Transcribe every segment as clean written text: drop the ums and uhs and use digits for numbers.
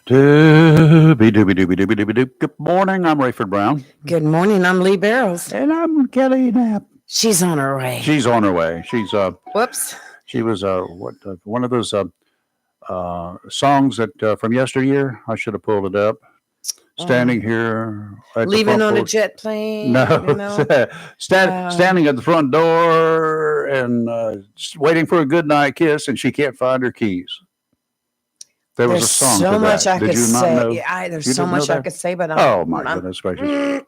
Dooby dooby dooby dooby dooby doop. Good morning. I'm Rayford Brown. Good morning. I'm Lee Barrows. And I'm Kelly Knapp. She's on her way. She's on her way. Whoops. She was one of those songs that from yesteryear. I should have pulled it up. Standing here at Leaving the on front a porch. jet plane. No, You know? standing at the front door and just waiting for a goodnight kiss, and she can't find her keys. There was There's a song so to much that. I Did could you not say. know? Yeah, there's You so didn't know much I that? could say, but Oh my goodness gracious!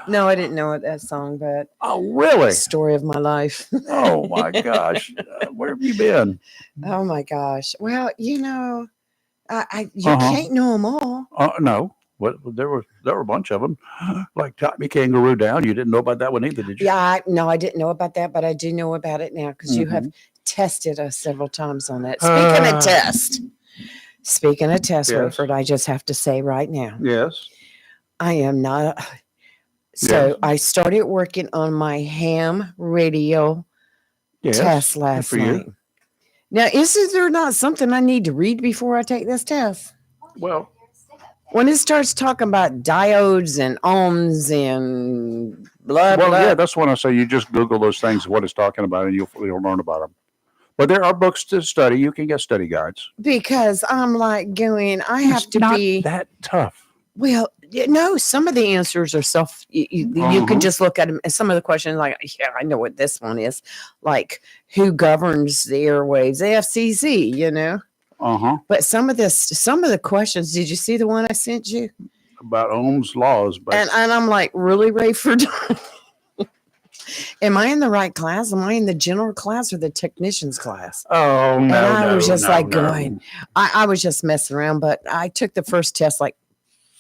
No, I didn't know that song, but Oh really? story of my life. Oh my gosh! Where have you been? Oh my gosh. Well, you Uh-huh. can't know them all. No. What there were a bunch of them, like Tommy Kangaroo Down. You didn't know about that one either, did you? Yeah, I didn't know about that, but I do know about it now because you have tested us several times on that. Speaking of test, Yes. Rayford, I just have to say right now, Yes. I am not. So Yes. I started working on my ham radio Yes. test Good last for you. night. Now, is there not something I need to read before I take this test? Well, When it starts talking about diodes and ohms and blah, blah. yeah, that's when I say you just Google those things, what it's talking about, and you'll learn about them. But there are books to study. You can get study guides. Because I'm like going, I have It's to not be. that tough. Well, no, some of the answers are you Uh-huh. can just look at them. And some of the questions, like, yeah, I know what this one is. Like, who governs the airwaves? The FCC, But some of the questions, did you see the one I sent you? About Ohm's laws. But And I'm like, really, Rayford? Am I in the right class? Am I in the general class or the technician's class? oh no, And I no, was just no, like no. going, I was just messing around, but I took the first test like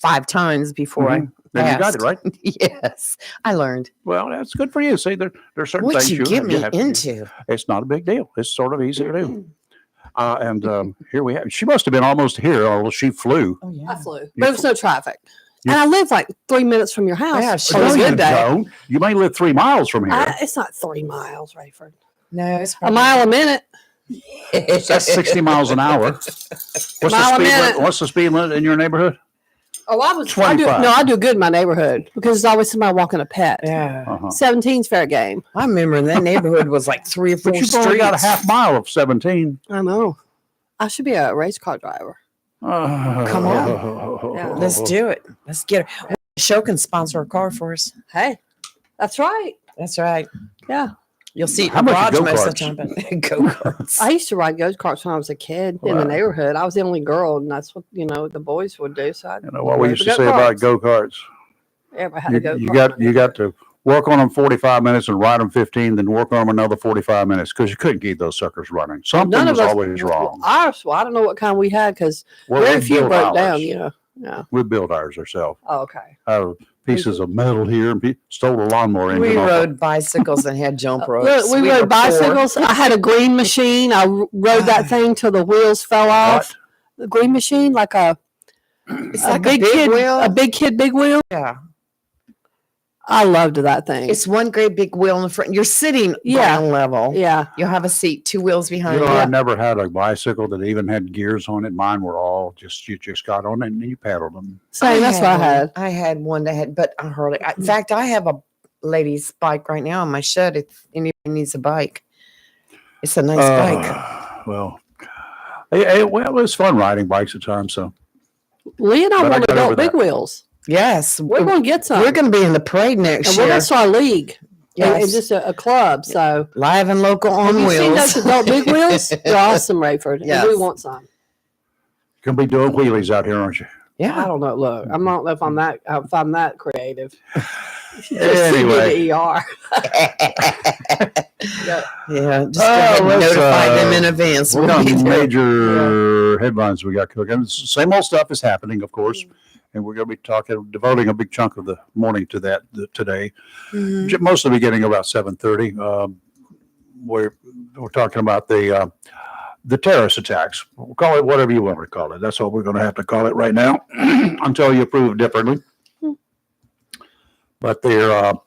5 times before Mhm. Then you got it right. Yes, I learned. Well, that's good for you. See, there's certain What things you get me have to do. into? It's not a big deal. It's sort of easy to do. And here we have. She must have been almost here, or she flew. Oh yeah. I flew, but it was no traffic. And I live like 3 minutes from your house. Yeah, she on a was No, good you day. don't. You may live 3 miles from here. It's not 3 miles, Rayford. No, it's A mile a minute. That's 60 miles an hour. What's Mile a minute. What's the speed limit in your neighborhood? Oh, I 25. do good in my neighborhood because there's always somebody walking a pet. Yeah, Uh-huh. 17's fair game. I remember that neighborhood was like 3 or 4 But you've streets. only got a half mile of 17. I know. I should be a race car driver. Come on. Yeah. Let's do it. Let's get it. The show can sponsor a car for us. Hey, that's right. That's right. Yeah. You'll see it How in the much garage most of the go-karts? time, but go-karts. I used to ride go-karts when I was a kid in Wow. the neighborhood. I was the only girl, and that's what, the boys would do. So You know what we used to say about go-karts? everybody had a go-kart. You got to work on them 45 minutes and ride them 15, then work on them another 45 minutes because you couldn't keep those suckers running. Something None of was us- always wrong. Ours, well, I don't know what kind we had because Well, very we few built broke down, ours. Yeah. We built ours ourselves. Oh, okay. Out of pieces of metal here and stole a lawnmower engine. We off rode bicycles and had jump ropes. Look, we were rode bicycles. I had a green machine. I rode that thing till the wheels fell off. The green machine, like It's a like big a big kid, wheel. a big kid, big wheel. Yeah. I loved that thing. It's one great big wheel in the front. You're sitting Yeah. ground level. Yeah. You'll have a seat, 2 wheels behind You you. know, I Yeah. never had a bicycle that even had gears on it. Mine were all you just got on it and you paddled them. Same. That's what I one. had. I had one that had, but I hardly. In fact, I have a lady's bike right now on my shed. If anybody needs a bike, it's a nice bike. Well, it was fun riding bikes at times. So Lee and I But I want got over adult big that. wheels. Yes, We're going to get some. we're going to be in the parade next and we're year. going to start a league. Yes. And just a club. So Live and local on have you seen wheels. those adult big wheels? They're awesome, Rayford. Yes. And we want some. you're gonna be doing wheelies out here, aren't you? I Yeah. don't know. Look, I don't know if I'm that creative. Anyway. ER. Yeah. Just go ahead and let's, notify them in advance. We're We'll on be there. major headlines we got cooking. It's the same old stuff is happening, of course, and we're going to be devoting a big chunk of the morning to that today. Mhm. Most of the beginning about 7:30. We're talking about the terrorist attacks. We'll call it whatever you want to call it. That's what we're going to have to call it right now until you approve differently. But there are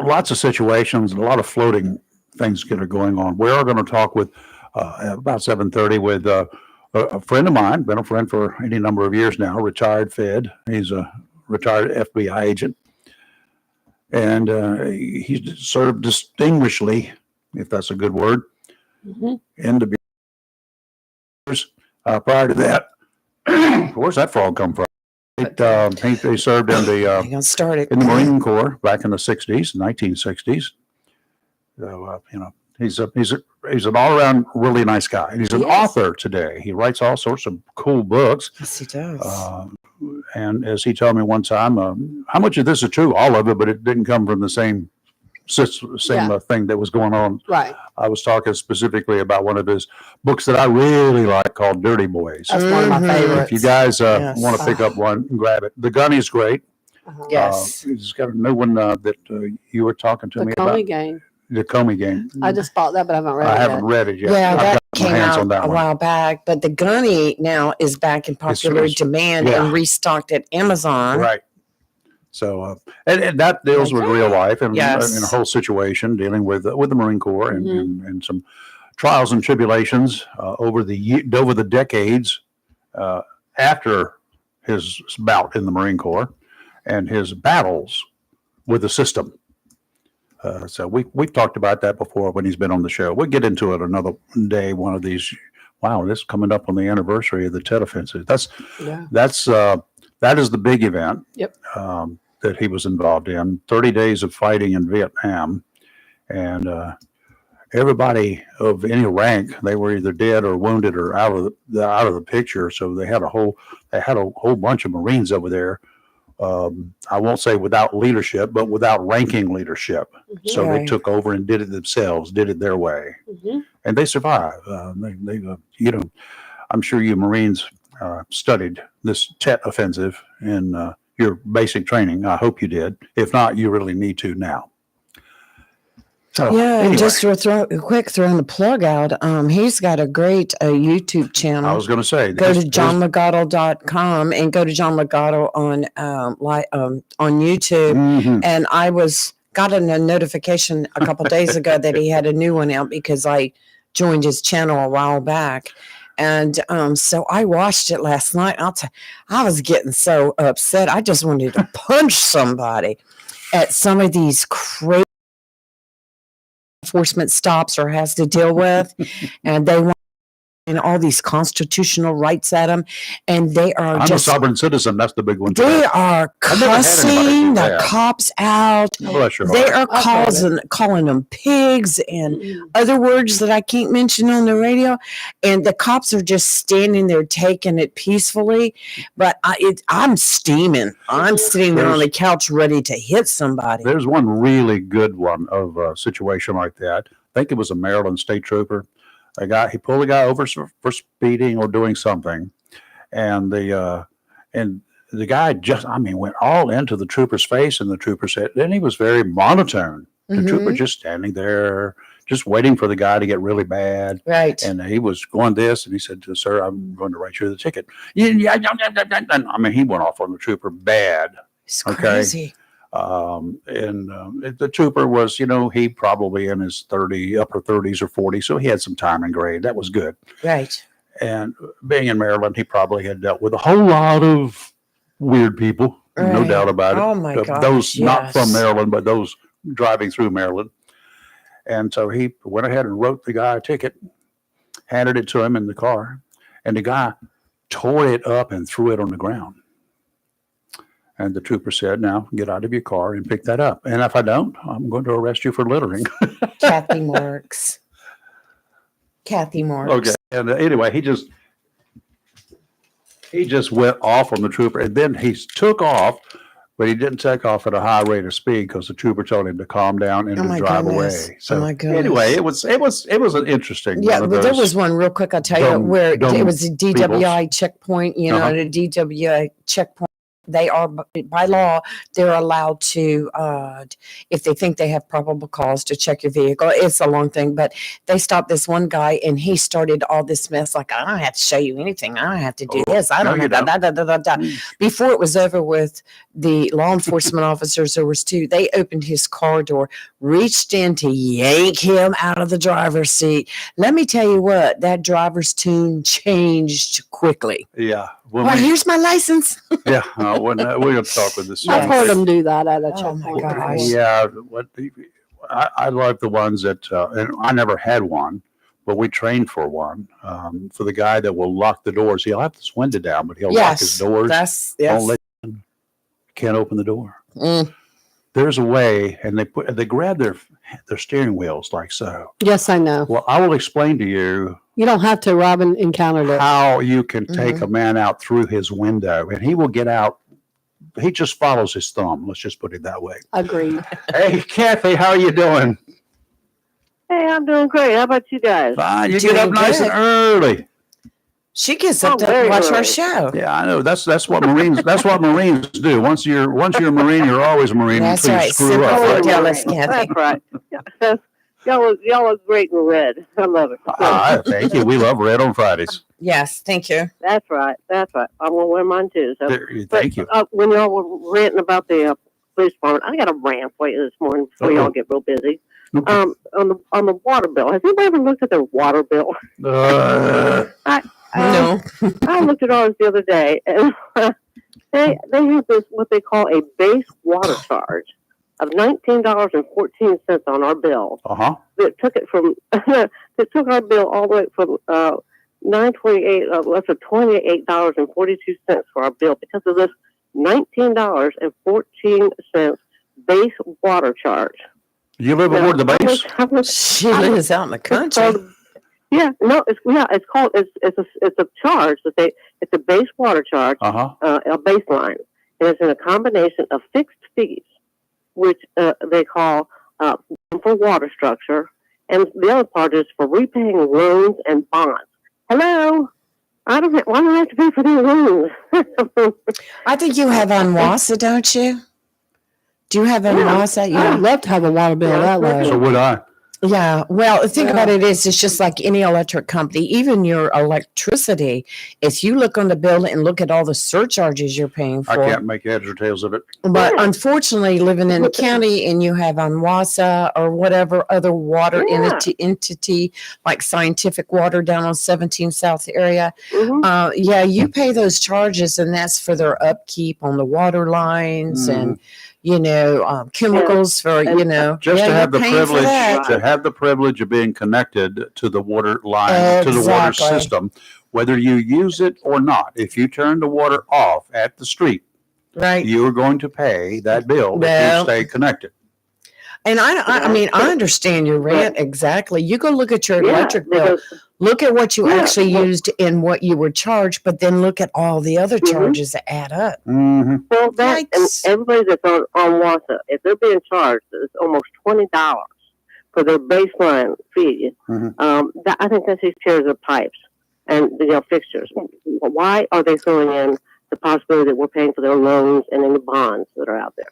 lots of situations and a lot of floating things that are going on. We are going to talk with about 7:30 with a friend of mine, been a friend for any number of years now, retired Fed. He's a retired FBI agent. And he served distinguishedly, if that's a good word, in the years. Prior to that, where's that frog come from? He served in the Marine Corps back in the 60s, 1960s. So, he's an all-around really nice guy. He's an author today. He writes all sorts of cool books. Yes, he does. And as he told me one time, how much of this is true? All of it, but it didn't come from the same thing that was going on. Right. I was talking specifically about one of his books that I really like called Dirty Boys. That's one of my favorites. If you guys want to pick up one, grab it. The Gunny's great. Yes. He's got a new one that you were talking to me about. The Comey Game. I just bought that, but I haven't read it. I haven't read it yet. Yeah, I've that got my came hands out on that a one. while back, but the Gunny now is back in popular demand and restocked at Amazon. Right. So, and that deals with real life and in a whole situation dealing with the Marine Corps and some trials and tribulations over the decades after his bout in the Marine Corps and his battles with the system. So we've talked about that before when he's been on the show. We'll get into it another day, one of these. Wow, this is coming up on the anniversary of the Tet Offensive. That is the big event. Yep. That he was involved in. 30 days of fighting in Vietnam, and everybody of any rank, they were either dead or wounded or out of the picture. So they had a whole bunch of Marines over there. I won't say without leadership, but without ranking leadership. So they took over and did it themselves, did it their way, and they survived. I'm sure you Marines studied this Tet Offensive in your basic training. I hope you did. If not, you really need to now. So, anyway. Just to throwing the plug out. He's got a great YouTube channel. I was going to say, go to johnlegato.com and go to John Legato on YouTube. And I got a notification a couple days ago that he had a new one out because I joined his channel a while back. And so I watched it last night. I was getting so upset. I just wanted to punch somebody at some of these crazy enforcement stops or has to deal with. And they want all these constitutional rights at them. And they are I'm a sovereign citizen. That's the big one. They are cussing the cops out. Bless your They heart. are calling them pigs and other words that I can't mention on the radio. And the cops are just standing there taking it peacefully. But I'm steaming. I'm sitting there on the couch ready to hit somebody. There's one really good one of a situation like that. I think it was a Maryland state trooper. He pulled a guy over for speeding or doing something, and the guy went all into the trooper's face, and the trooper said, then he was very monotone. The trooper just standing there, just waiting for the guy to get really bad. Right. And he was going this, and he said, sir, I'm going to write you the ticket. He went off on the trooper bad. It's crazy. The trooper was, he probably in his upper 30s or 40s. So he had some time and grade. That was good. Right. And being in Maryland, he probably had dealt with a whole lot of weird people. Right. No doubt about it. Oh my gosh. Those not from Maryland, but those driving through Maryland. And so he went ahead and wrote the guy a ticket, handed it to him in the car. And the guy tore it up and threw it on the ground. And the trooper said, now get out of your car and pick that up. And if I don't, I'm going to arrest you for littering. Kathy Marks. Okay. And anyway, he just went off on the trooper. And then he took off, but he didn't take off at a high rate of speed because the trooper told him to calm down and to drive away. So anyway, it was an interesting. Yeah, but there was one real quick. I'll tell you where it was a DWI checkpoint, the DWI checkpoint. they are by law, they're allowed to, if they think they have probable cause to check your vehicle. It's a long thing, but they stopped this one guy and he started all this mess. Like, I don't have to show you anything. I don't have to do this. I don't have to. Before it was over with, the law enforcement officers, there was two, they opened his car door, reached in to yank him out of the driver's seat. Let me tell you what, that driver's tune changed quickly. Yeah. Well, here's my license. Yeah. We're going to talk with this. I've heard them do that at a Oh, my checkpoint. gosh. before. Yeah. I like the ones that, and I never had one, but we trained for one, for the guy that will lock the doors. He'll have his window down, but he'll lock his doors. Don't let can't open the door. There's a way, and they grab their steering wheels like so. Yes, I know. Well, I will explain to you You don't have to. Robin encountered it. how you can take a man out through his window, and he will get out. He just follows his thumb. Let's just put it that way. Agreed. Hey, Kathy, how are you doing? Hey, I'm doing great. How about you guys? Fine. You Doing get up nice good. and early. She gets up to very watch our early. show. Yeah, I know. That's what Marines. That's what Marines do. Once you're a Marine, you're always a Marine That's until you right. screw Simple up. and Right? jealous, Kathy. That's right. Y'all look great in red. I love it. Thank you. We love red on Fridays. Yes, thank you. That's right. I'm gonna wear mine too. So, Thank you. When y'all were ranting about the police department, I got a rant for you this morning before y'all get real busy. Okay. On the water bill. Has anybody ever looked at their water bill? Uh, No. I looked at ours the other day, and they have this what they call a base water charge of $19.14 on our bill. uh-huh. That took it from that took our bill all the way from $9.28 less than $28.42 for our bill because of this $19.14 base water charge. You live aboard the base? She lives out in the country. It's called it's a charge that it's a base water charge, Uh-huh. a baseline, and it's in a combination of fixed fees, which they call for water structure, and the other part is for repaying loans and bonds. Hello, why do I have to pay for these loans? I think you have Anwasa, don't you? Do you have Anwasa? I'd Yeah. love to have a water bill that low. So would I. Yeah. Well, the thing Yeah. about it is, it's just like any electric company, even your electricity. If you look on the bill and look at all the surcharges you're paying I for, can't make heads or tails of it. but unfortunately, living in the county and you have Anwasa or whatever other water Yeah. entity like Scientific Water down on 17 South area, Mhm. you pay those charges, and that's for their upkeep on the water lines and chemicals for And Just to you're have the paying for privilege that. to have the privilege of being connected to the water line, to the water Exactly. system, whether you use it or not. If you turn the water off at the street, Right. you are going to pay that bill if Well, you stay connected. And I mean, I understand your rant exactly. You go look at your Yeah, electric bill, because- look at what you Yeah, actually well- used and what you were charged, but then look at all the other Mhm. charges that add up. Mm-hmm. Well, that and Yikes. everybody that's on WASA, if they're being charged, it's almost $20 for their baseline fee. Mhm. I think that's these chairs of pipes and fixtures. Why are they throwing in the possibility that we're paying for their loans and any bonds that are out there?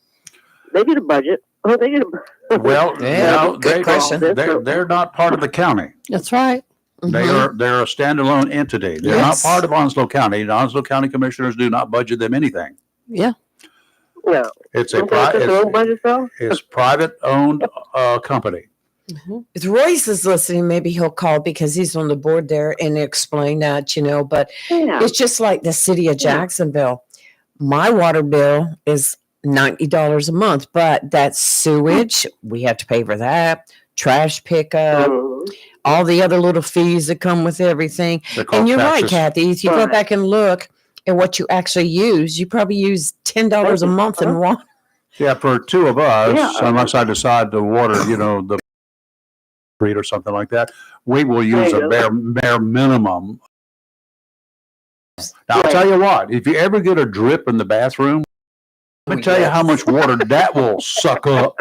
They get a budget. Oh, they get a Well, Yeah, no, good question. they're not part of the county. That's right. Mhm. They're a standalone entity. They're Yes. not part of Onslow County. The Onslow County Commissioners do not budget them anything. Yeah. no. It's a Don't they get their own budget though? it's private owned company. If Royce is listening, maybe he'll call because he's on the board there and explain that, but Yeah. it's just like the city of Yeah. Jacksonville. My water bill is $90 a month, but that's sewage. We have to pay for that. Trash pickup, Mhm. all the other little fees that come with everything. They're called And you're right, taxes. Kathy. If you go Right. back and look at what you actually use, you probably use $10 a month in water. Yeah, for two of us, Yeah. unless I decide to water, the street or something like that, we will use There a you bare minimum. Now, I'll Right. tell you what, if you ever get a drip in the bathroom, let me tell you how much water that will suck up.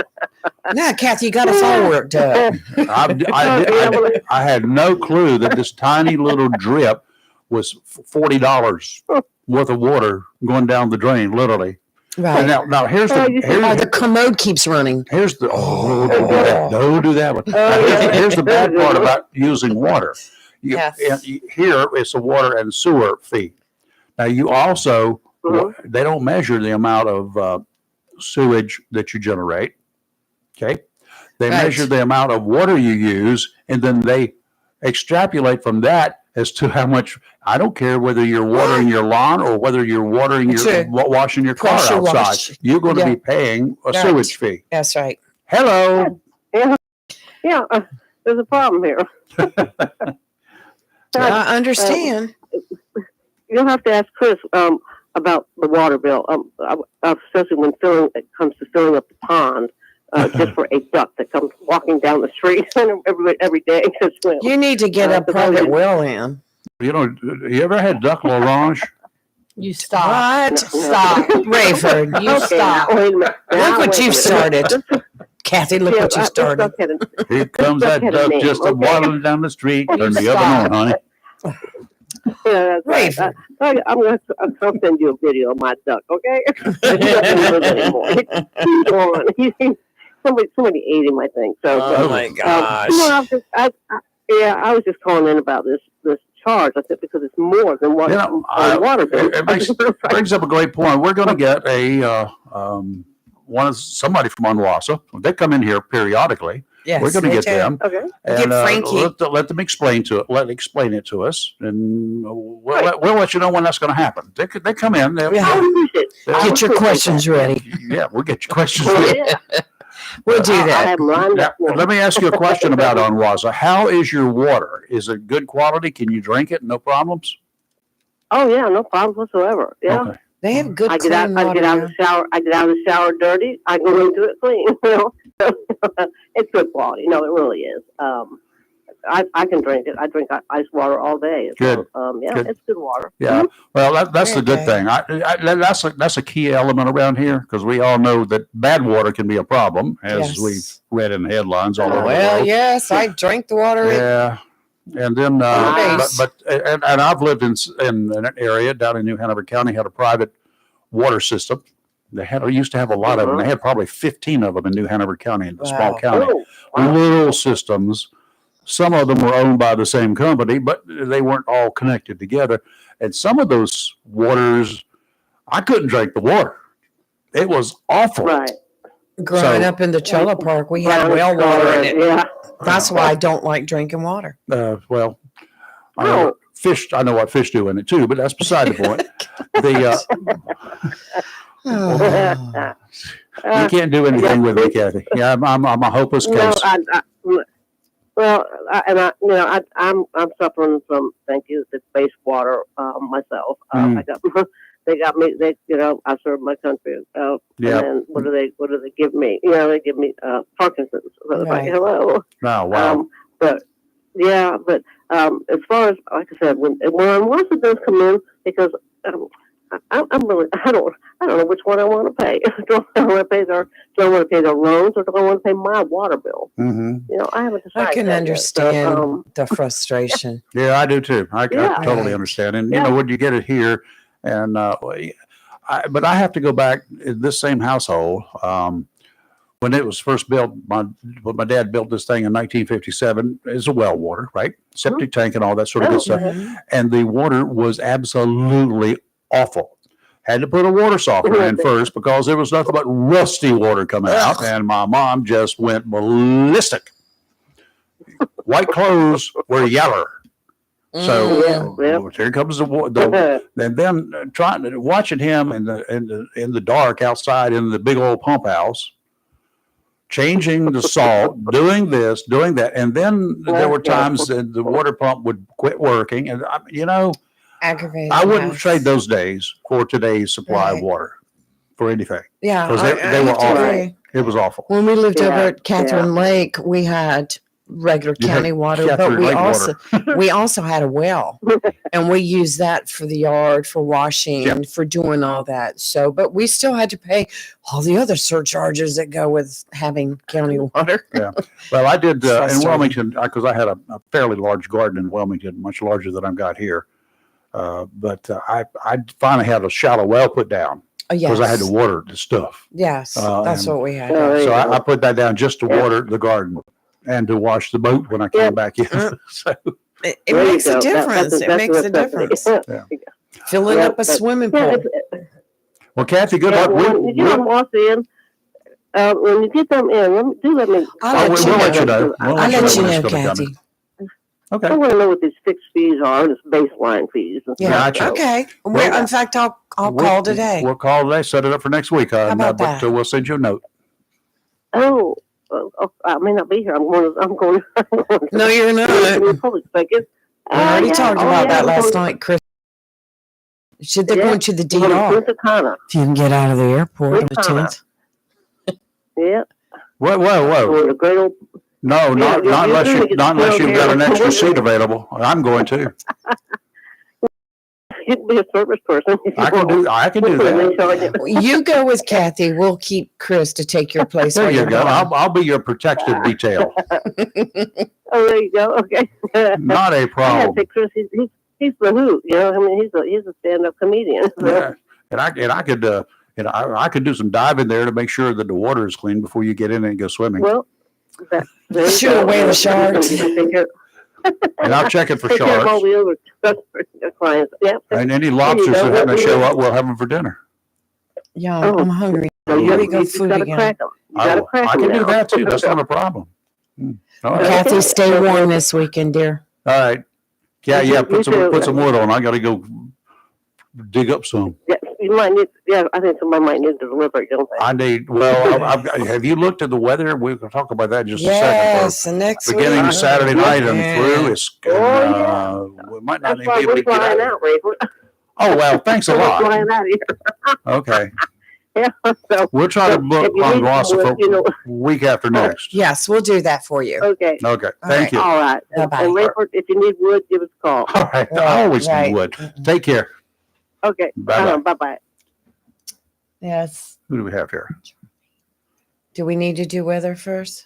Now, Kathy, you got us all worked up. I had no clue that this tiny little drip was $40. worth of water going down the drain, literally. Right. And now here's Or the the commode keeps running. here's the don't do that one. Now, here's the bad part about using water. Yes. Here it's a water and sewer fee. Now you also they don't measure the amount of sewage that you generate. Okay, they Right. measure the amount of water you use, and then they extrapolate from that as to how much. I don't care whether you're watering your lawn or whether you're watering your washing your car Pressure outside. wash. You're going to Yeah. be paying a Right. sewage fee. That's right. Hello. Yeah, there's a problem here. I understand. You'll have to ask Chris about the water bill, especially when it comes to filling up the pond, just for a duck that comes walking down the street every day. You need to get a private well in. You know, you ever had duck l'orange? You stop. What? Stop. Rayford, you stop. Now, wait a minute. Look what you've started. This- Kathy, look yeah, what you this started. duck had a- Here comes Duck that had a duck name, just okay? waddling down the street. Turn the stop. oven on, honey. Yeah, that's right. Rayford. I'll send you a video of my duck, okay? He doesn't live anymore. He's gone. Somebody ate him, I think. Oh my gosh. I was just calling in about this charge. I said because it's more than what You know, water bill. it brings up a great point. We're going to get somebody from Onwassa. They come in here periodically. Yes, We're going to me get too. them. Okay. And Frankie. let them explain explain it to us, and we'll let you know when that's going to happen. They come in. Yeah. I appreciate it. I Get your appreciate questions ready. Yeah, we'll get your questions. that. ready. Yeah, We'll do I that. have them lined Now, up. for let me ask you a question about Onwassa. How is your water? Is it good quality? Can you drink it? No problems? Oh yeah, no problems whatsoever. Yeah. Okay. They have good I get out. clean I water. get out of now. the shower. I get out of the shower dirty. I go into it clean. It's good quality. No, it really is. I can drink it. I drink ice water all day. Good. So, yeah, Good. it's good water. Yeah. Well, that's the good Very thing. That's a key element around here because we all know that bad water can be a problem, as Yes. we've read in the headlines all over the Well, world. yes, I drank the water. Yeah. And then, Nice. and I've lived in an area down in New Hanover County, had a private water system. They used to have a lot of them. They had probably 15 of them in New Hanover County, in a small Wow. county. Oh, wow. Little systems. Some of them were owned by the same company, but they weren't all connected together. And some of those waters, I couldn't drink the water. It was awful. Right. Growing So- up in the Trailer Park, we had Brown well water in it. Yeah. That's why I don't like drinking water. Well, I know what fish. I know what fish do in it too, but that's beside the point. Oh. You can't do anything with me, Kathy. Yeah, I'm a hopeless No, case. I'm suffering from the wastewater myself. They got me. I serve my country. Yeah. And then what do they give me? They give me Parkinson's. So it's like, Right. hello. Oh, wow. But as far as like I said, when once it does come in, because I'm really I don't know which one I want to pay. Do I want to pay their loans or do I want to pay my water bill? Mm-hmm. I haven't decided. I can that yet. understand So, the frustration. Yeah, I do too. I totally Right. understand. And Yeah. when you get it here, and but I have to go back in this same household. When it was first built, my dad built this thing in 1957. It's a well water, right? Septic tank and all that sort of good stuff. Mhm. And the water was absolutely awful. Had to put a water softener in first because there was nothing but rusty water coming out, Ugh. and my mom just went ballistic. White clothes were yeller. So Yeah. here comes the water. And then watching him in the dark outside in the big old pump house, changing the salt, doing this, doing that, and then there were times that the water pump would quit working, and Aggravating. I wouldn't yes. trade those days for today's supply of Right. water for anything. Yeah, 'Cause I they were have to awful. agree. It was awful. When we lived over Yeah, at Catherine Lake, we had regular You had county water, Catherine but we Lake also water. we also had a well, and we used that for the yard, for washing, Yep. for doing all that. So, but we still had to pay all the other surcharges that go with having county water. Well, I did in Frustrating. Wilmington because I had a fairly large garden in Wilmington, much larger than I've got here. I finally had a shallow well put down Oh, yes. because I had to water the stuff. Yes, that's and what we had. Oh, So yeah. I put that down just to water the garden and to wash the boat when I came Yeah. back in. Mm. So, It There you makes a go. difference. It makes a difference. Yeah. Filling Yeah, up a but- swimming Yeah, pool. well, Kathy, good yeah, luck. when you get them washed in, when you get them in, let me. I'll let we'll you let you know. know. I'll let you when it's know, gonna come Kathy. in. Okay. I want to know what these fixed fees are, this baseline fees. And Yeah. stuff. Gotcha. Okay. Well, In fact, I'll We'll- call today. We'll call today, set it up for next week. How about but that? we'll send you a note. Oh, I may not be here. I'm going. No, you're not. to the public second. We already talked about that last night, Chris. They're Yeah. going to the Punta DR. Cana. If you can get out of the airport on the Punta Cana. 10th. Yeah. Whoa. Going to great old. No, not you're unless gonna get not unless you've got an tailgate. extra seat available. I'm going to. You can be a service person. if you I can want. do We'll put them in that. charge. You go with Kathy. We'll keep Chris to take your place. There while you you're go. gone. I'll be your protective detail. Oh, there you go. Okay. Not a I had to problem. say, Chris, he's the hoot. You know, I mean, he's a stand-up comedian. So. Yeah. And I could do some diving there to make sure that the water is clean before you get in and go swimming. Well, there you Shoo go. away the sharks. Take care, And I'll check it for take care of all sharks. the other clients. Yeah. And any lobsters go. that happen to show up, we'll have them for dinner. Yeah, Oh. I'm hungry. So Here we you go, just food gotta again. crack 'em. You gotta crack I 'em can do now. that too. That's not a problem. All right. Kathy, stay warm this weekend, dear. All right. Yeah. You Put too. some wood on. I got to go dig up some. Yeah, you might need. Yeah, I think somebody might need to deliver it. Don't they? I need. Well, have you looked at the weather? We can talk about that in just a second. Yes, and next Beginning week. Saturday night and Yeah. through, it's we might not That's even why be able we're to get flying out. out, Rayford. Oh well, thanks a We're lot. flying out here. Okay, Yeah. So we'll try to So, book if you need Ponderosa some wood, for you know- week after next. Yes, we'll do that for you. okay. Okay, All thank you. All right. Bye-bye. And Rayford, if you need wood, give us a call. All right, I Right, always right. would. Take care. Okay. Bye-bye. Bye bye. Yes. Who do we have here? Do we need to do weather first?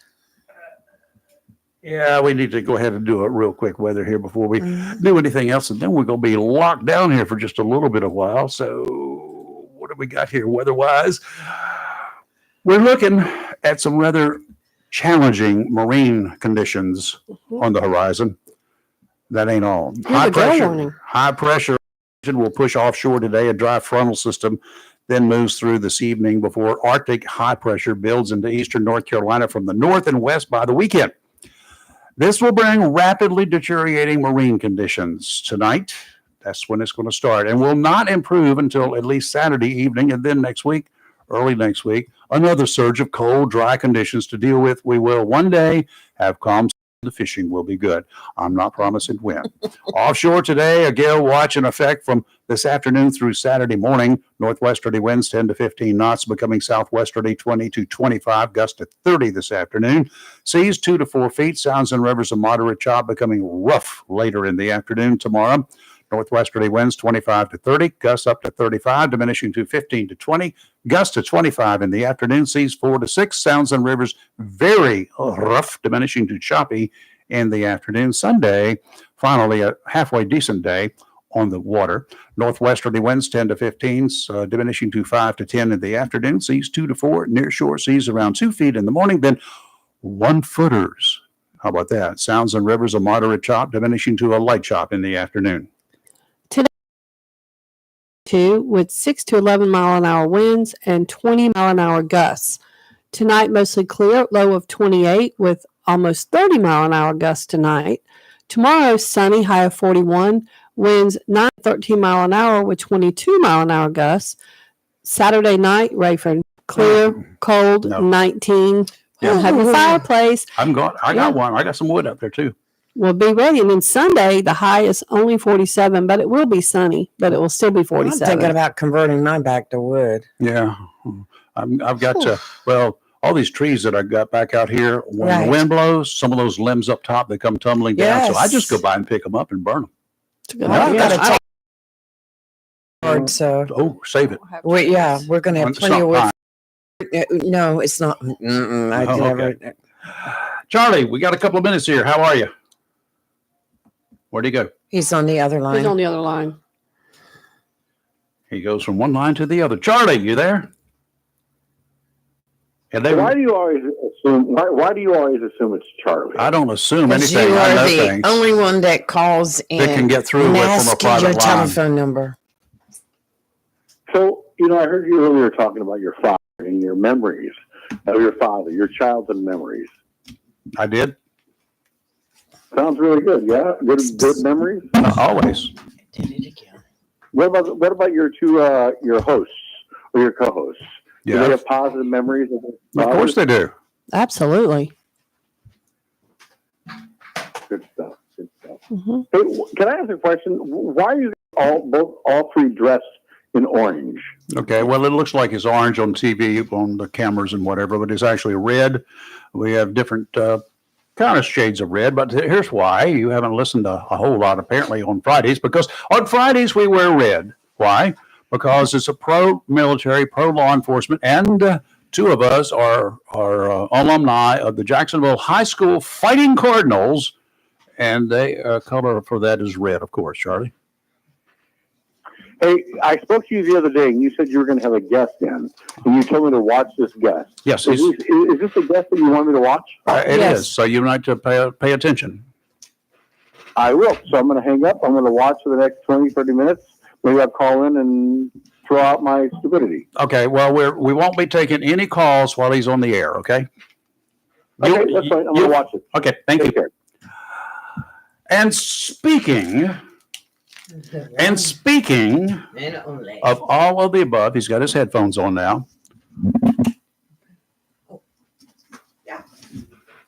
Yeah, we need to go ahead and do a real quick weather here before we Mhm. do anything else, and then we're going to be locked down here for just a little bit of while. So, what have we got here weather-wise? We're looking at some rather challenging marine conditions on the horizon. That ain't all. Here's a gale warning. High pressure will push offshore today. A dry frontal system then moves through this evening before Arctic high pressure builds into eastern North Carolina from the north and west by the weekend. This will bring rapidly deteriorating marine conditions tonight. That's when it's going to start and will not improve until at least Saturday evening. And then next week, early next week, another surge of cold, dry conditions to deal with. We will one day have calm. The fishing will be good. I'm not promising when. Offshore today, a gale watch in effect from this afternoon through Saturday morning. Northwesterly winds 10 to 15 knots, becoming southwesterly 20 to 25, gust to 30 this afternoon. Seas 2 to 4 feet, sounds and rivers a moderate chop, becoming rough later in the afternoon tomorrow. Northwesterly winds 25 to 30, gusts up to 35, diminishing to 15 to 20, gusts to 25 in the afternoon, seas 4 to 6, sounds and rivers very rough, diminishing to choppy in the afternoon. Sunday, finally a halfway decent day on the water. Northwesterly winds 10 to 15, diminishing to 5 to 10 in the afternoon, seas 2 to 4, near shore seas around 2 feet in the morning, then 1 footers. How about that? Sounds and rivers a moderate chop, diminishing to a light chop in the afternoon. With 6 to 11 mile an hour winds and 20 mile an hour gusts. Tonight, mostly clear, low of 28 with almost 30 mile an hour gusts tonight. Tomorrow, sunny, high of 41, winds 9 to 13 mile an hour with 22 mile an hour gusts. Saturday night, Rayford, clear, cold, No. 19. Yeah. Have your fireplace. I got Yeah. one. I got some wood up there too. We'll be ready. And then Sunday, the high is only 47, but it will be sunny, but it will still be I'm 47. thinking about converting mine back to wood. Yeah. I've got well, all these trees that I got back out here, when Right. the wind blows, some of those limbs up top, they come tumbling down. So I just go Yes. by and pick them up and burn them. It's a good Well, I've idea. got a I- top board, so Oh, save it. we're going to have It's plenty of not wood. No, it's not. I Oh, never. okay. Charlie, we got a couple of minutes here. How are you? Where'd he go? He's on the other He's line. on the other line. He goes from one line to the other. Charlie, you there? And they, Why do you always assume? Why do you always assume it's Charlie? I don't assume 'Cause anything. you I are know the things. only one that calls and They can get through with from a mask private your line. telephone number. So, I heard you earlier talking about your father and your memories of your father, your childhood memories. I did. Sounds really good. Yeah, good memories. Always. Did it again. What about your two your hosts or your co-hosts? Do they Yeah. have positive memories of their Of course they do. Absolutely. Good stuff. Good stuff. Hmm. Hey, can I ask a question? Why are you all three dressed in orange? Okay. Well, it looks like it's orange on TV, on the cameras and whatever, but it's actually red. We have different kind of shades of red, but here's why. You haven't listened a whole lot apparently on Fridays, because on Fridays we wear red. Why? Because it's a pro-military, pro-law enforcement, and two of us are alumni of the Jacksonville High School Fighting Cardinals, and they color for that is red, of course, Charlie. Hey, I spoke to you the other day, and you said you were going to have a guest in, and you told me to watch this guest. Yes, Is this the guest that you want me to watch? it Yes. is. So you need to pay attention. I will. So I'm going to hang up. I'm going to watch for the next 20, 30 minutes. Maybe I'll call in and throw out my stupidity. Okay, well, we won't be taking any calls while he's on the air, okay? Okay, that's fine. I'm going to watch it. Okay, thank you. Take care. And speaking of all of the above, he's got his headphones on now.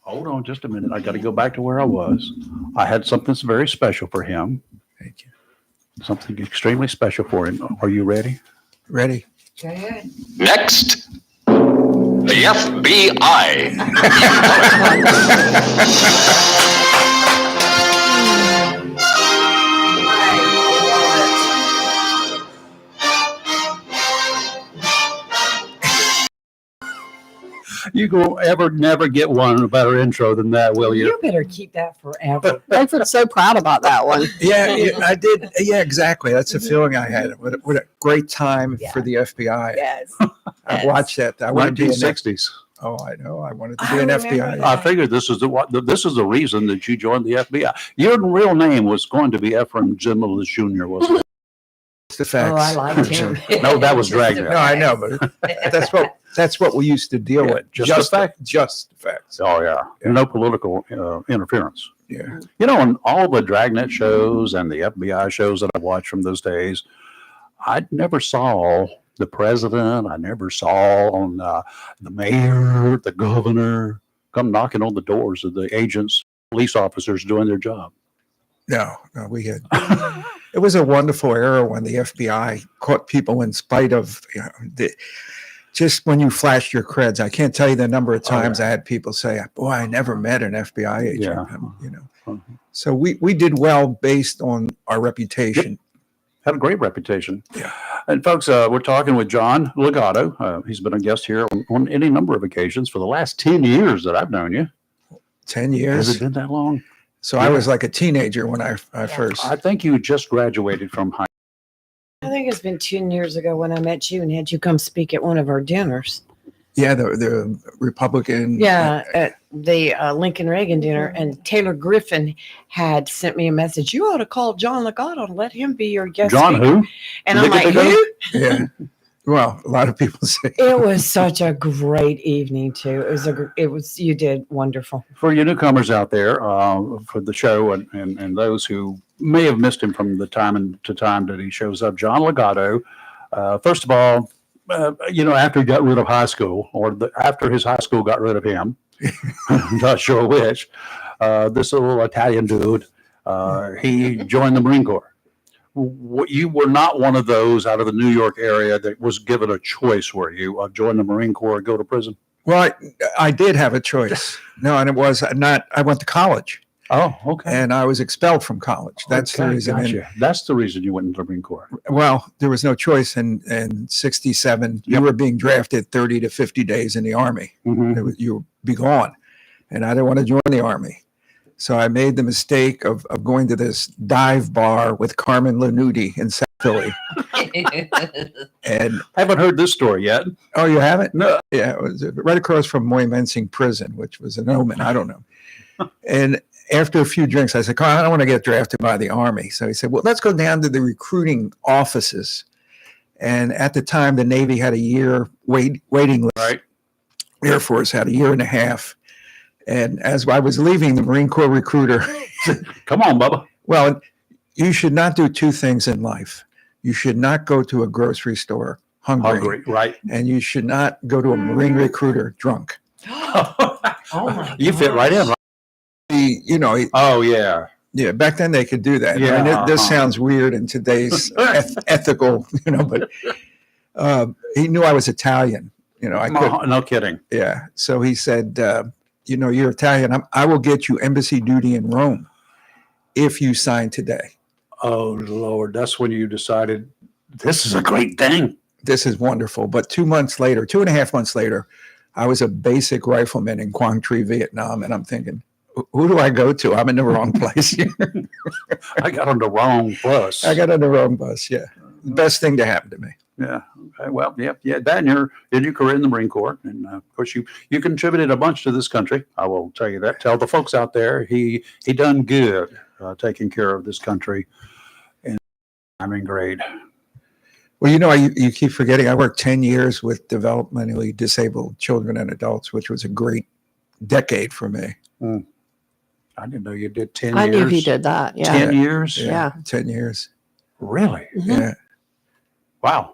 Hold on just a minute. I got to go back to where I was. I had something very special for him. Thank you. Something extremely special for him. Are you ready? Ready? Next, the FBI. You will never get one a better intro than that, will you? You better keep that forever. David's so proud about that one. Yeah, I did. Yeah, exactly. That's the feeling I had. What a great time for the FBI. Yes. I watched that. I wanted to be an 1960s. Oh, I know. I wanted to I be an remember FBI. that. I figured this is the reason that you joined the FBI. Your real name was going to be Ephraim Jimmel Jr., wasn't it? It's the facts. Oh, I liked him. No, that was Dragnet. No, I know, but that's what we used to deal Yeah, with. just the fact. Just the facts. Oh yeah, no political interference. Yeah. On all the Dragnet shows and the FBI shows that I watched from those days, I never saw the president. I never saw on the mayor, the governor come knocking on the doors of the agents, police officers doing their job. No, we had. It was a wonderful era when the FBI caught people in spite of just when you flashed your creds. I can't tell you the number of times I had people say, "Boy, I never met an FBI agent." Yeah. So we did well based on our reputation. Had a great reputation. Yeah. And folks, we're talking with John Legato. He's been a guest here on any number of occasions for the last 10 years that I've known you. 10 Has years. it been that long? So I was like a teenager when I first. I think you just graduated from high. I think it's been 10 years ago when I met you and had you come speak at one of our dinners. Yeah, the Republican. Yeah, at the Lincoln Reagan dinner. And Taylor Griffin had sent me a message. You ought to call John Legato and let him be your guest John speaker. who? And I'm like, Legato? who? Yeah. Well, a lot of people say. It was such a great evening too. It was you did wonderful. For you newcomers out there, for the show and those who may have missed him from the time to time that he shows up, John Legato, first of all, after he got rid of high school, or after his high school got rid of him, I'm not sure which, this little Italian dude, he joined the Marine Corps. You were not one of those out of the New York area that was given a choice, were you, of join the Marine Corps or go to prison? Well, I did have a choice. No, and it was not. I went to college. Oh, okay. And I was expelled from college. That's the Okay, reason. gotcha. That's the reason you went into the Marine Corps. Well, there was no choice in 67. You Yep. were being drafted 30 to 50 days in the Army. Mm-hmm. You would be gone. And I didn't want to join the Army. So I made the mistake of going to this dive bar with Carmen Lanuti in South Philly. And Haven't heard this story yet. oh, you haven't? No. Yeah, it was right across from Moy-Mensing Prison, which was an omen. I don't know. And after a few drinks, I said, Carl, I don't want to get drafted by the Army. So he said, well, let's go down to the recruiting offices. And at the time, the Navy had a year waiting list. Right. Air Force had a year and a half. And as I was leaving, the Marine Corps recruiter, Come on, Bubba. well, you should not do two things in life. You should not go to a grocery store hungry. Right. And you should not go to a Marine recruiter drunk. Oh my You fit right in. Right? Oh, yeah. yeah, back then they could do that. Yeah, I mean, this sounds weird in today's ethical, but he knew I was Italian. I could. No kidding. Yeah. So he said, you're Italian. I will get you embassy duty in Rome if you sign today. Oh, Lord. That's when you decided this is a great thing. This is wonderful. But 2.5 months later, I was a basic rifleman in Quang Tri, Vietnam. And I'm thinking, who do I go to? I'm in the wrong place here. I got on the wrong bus. I got on the wrong bus. Yeah. The best thing to happen to me. Yeah. Okay. Well, yeah. That and your career in the Marine Corps. And of course, you contributed a bunch to this country. I will tell you that. Tell the folks out there, he done good taking care of this country. And I'm in grade. Well, you keep forgetting I worked 10 years with developmentally disabled children and adults, which was a great decade for me. I didn't know you did 10 years. I knew he did that. Yeah. 10 years? Yeah. 10 years. Really? Mhm. Yeah. Wow.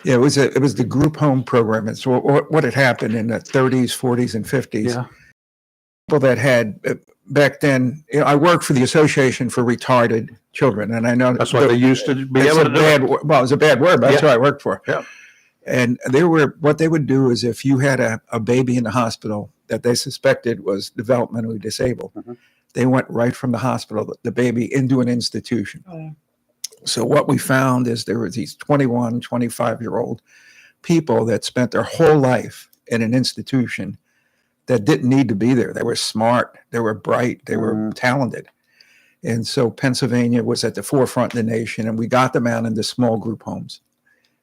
Yeah, it was the group home program. It's what had happened in the 30s, 40s, and 50s. Yeah. People that had back then. I worked for the Association for Retarded Children, and I know That's what they used to be it's able a to do. bad. Well, it was a bad word, but that's Yeah. what I worked for. Yeah. And what they would do is if you had a baby in the hospital that they suspected was developmentally disabled, Mhm. they went right from the hospital, the baby, into an institution. Oh. So what we found is there were these 21, 25-year-old people that spent their whole life in an institution that didn't need to be there. They were smart, they were bright, they were talented. And so Pennsylvania was at the forefront of the nation, and we got them out into small group homes.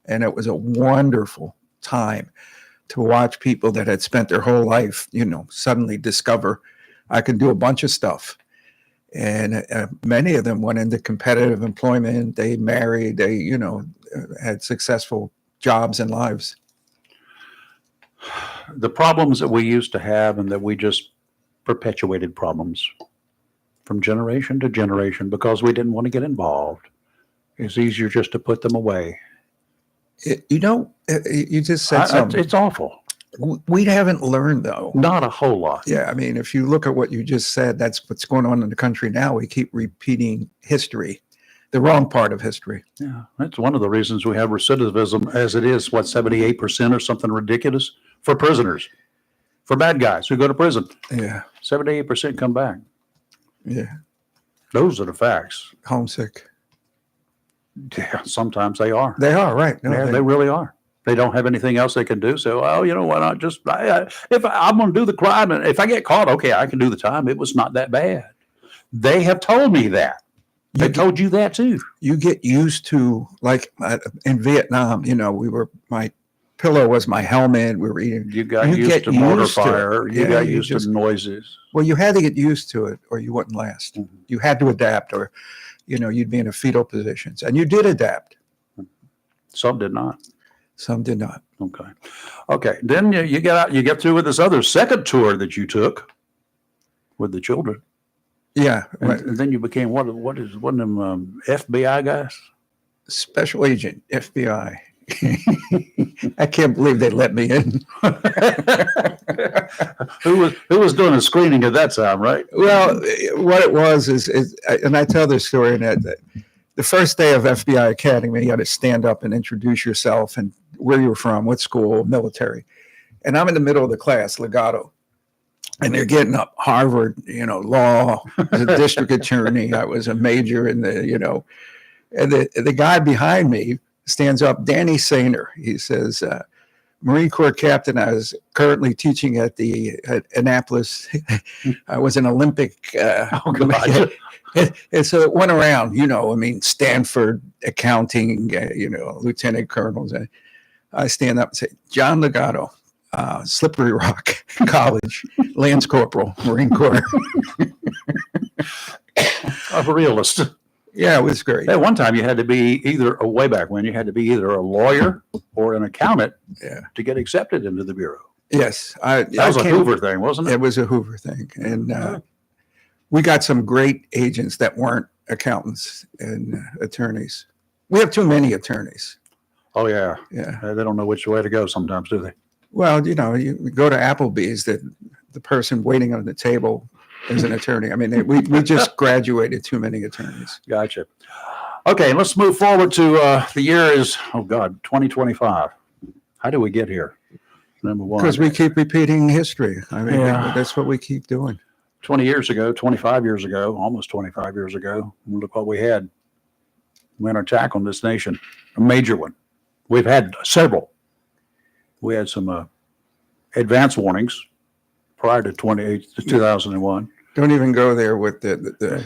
And it was a wonderful time to watch people that had spent their whole life, suddenly discover I can do a bunch of stuff. And many of them went into competitive employment. They married, they, had successful jobs and lives. The problems that we used to have and that we just perpetuated problems from generation to generation because we didn't want to get involved. It's easier just to put them away. You just said something. It's awful. We haven't learned, though. Not a whole lot. Yeah, I mean, if you look at what you just said, that's what's going on in the country now. We keep repeating history, the wrong part of history. Yeah, that's one of the reasons we have recidivism as it is, 78% or something ridiculous for prisoners, for bad guys who go to prison. Yeah, 78% come back. yeah. Those are the facts. Homesick. Yeah, sometimes they are. They are, right. No, Yeah, they really are. They don't have anything else they can do. So, why not just, if I'm going to do the crime and if I get caught, okay, I can do the time. It was not that bad. They have told me that. They told you that too. You get used to, like in Vietnam, my pillow was my helmet. We were eating. You got You used get to mortar used to it. fire. You Yeah, got you used just- to noises. Well, you had to get used to it or you wouldn't last. Mhm. You had to adapt or, you'd be in a fetal positions. And you did adapt. Some did not. Some did not. Okay. Then you get out, you get through with this other second tour that you took with the children. Yeah. And then you became one of them FBI guys? Special agent, FBI. I can't believe they let me in. Who was doing the screening at that time, right? Well, what it was is and I tell this story in that the first day of FBI Academy, you had to stand up and introduce yourself and where you were from, what school, military. And I'm in the middle of the class, legato. And they're getting up Harvard, law, as a district attorney. I was a major in the, and the guy behind me stands up, Danny Sainer. He says, Marine Corps captain. I was currently teaching at Annapolis. I was an Olympic. Oh, God. And so it went around, Stanford accounting, lieutenant colonels. I stand up and say, John Legato, Slippery Rock College, Lance Corporal, Marine Corps. A realist. Yeah, it was great. At one time, you had to be way back when, you had to be either a lawyer or an accountant to get accepted into the Bureau. Yes. That was a Hoover thing, wasn't it? It was a Hoover thing. And we got some great agents that weren't accountants and attorneys. We have too many attorneys. Oh, yeah. Yeah. They don't know which way to go sometimes, do they? Well, you go to Applebee's, the person waiting on the table is an attorney. I mean, we just graduated too many attorneys. Gotcha. Okay, let's move forward to the year is, 2025. How do we get here? Number one. Because we keep repeating history. I mean, Yeah. that's what we keep doing. 20 years ago, 25 years ago, almost 25 years ago, look what we had. We had an attack on this nation, a major one. We've had several. We had some advance warnings prior to 2001. Don't even go there with the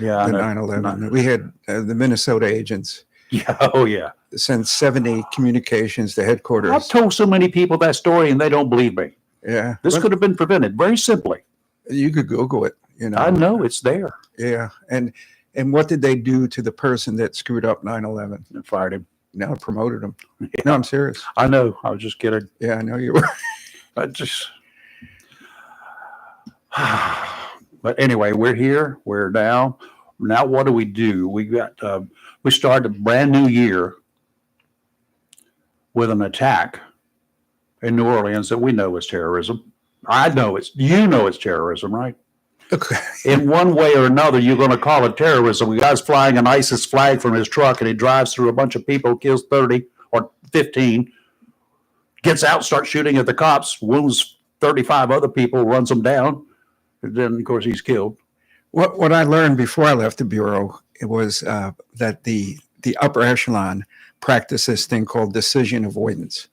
I know. 9/11. We had the Minnesota agents Yeah, oh yeah. send 70 communications to headquarters. I've told so many people that story and they don't believe me. Yeah. This could have been prevented very simply. You could Google it, I know it's there. Yeah. And what did they do to the person that screwed up 9/11? And fired him. No, promoted him. Yeah. No, I'm serious. I know. I was just kidding. Yeah, I know you were. I just. But anyway, we're here. We're now. Now, what do? We got. We started a brand new year with an attack in New Orleans that we know is terrorism. You know it's terrorism, right? Okay. In one way or another, you're going to call it terrorism. A guy's flying an ISIS flag from his truck and he drives through a bunch of people, kills 30 or 15, gets out, starts shooting at the cops, wounds 35 other people, runs them down. And then, of course, he's killed. What I learned before I left the Bureau, it was that the upper echelon practiced this thing called decision avoidance.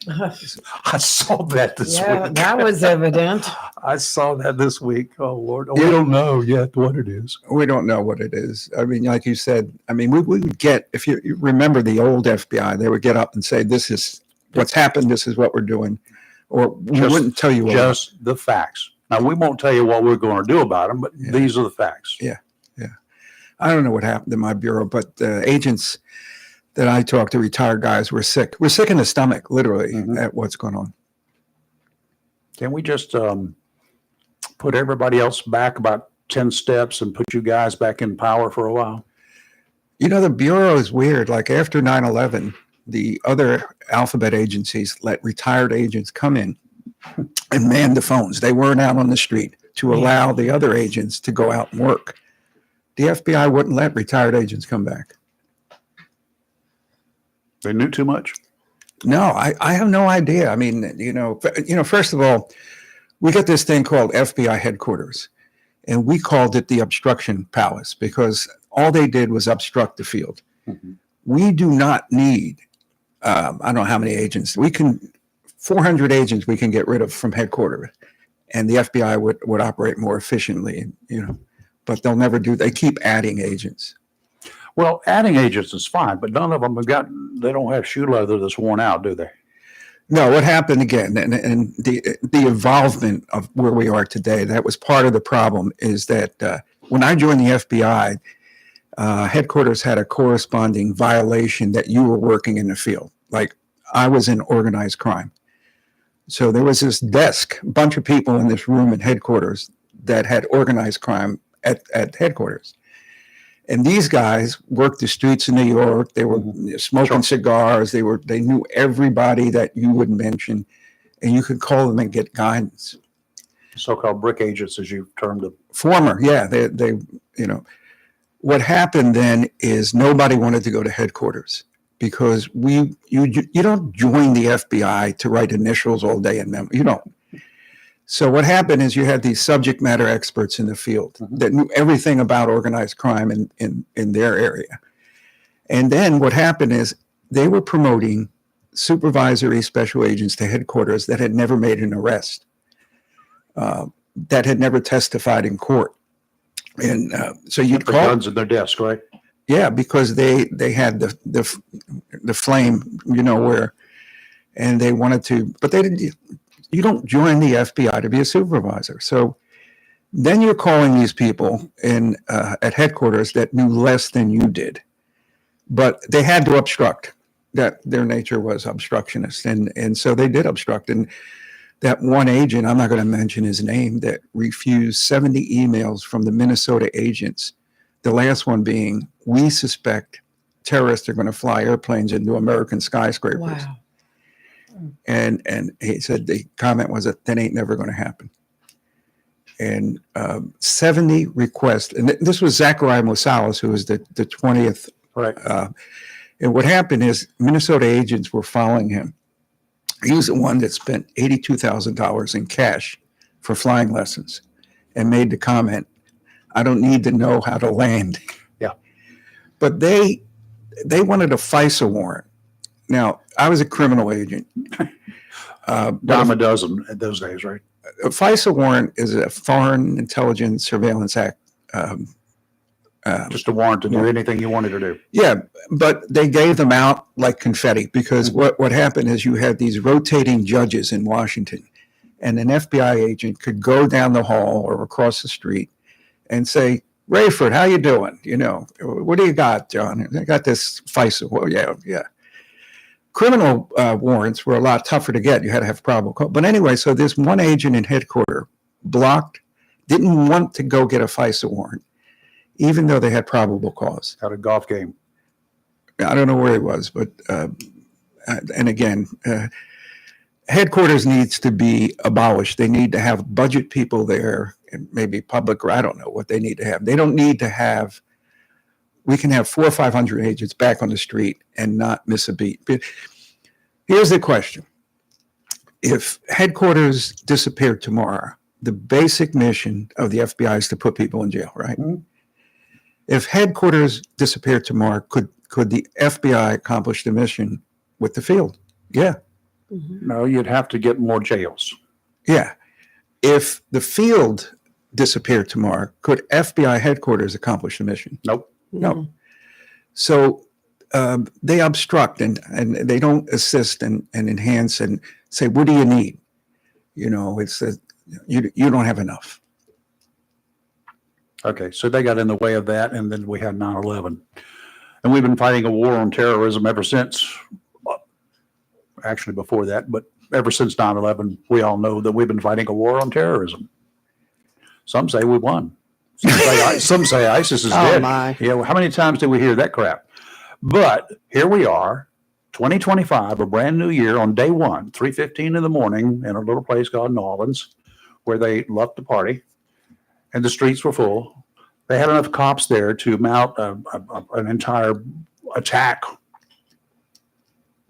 I saw that this week. That was evident. I saw that this week. Oh, Lord. We don't know yet what it is. We don't know what it is. I mean, like you said, we would get, if you remember the old FBI, they would get up and say, this is what's happened, this is what we're doing. Or we wouldn't tell you what. Just the facts. Now, we won't tell you what we're going to do about them, but these are the facts. Yeah. I don't know what happened in my Bureau, but agents that I talked to, retired guys, were sick. We're sick in the stomach, literally, at what's going on. Can we just put everybody else back about 10 steps and put you guys back in power for a while? The Bureau is weird. Like after 9/11, the other alphabet agencies let retired agents come in and man the phones. They weren't out on the street to allow the other agents to go out and work. The FBI wouldn't let retired agents come back. They knew too much? No, I have no idea. First of all, we got this thing called FBI headquarters, and we called it the obstruction palace because all they did was obstruct the field. Mm-hmm. We do not need, I don't know how many agents. 400 agents we can get rid of from headquarters, and the FBI would operate more efficiently, but they'll never do. They keep adding agents. Well, adding agents is fine, but none of them they don't have shoe leather that's worn out, do they? No, what happened again, and the involvement of where we are today, that was part of the problem, is that when I joined the FBI, headquarters had a corresponding violation that you were working in the field. Like I was in organized crime. So there was this desk, a bunch of people in this room at headquarters that had organized crime at headquarters. And these guys worked the streets of New York. They were smoking cigars. They knew everybody that you would mention, and you could call them and get guidance. So-called brick agents, as you termed them. Former, yeah. They what happened then is nobody wanted to go to headquarters because you don't join the FBI to write initials all day and memo. You don't. So what happened is you had these subject matter experts in the field that knew everything about organized crime in their area. And then what happened is they were promoting supervisory special agents to headquarters that had never made an arrest, that had never testified in court. And so you'd The call, guns at their desk, right? yeah, because they had the flame, you know, where, and they wanted to, but they didn't. You don't join the FBI to be a supervisor. So then you're calling these people in at headquarters that knew less than you did, but they had to obstruct. That their nature was obstructionist, and so they did obstruct. And that one agent, I'm not going to mention his name, that refused 70 emails from the Minnesota agents. The last one being, we suspect terrorists are going to fly airplanes into American skyscrapers. Wow. And he said the comment was that ain't never going to happen. And 70 requests, and this was Zachariah Mosales, who was the 20th. Right. And what happened is Minnesota agents were following him. He was the one that spent $82,000 in cash for flying lessons and made the comment, I don't need to know how to land. Yeah. But they wanted a FISA warrant. Now, I was a criminal agent. Dime a dozen at those days, right? A FISA warrant is a Foreign Intelligence Surveillance Act. Just a warrant to do anything you wanted to do. Yeah, but they gave them out like confetti because what happened is you had these rotating judges in Washington, and an FBI agent could go down the hall or across the street and say, Rayford, how you doing? You know, what do you got, John? I got this FISA. Well, yeah. Criminal warrants were a lot tougher to get. You had to have probable cause. But anyway, so this one agent in headquarters blocked, didn't want to go get a FISA warrant, even though they had probable cause. At a golf game. I don't know where he was, but, and again, headquarters needs to be abolished. They need to have budget people there, and maybe public, or I don't know what they need to have. They don't need to have, we can have 400 or 500 agents back on the street and not miss a beat. But here's the question. If headquarters disappeared tomorrow, the basic mission of the FBI is to put people in jail, right? Mm-hmm. If headquarters disappeared tomorrow, could the FBI accomplish the mission with the field? Yeah. Mm-hmm. No, you'd have to get more jails. Yeah. If the field disappeared tomorrow, could FBI headquarters accomplish the mission? Nope. No. So they obstruct and they don't assist and enhance and say, what do you need? You know, it's you don't have enough. Okay, so they got in the way of that, and then we had 9/11. And we've been fighting a war on terrorism ever since, actually before that, but ever since 9/11, we all know that we've been fighting a war on terrorism. Some say we won. Some say ISIS is dead. My. Yeah, well, how many times did we hear that crap? But here we are, 2025, a brand new year on day one, 3:15 in the morning in a little place called New Orleans, where they loved to party, and the streets were full. They had enough cops there to mount an entire attack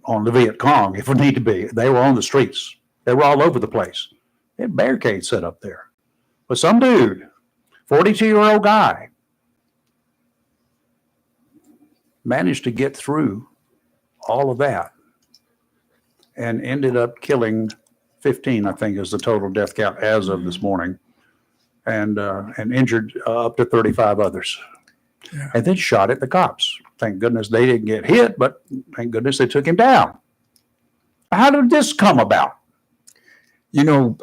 on the Viet Cong if it need to be. They were on the streets. They were all over the place. They had barricades set up there. But some dude, 42-year-old guy, managed to get through all of that and ended up killing 15, I think, is the total death count as of this morning, and injured up to 35 others. Yeah. And then shot at the cops. Thank goodness they didn't get hit, but thank goodness they took him down. How did this come about? You know,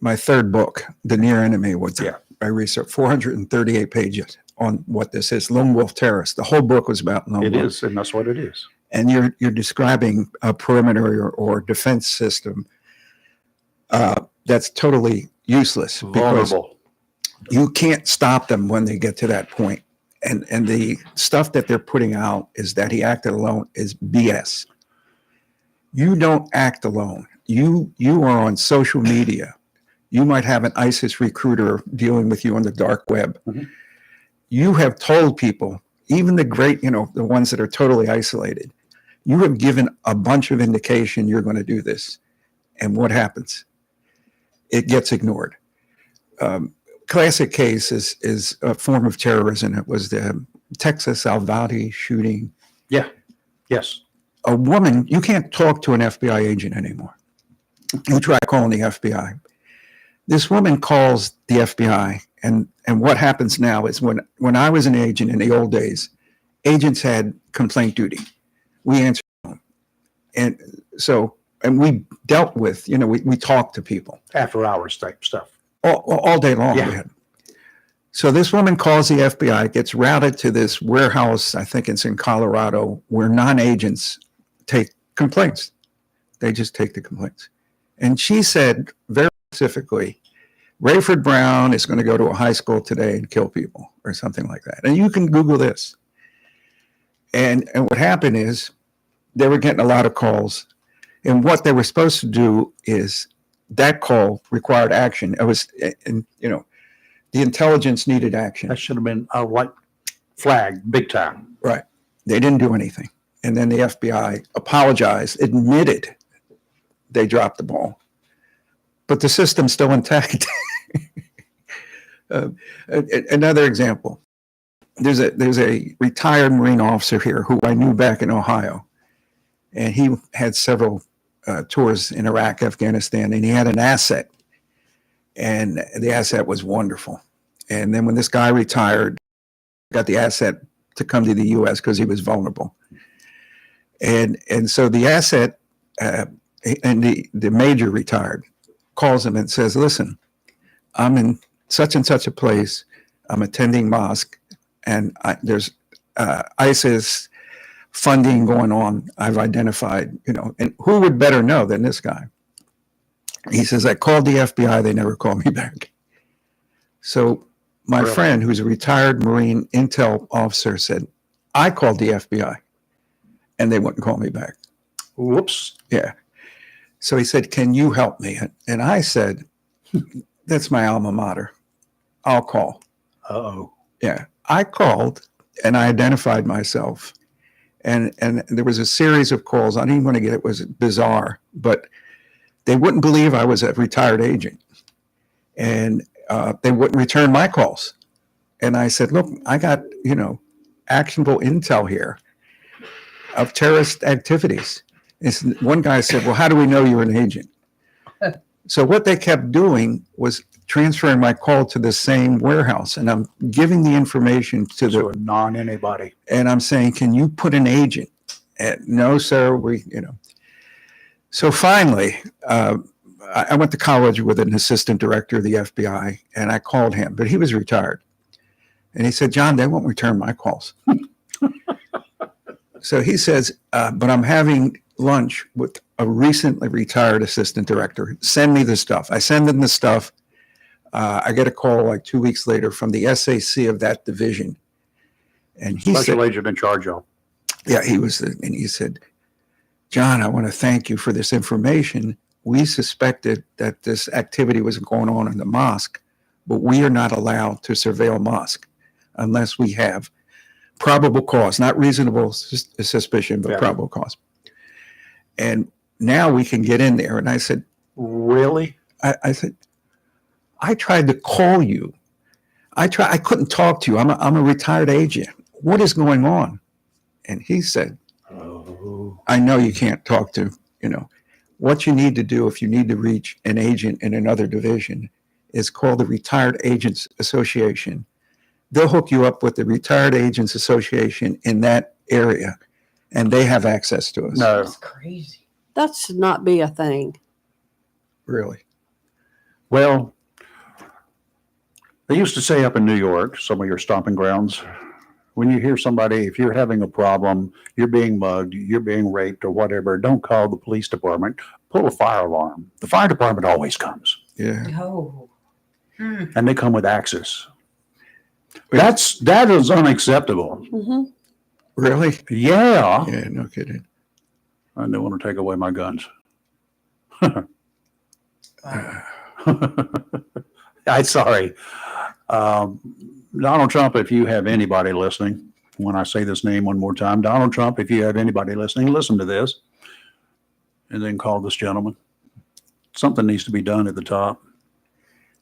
my third book, The Near Enemy, was I researched 438 pages on what this is, lone wolf terrorist. The whole book was about lone wolf. It is, and that's what it is. And you're describing a perimeter or defense system that's totally useless. Vulnerable. You can't stop them when they get to that point. And the stuff that they're putting out is that he acted alone is BS. You don't act alone. You are on social media. You might have an ISIS recruiter dealing with you on the dark web. Mm-hmm. You have told people, even the great, the ones that are totally isolated, you have given a bunch of indication you're going to do this. And what happens? It gets ignored. Classic case is a form of terrorism. It was the Texas Uvalde shooting. Yeah. Yes. a woman, you can't talk to an FBI agent anymore. You try calling the FBI. This woman calls the FBI, and what happens now is when I was an agent in the old days, agents had complaint duty. We answered them. And we dealt with, we talked to people. After hours type stuff. All day long. Yeah. We had. So this woman calls the FBI, gets routed to this warehouse, I think it's in Colorado, where non-agents take complaints. They just take the complaints. And she said very specifically, Rayford Brown is going to go to a high school today and kill people or something like that. And you can Google this. And what happened is they were getting a lot of calls. And what they were supposed to do is that call required action. It was, the intelligence needed action. That should have been a white flag, big time. Right. They didn't do anything. And then the FBI apologized, admitted they dropped the ball. But the system's still intact. Another example. There's a retired Marine officer here who I knew back in Ohio. And he had several tours in Iraq, Afghanistan, and he had an asset. And the asset was wonderful. And then when this guy retired, got the asset to come to the U.S. because he was vulnerable. And so the asset and the major retired calls him and says, listen, I'm in such and such a place. I'm attending mosque, and there's ISIS funding going on. I've identified, and who would better know than this guy? He says, I called the FBI. They never called me back. So my friend, who's a retired Marine intel officer, said, I called the FBI and they wouldn't call me back. Whoops. Yeah. So he said, can you help me? And I said, that's my alma mater. I'll call. Uh-oh. Yeah. I called and I identified myself. And there was a series of calls. I didn't even want to get it. It was bizarre, but they wouldn't believe I was a retired agent. And they wouldn't return my calls. And I said, look, I got, actionable intel here of terrorist activities. And one guy said, well, how do we know you're an agent? So what they kept doing was transferring my call to the same warehouse. And I'm giving the information to the non-anybody. And I'm saying, can you put an agent? No, sir. So finally, I went to college with an assistant director of the FBI, and I called him, but he was retired. And he said, John, they won't return my calls. So he says, but I'm having lunch with a recently retired assistant director. Send me the stuff. I send him the stuff. I get a call like 2 weeks later from the SAC of that division. And he Special said, agent in charge of. Yeah, and he said, John, I want to thank you for this information. We suspected that this activity was going on in the mosque, but we are not allowed to surveil mosque unless we have probable cause, not reasonable suspicion, but probable cause. And now we can get in there. And I said, really? I said, I tried to call you. I couldn't talk to you. I'm a retired agent. What is going on? And he said, I know you can't talk to, what you need to do if you need to reach an agent in another division is call the Retired Agents Association. They'll hook you up with the Retired Agents Association in that area, and they have access to us. No. That's crazy. That should not be a thing. Really? Well, they used to say up in New York, some of your stomping grounds, when you hear somebody, if you're having a problem, you're being mugged, you're being raped or whatever, don't call the police department, pull a fire alarm. The fire department always comes. Yeah. Oh. And they come with axes. That is unacceptable. Mm-hmm. Really? Yeah. Yeah, no kidding. I don't want to take away my guns. I'm sorry. Donald Trump, if you have anybody listening, when I say this name one more time, Donald Trump, if you have anybody listening, listen to this and then call this gentleman. Something needs to be done at the top.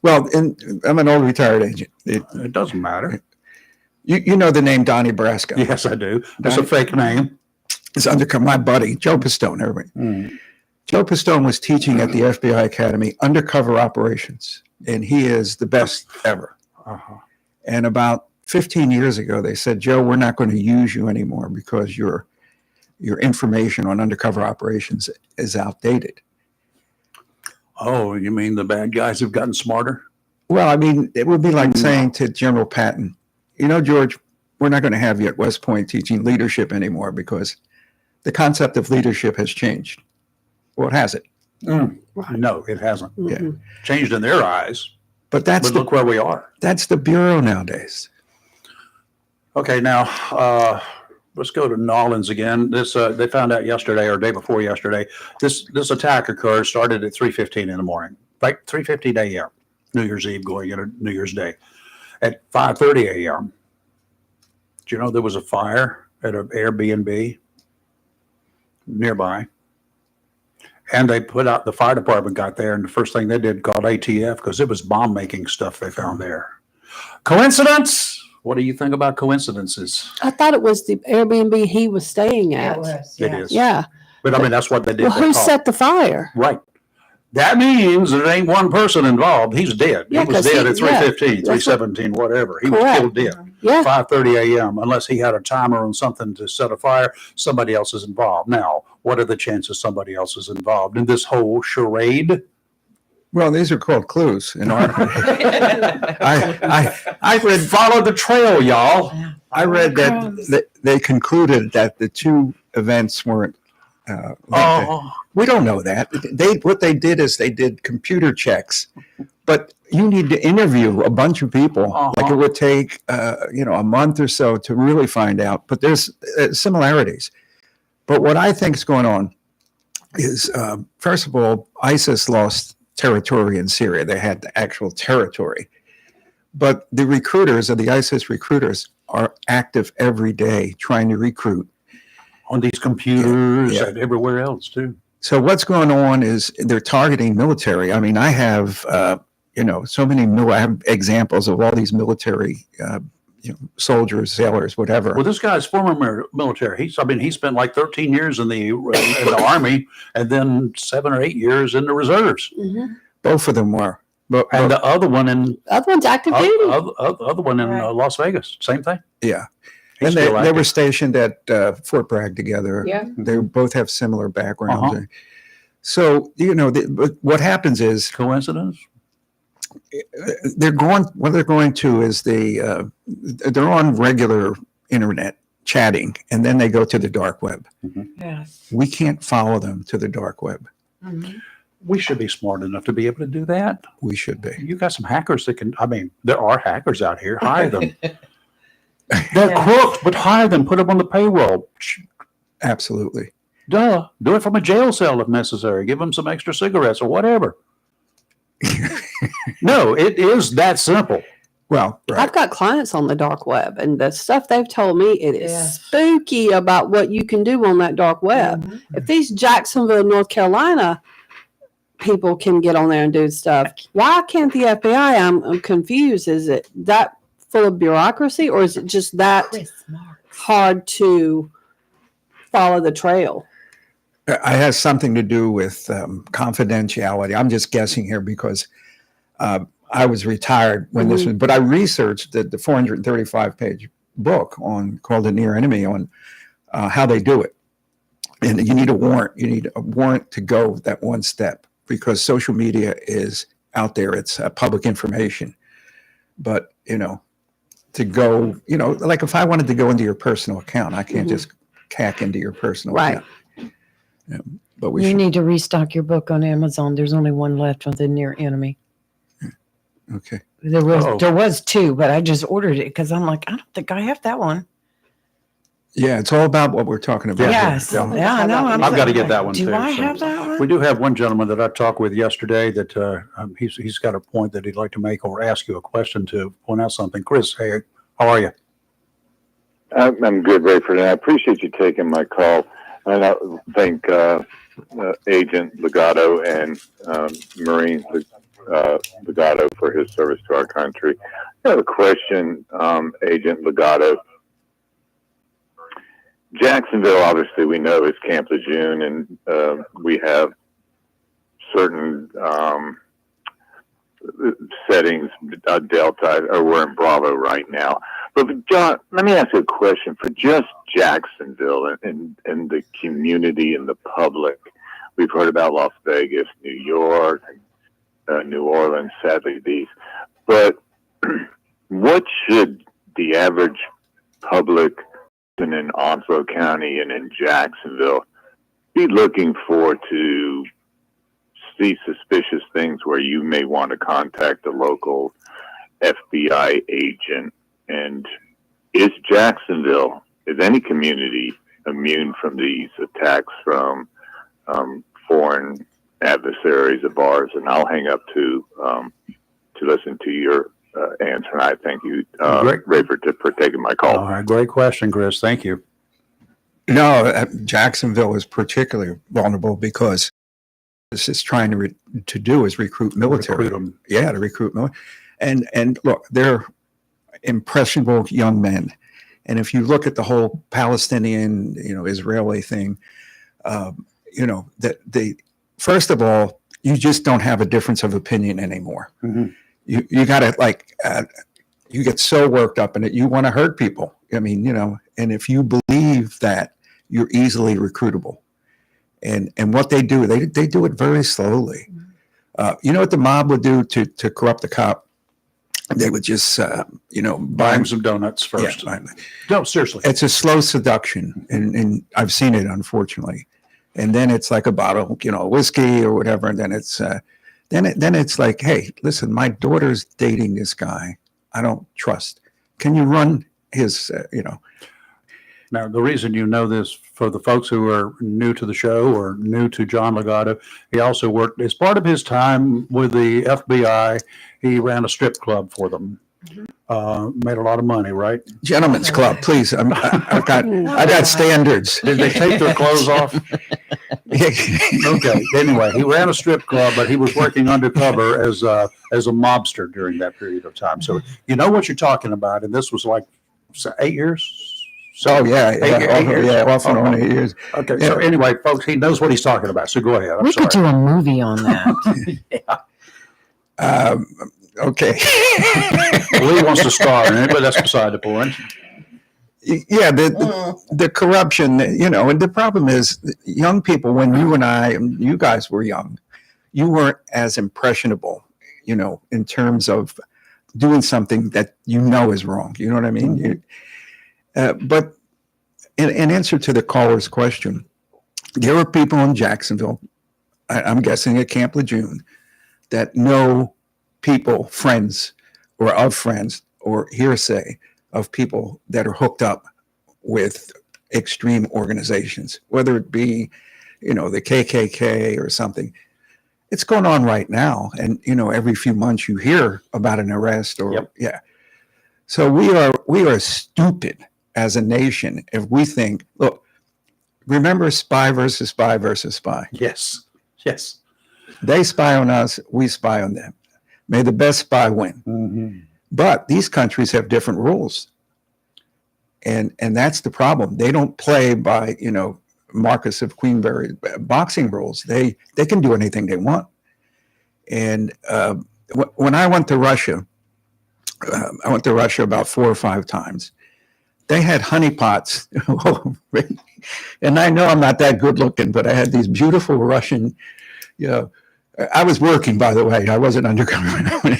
Well, I'm an old retired agent. It doesn't matter. You know the name Donnie Brasco. Yes, I do. That's a fake name. is undercover. My buddy, Joe Pistone, everybody. Mm. Joe Pistone was teaching at the FBI Academy undercover operations, and he is the best ever. Uh-huh. And about 15 years ago, they said, Joe, we're not going to use you anymore because your information on undercover operations is outdated. Oh, you mean the bad guys have gotten smarter? Well, I mean, it would be like saying to General Patton, you know, George, we're not going to have you at West Point teaching leadership anymore because the concept of leadership has changed. Well, it hasn't. Mm. No, it hasn't. Mhm. Yeah. Changed in their eyes, But that's but look where we are. that's the Bureau nowadays. Okay, now let's go to Nolans again. This they found out yesterday or day before yesterday. This attack occurred, started at 3:15 in the morning, like 3:15 a.m. New Year's Eve going into New Year's Day. At 5:30 a.m. Do you know there was a fire at an Airbnb nearby? And they put out, the fire department got there, and the first thing they did called ATF because it was bomb making stuff they found there. Coincidence? What do you think about coincidences? I thought it was the Airbnb he was staying at. It is. Yeah. But I mean, that's what they did. Well, They who called. set the fire? Right. That means there ain't one person involved. He's dead. Yeah, He was 'cause dead he- at 3:15, that's what- 3:17, whatever. He was Correct. still dead. Yeah. 5:30 a.m. Unless he had a timer on something to set a fire, somebody else is involved. Now, what are the chances somebody else is involved in this whole charade? Well, these are called clues. In our, I read Follow the trail, y'all. I read that they concluded that the two events weren't. linked. Oh, We don't know that. What they did is they did computer checks, but you need to interview a bunch of people. Like it would take a month or so to really find out. But there's similarities. But what I think is going on is, first of all, ISIS lost territory in Syria. They had the actual territory. But the recruiters of the ISIS recruiters are active every day trying to recruit. on these computers Yeah. and everywhere else too. So what's going on is they're targeting military. I mean, I have, so many I have examples of all these military, soldiers, sailors, whatever. Well, this guy's former military. He spent like 13 years in the army and then 7 or 8 years in the reserves. Mhm. Both of them were. But And the other one in Other one's active duty. other one in Right. Las Vegas, same thing. yeah, He's and still they active. were stationed at Fort Bragg together. Yeah. They both have similar backgrounds. Uh-huh. So but what happens is Coincidence? they're going to is they're on regular internet chatting, and then they go to the dark web. Yes. We can't follow them to the dark web. Mhm. We should be smart enough to be able to do that. We should be. You got some hackers that can. I mean, there are hackers out here. Hire them. They're crooks, but hire them. Put them on the payroll. Absolutely. Duh. Do it from a jail cell if necessary. Give them some extra cigarettes or whatever. No, it is that simple. Well, right. I've got clients on the dark web, and the stuff they've told me, it is Yeah. spooky about what you can do on that dark web. Mhm. If these Jacksonville, North Carolina people can get on there and do stuff, why can't the FBI? I'm confused. Is it that full of bureaucracy, or is it just that hard to follow the trail? It has something to do with confidentiality. I'm just guessing here because I was retired when this was, but I researched the 435-page book called The Near Enemy on how they do it. And you need a warrant. You need a warrant to go that one step because social media is out there. It's public information. But, to go, like if I wanted to go into your personal account, I can't just hack into your personal Right. account. But we You should. need to restock your book on Amazon. There's only one left on The Near Enemy. Okay. There was two, but I just ordered it because I'm like, I don't think I have that one. Yeah, it's all about what we're talking about. Yes. yeah. Yeah, I know. I've got to get that one Do too. I so. have that one? We do have one gentleman that I talked with yesterday that he's got a point that he'd like to make or ask you a question to point out something. Chris, hey, how are you? I'm good, Rayford, and I appreciate you taking my call. And I thank Agent Legato and Marine Legato for his service to our country. I have a question, Agent Legato. Jacksonville, obviously, we know is Camp Lejeune, and we have certain settings, Delta, or we're in Bravo right now. But John, let me ask you a question for just Jacksonville and the community and the public. We've heard about Las Vegas, New York, New Orleans, sadly these. But what should the average public in Onslow County and in Jacksonville be looking for to see suspicious things where you may want to contact a local FBI agent? And is any community immune from these attacks from foreign adversaries of ours? And I'll hang up to listen to your answer. And I thank you, Ray, for taking my call. All right, great question, Chris. Thank you. No, Jacksonville is particularly vulnerable because this is trying to do is recruit military. Recruit 'em. Yeah, to recruit military. And look, they're impressionable young men. And if you look at the whole Palestinian, Israeli thing, that first of all, you just don't have a difference of opinion anymore. Mm-hmm. You got to you get so worked up in it, you want to hurt people. I mean, and if you believe that, you're easily recruitable. And what they do, they do it very slowly. You know what the mob would do to corrupt the cop? They would just, Buy him some donuts first. Yeah, No, seriously. it's a slow seduction, and I've seen it, unfortunately. And then it's like a bottle, whiskey or whatever, and then it's then it's like, hey, listen, my daughter's dating this guy I don't trust. Can you run his, Now, the reason you know this, for the folks who are new to the show or new to John Legato, he also worked as part of his time with the FBI. He ran a strip club for them. Made a lot of money, right? Gentlemen's club, please. I've got standards. Did they take their clothes off? Okay. Anyway, he ran a strip club, but he was working undercover as a mobster during that period of time. So you know what you're talking about. And this was like 8 years. So eight years. Off and on 8 years. Okay. So anyway, folks, he knows what he's talking about. So go ahead. I'm We sorry. could do a movie on that. Okay. Lee wants to star in it, but that's beside the point. Yeah, the corruption, and the problem is young people, when you guys were young, you weren't as impressionable, in terms of doing something that is wrong. You know what I mean? But in answer to the caller's question, there are people in Jacksonville, I'm guessing at Camp Lejeune, that know people, friends, or of friends, or hearsay of people that are hooked up with extreme organizations, whether it be, the KKK or something. It's going on right now. And, every few months you hear about an arrest or, yeah. So we are stupid as a nation if we think, look, remember spy versus spy versus spy. Yes. Yes. They spy on us, we spy on them. May the best spy win. Mm-hmm. But these countries have different rules. And that's the problem. They don't play by, Marcus of Queenberry boxing rules. They can do anything they want. And when I went to Russia, about 4 or 5 times. They had honeypots. And I know I'm not that good looking, but I had these beautiful Russian, I was working, by the way. I wasn't undercover.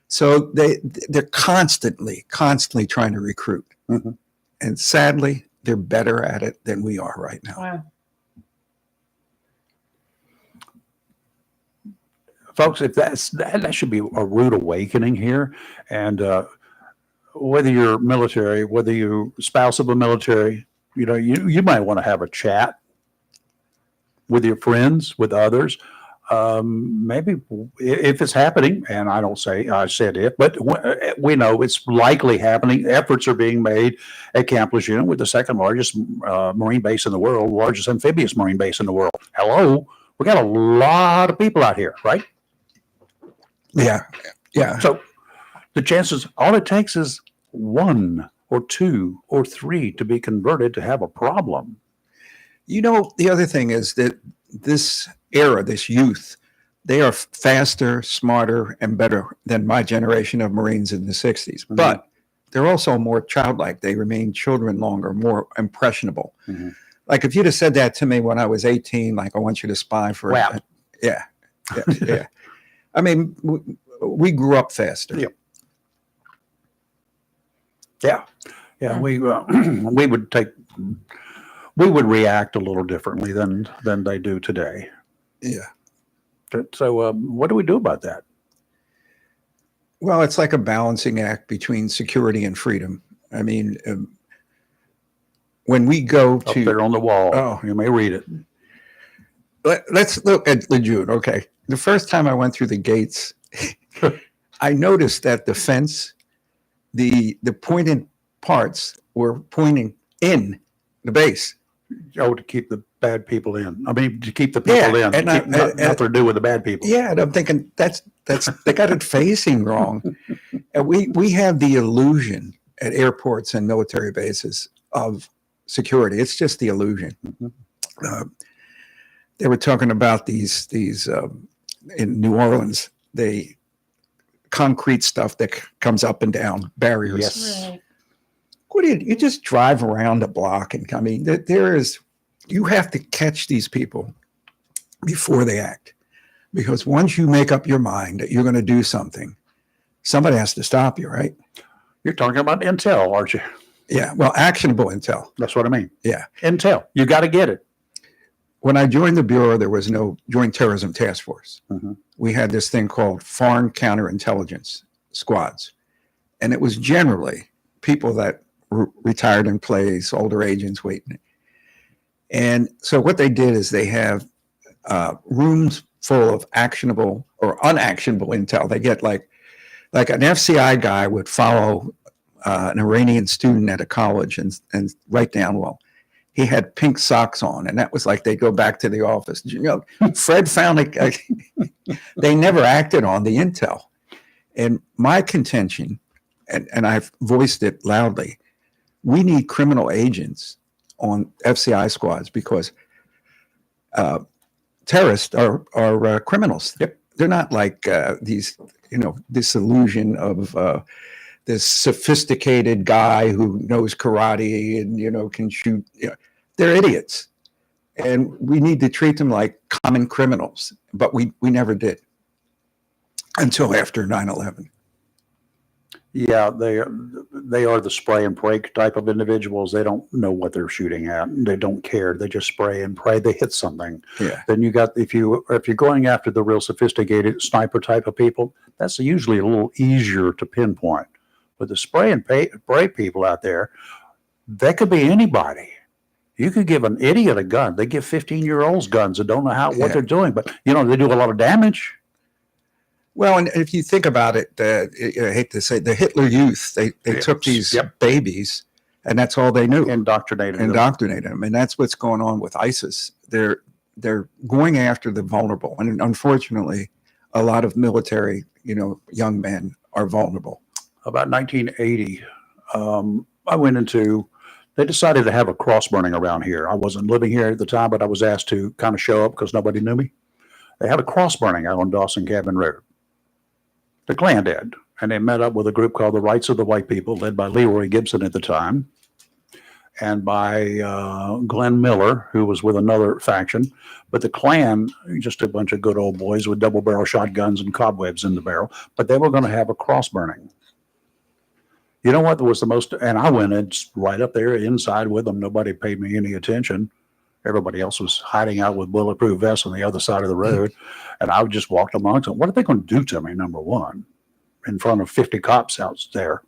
So they're constantly trying to recruit. Mm-hmm. And sadly, they're better at it than we are right now. Wow. Folks, if that should be a rude awakening here. And whether you're military, whether you're spouse of a military, you might want to have a chat with your friends, with others. Maybe if it's happening, and I don't say I said it, but we know it's likely happening. Efforts are being made at Camp Lejeune, with the second largest Marine base in the world, largest amphibious Marine base in the world. Hello, we got a lot of people out here, right? Yeah. So the chances, all it takes is one or 2 or 3 to be converted to have a problem. You know, the other thing is that this era, this youth, they are faster, smarter, and better than my generation of Marines in the 60s. Mhm. But they're also more childlike. They remain children longer, more impressionable. Mhm. Like if you'd have said that to me when I was 18, like, I want you to spy for Wow. Yeah. Yeah. I mean, we grew up faster. Yeah. Yeah, we would react a little differently than they do today. Yeah. So what do we do about that? Well, it's like a balancing act between security and freedom. I mean, when we go Up to there on the wall, Oh. you may read it. let's look at Lejeune. Okay. The first time I went through the gates, I noticed that the fence, the pointed parts were pointing in the base. Oh, to keep the bad people in. I mean, to keep the people Yeah, in. and Keep nothing to do with the bad people. Yeah, and I'm thinking that's they got it facing wrong. And we have the illusion at airports and military bases of security. It's just the illusion. Mhm. They were talking about these in New Orleans, the concrete stuff that comes up and down barriers. Yes. What do you just drive around a block? And I mean, you have to catch these people before they act, because once you make up your mind that you're going to do something, somebody has to stop you, right? You're talking about intel, aren't you? Yeah. Well, actionable intel. That's what I mean. Yeah. Intel. You got to get it. When I joined the Bureau, there was no Joint Terrorism Task Force. Mhm. We had this thing called Foreign Counterintelligence Squads. And it was generally people that retired in place, older agents waiting. And so what they did is they have rooms full of actionable or unactionable intel. They get like an FCI guy would follow an Iranian student at a college and write down, well, he had pink socks on. And that was like, they go back to the office. You know, Fred found it. They never acted on the intel. And my contention, and I've voiced it loudly, we need criminal agents on FCI squads, because terrorists are criminals. Yep. They're not like these, this illusion of this sophisticated guy who knows karate and, can shoot. They're idiots. And we need to treat them like common criminals. But we never did until after 9/11. Yeah, they are the spray and pray type of individuals. They don't know what they're shooting at. They don't care. They just spray and pray they hit something. Yeah. Then you got, if you're going after the real sophisticated sniper type of people, that's usually a little easier to pinpoint. But the spray and pray people out there, that could be anybody. You could give an idiot a gun. They give 15-year-olds guns that don't know what they're doing, but they do a lot of damage. Well, and if you think about it, I hate to say, the Hitler Youth, they took these babies, and that's all they knew. Indoctrinated them. And that's what's going on with ISIS. They're going after the vulnerable. And unfortunately, a lot of military, young men are vulnerable. About 1980, they decided to have a cross burning around here. I wasn't living here at the time, but I was asked to kind of show up because nobody knew me. They had a cross burning out on Dawson Cabin Road. The Klan did, and they met up with a group called the Rights of the White People, led by Leroy Gibson at the time, and by Glenn Miller, who was with another faction. But the Klan, just a bunch of good old boys with double-barrel shotguns and cobwebs in the barrel, but they were going to have a cross burning. You know what was the most, and I went in right up there inside with them. Nobody paid me any attention. Everybody else was hiding out with bulletproof vests on the other side of the road. And I just walked amongst them. What are they going to do to me, number one, in front of 50 cops out there?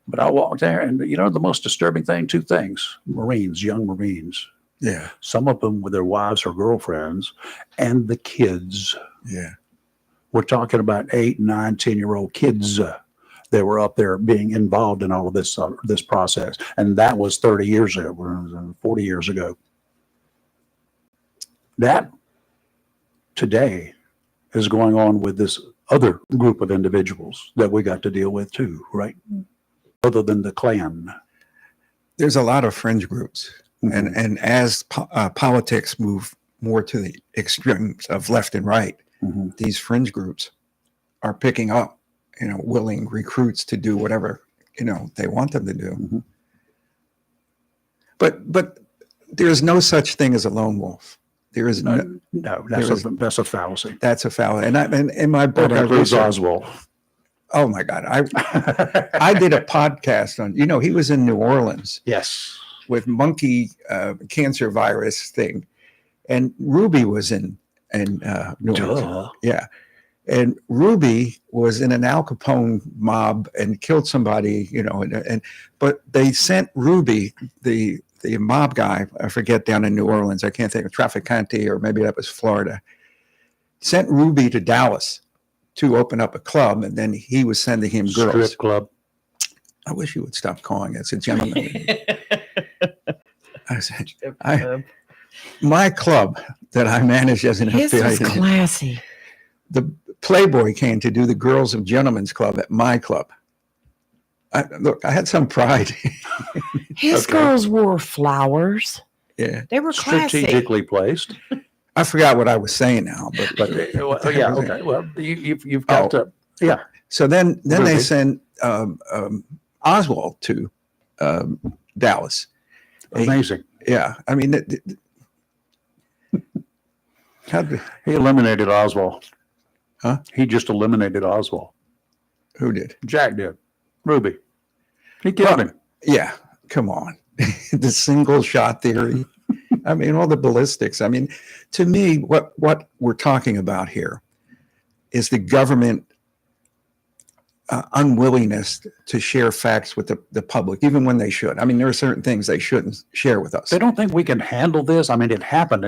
But I walked there, and the most disturbing thing, 2 things. Marines, young Marines. Yeah. Some of them with their wives or girlfriends, and the kids. Yeah. We're talking about 8, 9, 10-year-old kids that were up there being involved in all of this process. And that was 30 years ago, 40 years ago. That today is going on with this other group of individuals that we got to deal with too, right? Other than the Klan. there's a lot of fringe groups, and as politics move more to the extremes of left and right, these fringe groups are picking up, willing recruits to do whatever they want them to do. But there's no such thing as a lone wolf. There is no, that's a fallacy. That's a fallacy. And in my book, That includes Oswald. Oh my God. I did a podcast on, he was in New Orleans. Yes. With monkey cancer virus thing. And Ruby was in New Orleans. Yeah. And Ruby was in an Al Capone mob and killed somebody, but they sent Ruby, the mob guy, I forget, down in New Orleans, I can't think of Traficante, or maybe that was Florida, sent Ruby to Dallas to open up a club, and then he was sending him girls. Strip club. I wish you would stop calling it. It's a gentleman. I said, my club that I manage as an His FBI was agent, classy. the Playboy came to do the Girls of Gentlemen's Club at my club. Look, I had some pride. His girls wore flowers. Yeah. They were classy. Strategically placed. I forgot what I was saying now, but Yeah, okay. Well, you've got to, yeah. So then Ruby. they sent Oswald to Dallas. Amazing. Yeah, I mean, He eliminated Oswald. Huh? He just eliminated Oswald. Who did? Jack did. Ruby. He killed him. Yeah, come on. The single shot theory. I mean, all the ballistics. I mean, to me, what we're talking about here is the government unwillingness to share facts with the public, even when they should. I mean, there are certain things they shouldn't share with us. They don't think we can handle this. I mean, it happened.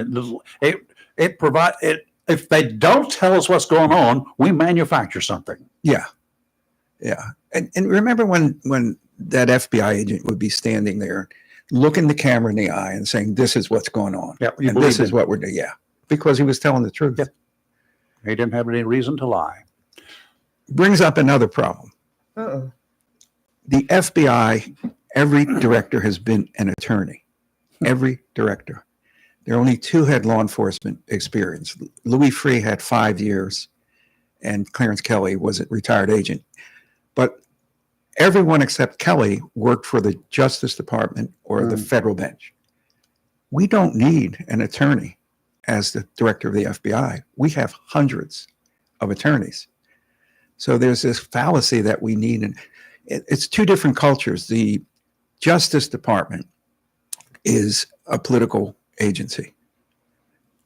If they don't tell us what's going on, we manufacture something. Yeah. Yeah. And remember when that FBI agent would be standing there, looking the camera in the eye and saying, this is what's going on. Yeah, and this is what we're doing. Yeah. Because he was telling the truth. Yep. He didn't have any reason to lie. Brings up another problem. Uh-oh. The FBI, every director has been an attorney. Every director. There are only two had law enforcement experience. Louis Freeh had 5 years, and Clarence Kelly was a retired agent. But everyone except Kelly worked for the Justice Department or the federal bench. We don't need an attorney as the director of the FBI. We have hundreds of attorneys. So there's this fallacy that we need. And it's two different cultures. The Justice Department is a political agency.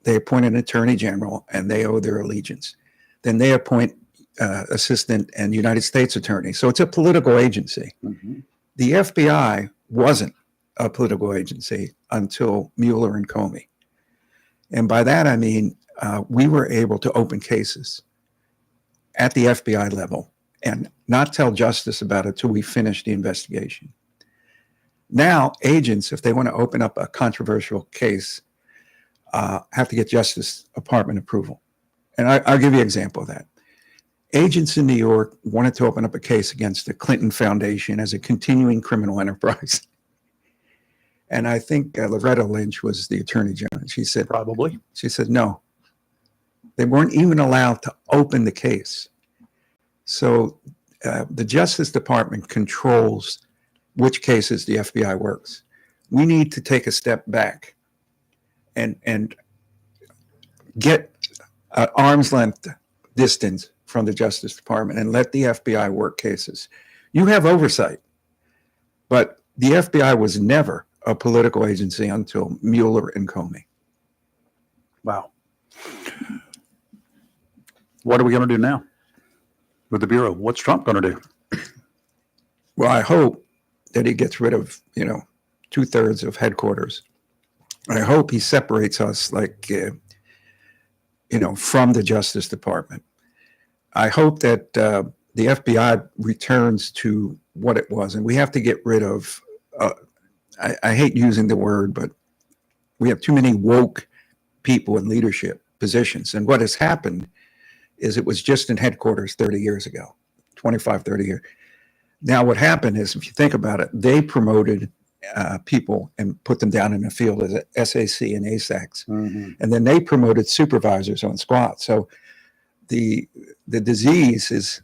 They appoint an attorney general and they owe their allegiance. Then they appoint assistant and United States attorney. So it's a political agency. Mm-hmm. The FBI wasn't a political agency until Mueller and Comey. And by that, I mean, we were able to open cases at the FBI level and not tell justice about it till we finished the investigation. Now, agents, if they want to open up a controversial case, have to get Justice Department approval. And I'll give you an example of that. Agents in New York wanted to open up a case against the Clinton Foundation as a continuing criminal enterprise. And I think Loretta Lynch was the attorney general. She said, Probably. She said, no. They weren't even allowed to open the case. So the Justice Department controls which cases the FBI works. We need to take a step back and get an arm's length distance from the Justice Department and let the FBI work cases. You have oversight, but the FBI was never a political agency until Mueller and Comey. Wow. What are we going to do now with the Bureau? What's Trump going to do? Well, I hope that he gets rid of, 2/3 of headquarters. I hope he separates us from the Justice Department. I hope that the FBI returns to what it was. And we have to get rid of, I hate using the word, but we have too many woke people in leadership positions. And what has happened is it was just in headquarters 30 years ago, 25, 30 years. Now what happened is, if you think about it, they promoted people and put them down in the field as SAC and ASACs. Mhm. And then they promoted supervisors on squad. So the disease is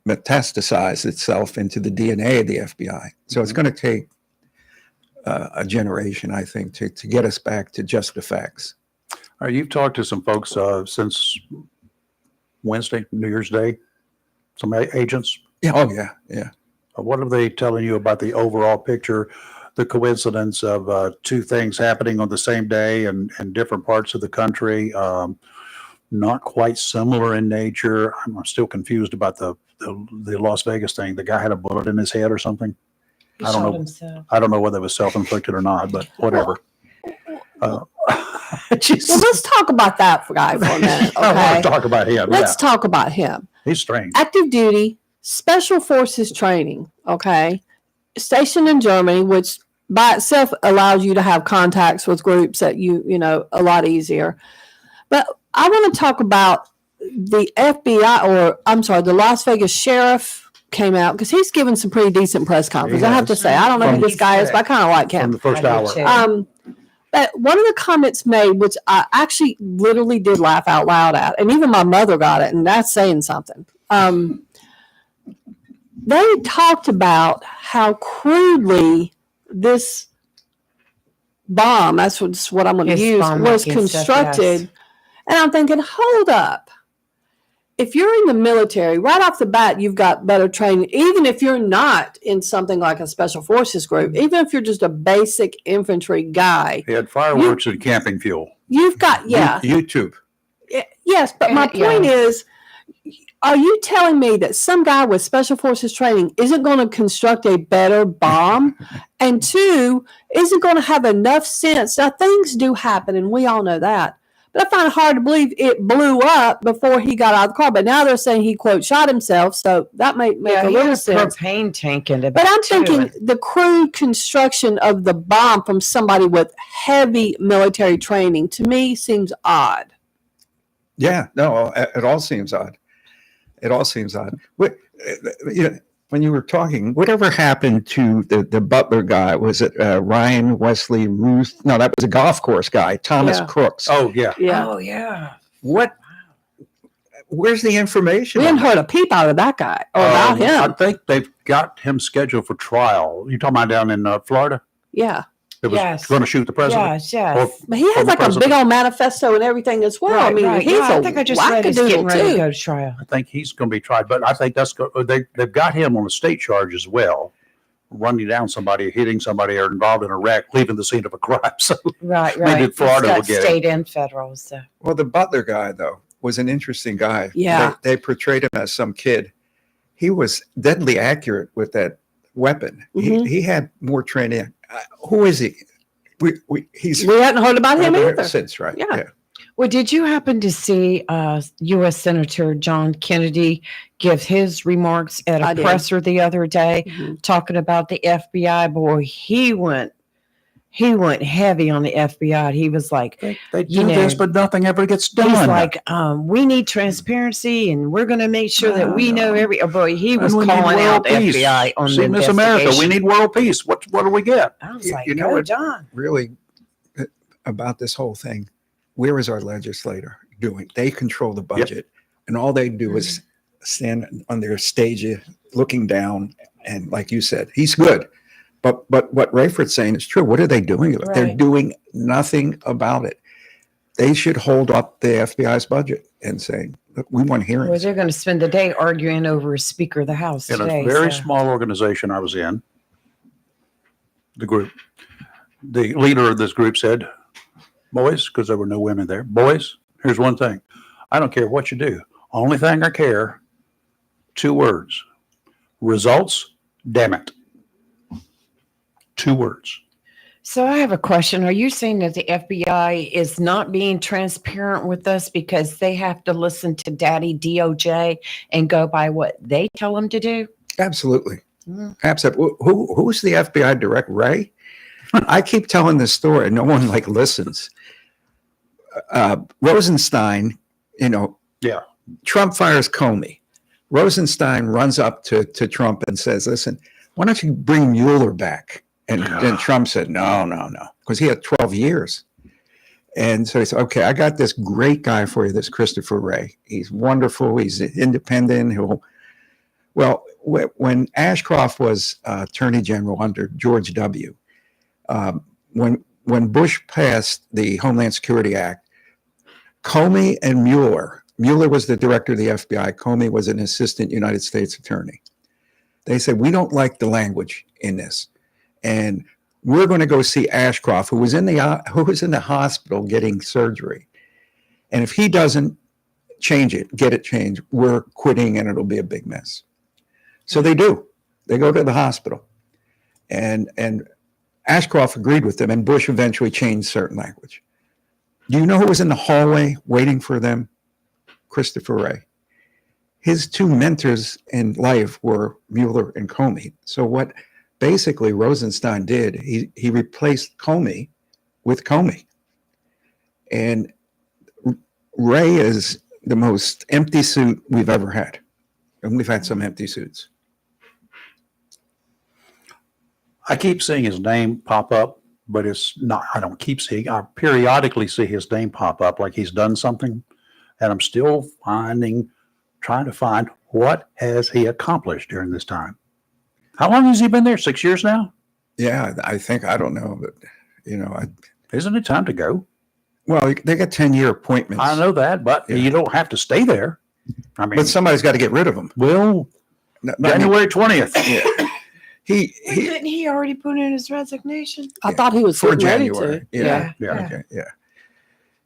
metastasized itself into the DNA of the FBI. So it's going to take a generation, I think, to get us back to just the facts. All right, you've talked to some folks since Wednesday, New Year's Day, some agents. Yeah. Oh, yeah. Yeah. What are they telling you about the overall picture, the coincidence of two things happening on the same day and different parts of the country, not quite similar in nature? I'm still confused about the Las Vegas thing. The guy had a bullet in his head or something. He I don't shot know. himself. I don't know whether it was self-inflicted or not, but whatever. Just- Well, let's talk about that guy for a minute. I want Okay. to talk about him. Let's Yeah, talk about him. he's strange. Active duty, special forces training. Okay. Stationed in Germany, which by itself allows you to have contacts with groups that you know, a lot easier. But I want to talk about the FBI, or I'm sorry, the Las Vegas sheriff came out because he's given some pretty decent press conference. I have to has. say, I don't know who From- this guy is, but I kind of like From him. the first I do hour. too. But one of the comments made, which I actually literally did laugh out loud at, and even my mother got it, and that's saying something. They talked about how crudely this bomb, that's what I'm going to His use, bomb was making stuff, constructed. yes. And I'm thinking, hold up. If you're in the military, right off the bat, you've got better training. Even if you're not in something like a special forces group, even if you're just a basic infantry guy, He had fireworks and camping fuel. you've got, yeah. YouTube. Yes, but my Yeah. point is, are you telling me that some guy with special forces training isn't going to construct a better bomb? And two, isn't going to have enough sense? Now, things do happen, and we all know that. But I find it hard to believe it blew up before he got out of the car. But now they're saying he, quote, shot himself. So that might make Yeah, a he little had a sense. propane tank in the But back, I'm too, thinking and- the crude construction of the bomb from somebody with heavy military training to me seems odd. Yeah, no, it all seems odd. It all seems odd. When you were talking, whatever happened to the Butler guy? Was it Ryan Wesley Ruth? No, that was a golf course guy, Thomas Yeah. Crooks. Oh, yeah. Yeah. Oh, yeah. What? Where's the information? We on hadn't heard a peep out of that guy or about I him. think they've got him scheduled for trial. You talking about down in Florida? Yeah. It was Yes. going to shoot the president? Yes, yes. But he has Former like a big president. old manifesto and everything as well. I Right, mean, right. he's Yeah, a I think I just read he's getting wackadoodle ready to too. go to trial. I think he's going to be tried, but I think they've got him on a state charge as well, running down somebody, hitting somebody, or involved in a wreck, leaving the scene of a crime. So Right, Maybe right. Florida It's will got get him. state and federal. So. Well, the Butler guy, though, was an interesting guy. Yeah. They portrayed him as some kid. He was deadly accurate with that weapon. Mhm. He had more training. Who is he? We hadn't heard about him either. since, right? Yeah. Well, did you happen to see U.S. Senator John Kennedy give his remarks at I a did. presser the other day, Mhm. talking about the FBI? Boy, he went heavy on the FBI. He was like, they You do this, know, but nothing ever gets done. he's like, we need transparency, and we're going to make sure that we know every. Oh boy, he was And we need calling out world the peace. FBI on See, the Miss America, we investigation. need world peace. What do we get? I was You- like, you know go, what? John. Really, about this whole thing, where is our legislator doing? They control the budget, and all they do is stand on their stage looking down. And like you said, he's good. But what Rayford's saying is true. What are they doing? They're Right. doing nothing about it. They should hold up the FBI's budget and say, look, we want Well, hearings. they're going to spend the day arguing over a Speaker of the House In today. a very so. small organization I was in, the group, the leader of this group said, boys, because there were no women there, boys, here's one thing. I don't care what you do. Only thing I care, 2 words. Results, damn it. 2 words. So I have a question. Are you saying that the FBI is not being transparent with us because they have to listen to Daddy DOJ and go by what they tell them to do? Absolutely. Mm. Absolutely. Who's the FBI director? Ray? I keep telling this story and no one listens. Rosenstein, Yeah. Trump fires Comey. Rosenstein runs up to Trump and says, listen, why don't you bring Mueller back And then Trump said, no, because he had 12 years. And so he said, okay, I got this great guy for you, this Christopher Wray. He's wonderful. He's independent. When Ashcroft was Attorney General under George W., when Bush passed the Homeland Security Act, Comey and Mueller was the director of the FBI. Comey was an assistant United States attorney. They said, we don't like the language in this. And we're going to go see Ashcroft, who was in the hospital getting surgery. And if he doesn't get it changed, we're quitting and it'll be a big mess. So they do. They go to the hospital. And Ashcroft agreed with them, and Bush eventually changed certain language. Do you know who was in the hallway waiting for them? Christopher Wray. His two mentors in life were Mueller and Comey. So what basically Rosenstein did, he replaced Comey with Comey. And Wray is the most empty suit we've ever had. And we've had some empty suits. I keep seeing his name pop up, but it's not, I don't keep seeing, I periodically see his name pop up like he's done something. And I'm still trying to find what has he accomplished during this time. How long has he been there? 6 years now? Yeah, I don't know, but isn't it time to go? Well, they got 10-year appointments. I know that, but you don't have to stay there. I mean, but somebody's got to get rid of him. Well, January 20th. Yeah. Didn't he already put in his resignation? I thought he was for getting ready January. to. Yeah. Yeah.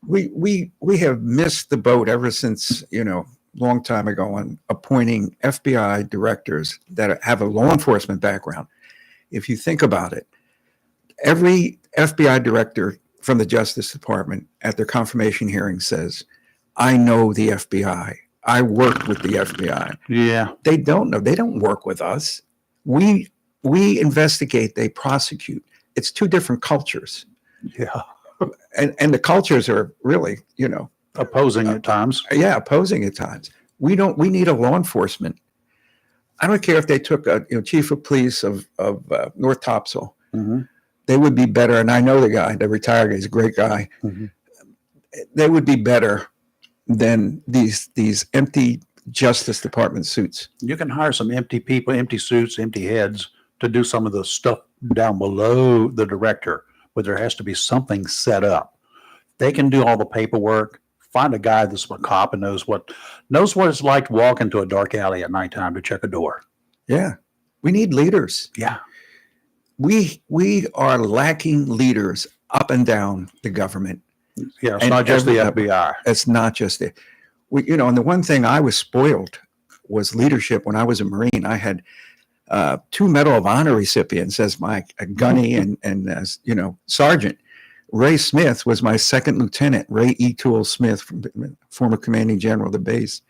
We have missed the boat ever since, long time ago on appointing FBI directors that have a law enforcement background. If you think about it, every FBI director from the Justice Department at their confirmation hearing says, I know the FBI. I worked with the FBI. Yeah. They don't know. They don't work with us. We investigate, they prosecute. It's two different cultures. Yeah. And the cultures are really, Opposing at times. Yeah, opposing at times. We need a law enforcement. I don't care if they took a chief of police of North Topsail. Mm-hmm. They would be better. And I know the guy, the retired guy, he's a great guy. Mm-hmm. They would be better than these empty Justice Department suits. You can hire some empty people, empty suits, empty heads to do some of the stuff down below the director, but there has to be something set up. They can do all the paperwork. Find a guy that's a cop and knows what it's like to walk into a dark alley at nighttime to check a door. Yeah. We need leaders. Yeah. We are lacking leaders up and down the government. Yeah. It's not just the FBI. It's not just it. And the one thing I was spoiled was leadership. When I was a Marine, I had 2 Medal of Honor recipients as my gunny and as, sergeant. Ray Smith was my second lieutenant, Ray E. Toole Smith, former commanding general of the base.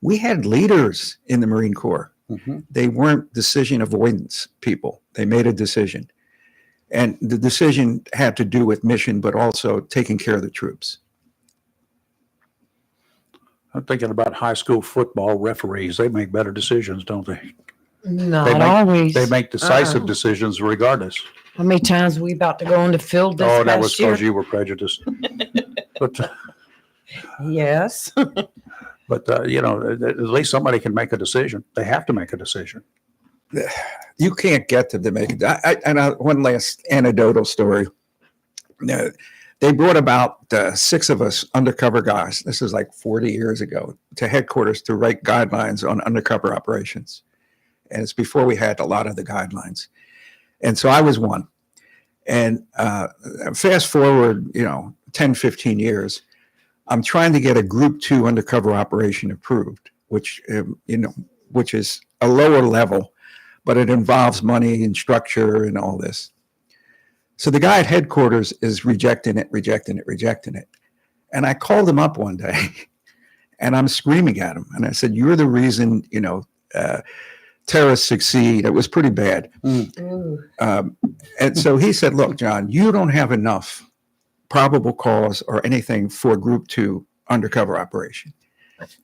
We had leaders in the Marine Corps. Mm-hmm. They weren't decision avoidance people. They made a decision. And the decision had to do with mission, but also taking care of the troops. I'm thinking about high school football referees. They make better decisions, don't they? Not always. They make decisive decisions regardless. How many times we about to go on the field this That was past year? because you were prejudiced. But Yes. at least somebody can make a decision. They have to make a decision. You can't get them to make it. One last anecdotal story. They brought about 6 of us undercover guys. This is like 40 years ago to headquarters to write guidelines on undercover operations. And it's before we had a lot of the guidelines. And so I was one. And fast forward, 10, 15 years, I'm trying to get a Group 2 undercover operation approved, which is a lower level, but it involves money and structure and all this. So the guy at headquarters is rejecting it. And I called him up one day and I'm screaming at him. And I said, you're the reason, terrorists succeed. It was pretty bad. And so he said, look, John, you don't have enough probable cause or anything for Group 2 undercover operation.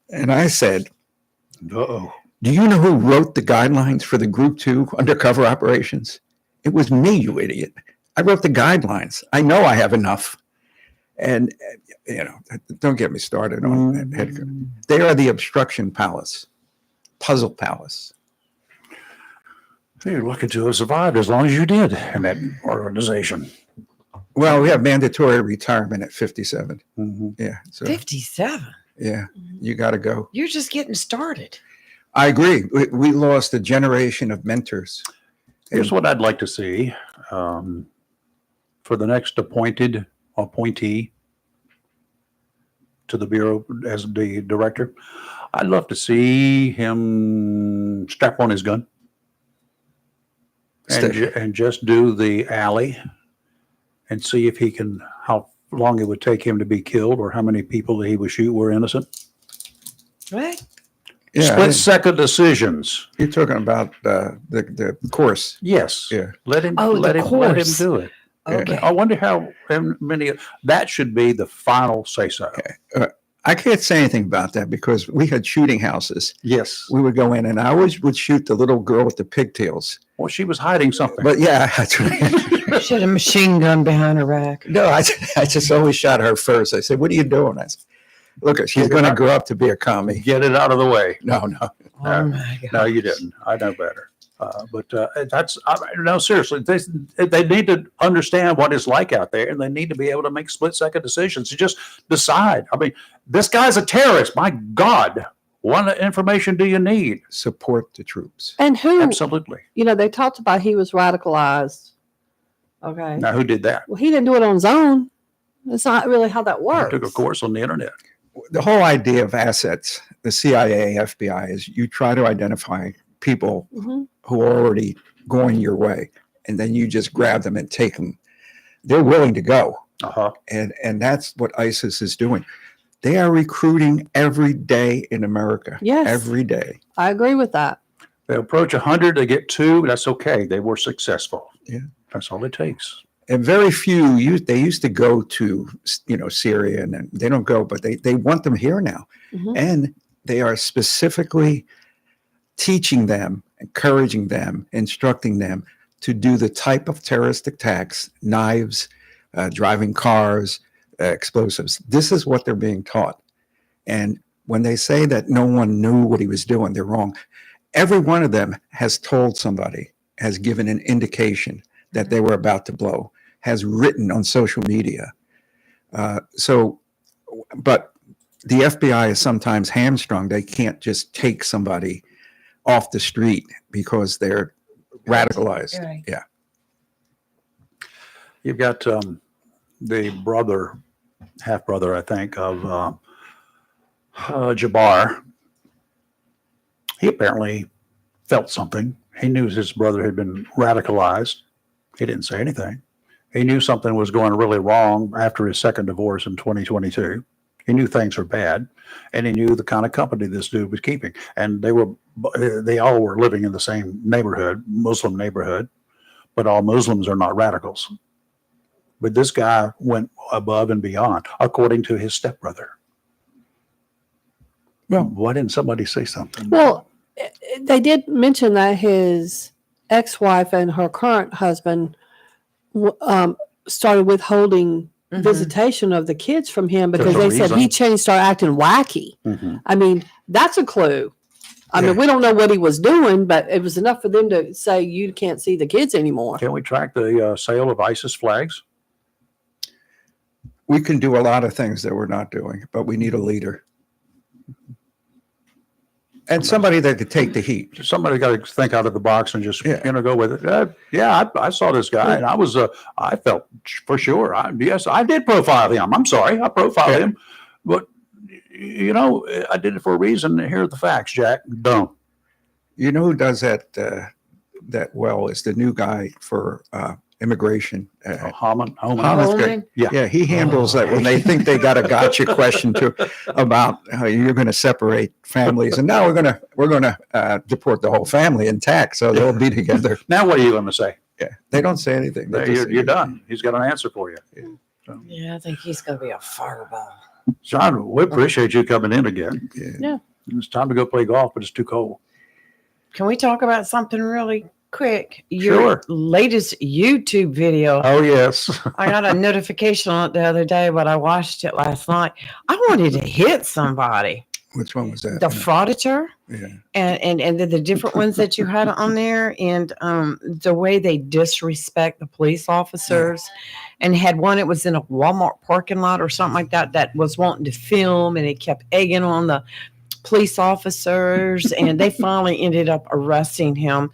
And I said, Uh-oh. do you know who wrote the guidelines for the Group 2 undercover operations? It was me, you idiot. I wrote the guidelines. I know I have enough. And, don't get me started on that headquarters. They are the obstruction palace, puzzle palace. You're lucky to have survived as long as you did in that organization. Well, we have mandatory retirement at 57. Mhm. Yeah. So, 57. yeah, you got to go. You're just getting started. I agree. We lost a generation of mentors. Here's what I'd like to see for the next appointee to the Bureau as the director. I'd love to see him strap on his gun and just do the alley and see if he can, how long it would take him to be killed or how many people that he would shoot were innocent. Right? Yeah, Split second decisions. you're talking about the course. Yes. Yeah. Let him Oh, the let him course. do it. Okay. I wonder how many that should be the final say so. I can't say anything about that because we had shooting houses. Yes. We would go in, and I always would shoot the little girl with the pigtails. Well, she was hiding something. But yeah, that's right. She had a machine gun behind her back. No, I just always shot her first. I said, "What are you doing?" I said, "Look, she's going to grow up to be a commie." Get it out of the way. No. Oh my God. No, you didn't. I know better. No, seriously, they need to understand what it's like out there, and they need to be able to make split-second decisions to just decide. I mean, this guy's a terrorist. My God, what information do you need? Support the troops. And who, Absolutely. they talked about he was radicalized. Okay. Now, who did that? Well, he didn't do it on his own. That's not really how that I works. took a course on the internet. The whole idea of assets, the CIA, FBI, is you try to identify people Mhm. who are already going your way, and then you just grab them and take them. They're willing to go. Uh-huh. And that's what ISIS is doing. They are recruiting every day in America. Yes. Every day. I agree with that. They approach 100, they get 2. That's okay. They were successful. Yeah. That's all it takes. And very few, they used to go to, Syria, and then they don't go, but they want them here now. Mhm. And they are specifically teaching them, encouraging them, instructing them to do the type of terrorist attacks, knives, driving cars, explosives. This is what they're being taught. And when they say that no one knew what he was doing, they're wrong. Every one of them has told somebody, has given an indication that they were about to blow, has written on social media. But the FBI is sometimes hamstrung. They can't just take somebody off the street because they're radicalized. Right. Yeah. You've got the brother, half brother, I think, of Jabbar. He apparently felt something. He knew his brother had been radicalized. He didn't say anything. He knew something was going really wrong after his second divorce in 2022. He knew things were bad, and he knew the kind of company this dude was keeping. And they all were living in the same neighborhood, Muslim neighborhood, but all Muslims are not radicals. But this guy went above and beyond, according to his stepbrother. Well, why didn't somebody say something? Well, they did mention that his ex-wife and her current husband started withholding visitation of the kids from him because There's a they said reason. he changed, started acting wacky. Mhm. I mean, that's a clue. I mean, we don't know what he was doing, but it was enough for them to say you can't see the kids anymore. Can we track the sale of ISIS flags? We can do a lot of things that we're not doing, but we need a leader. And somebody that could take the heat. Somebody got to think out of the box and just go with it. I saw this guy, and I felt for sure. Yes, I did profile him. I'm sorry, I profiled him, but I did it for a reason. Here are the facts, Jack. Don't. You know who does that well is the new guy for immigration. Holman. Holman? Yeah, he handles that when they think they got a gotcha question about how you're going to separate families, and now we're gonna deport the whole family intact, so they'll be together. Now, what are you going to say? Yeah, they don't say anything. They just say, You're done. He's got an answer for you. Yeah, I think he's going to be a fireball. John, we appreciate you coming in again. Yeah. It's time to go play golf, but it's too cold. Can we talk about something really quick, your Sure. latest YouTube video. Oh, yes. I got a notification on it the other day, but I watched it last night. I wanted to hit somebody. Which one was that? The frauditor Yeah. and the different ones that you had on there, and the way they disrespect the police officers. And had one, it was in a Walmart parking lot or something like that, that was wanting to film, and it kept egging on the police officers, and they finally ended up arresting him.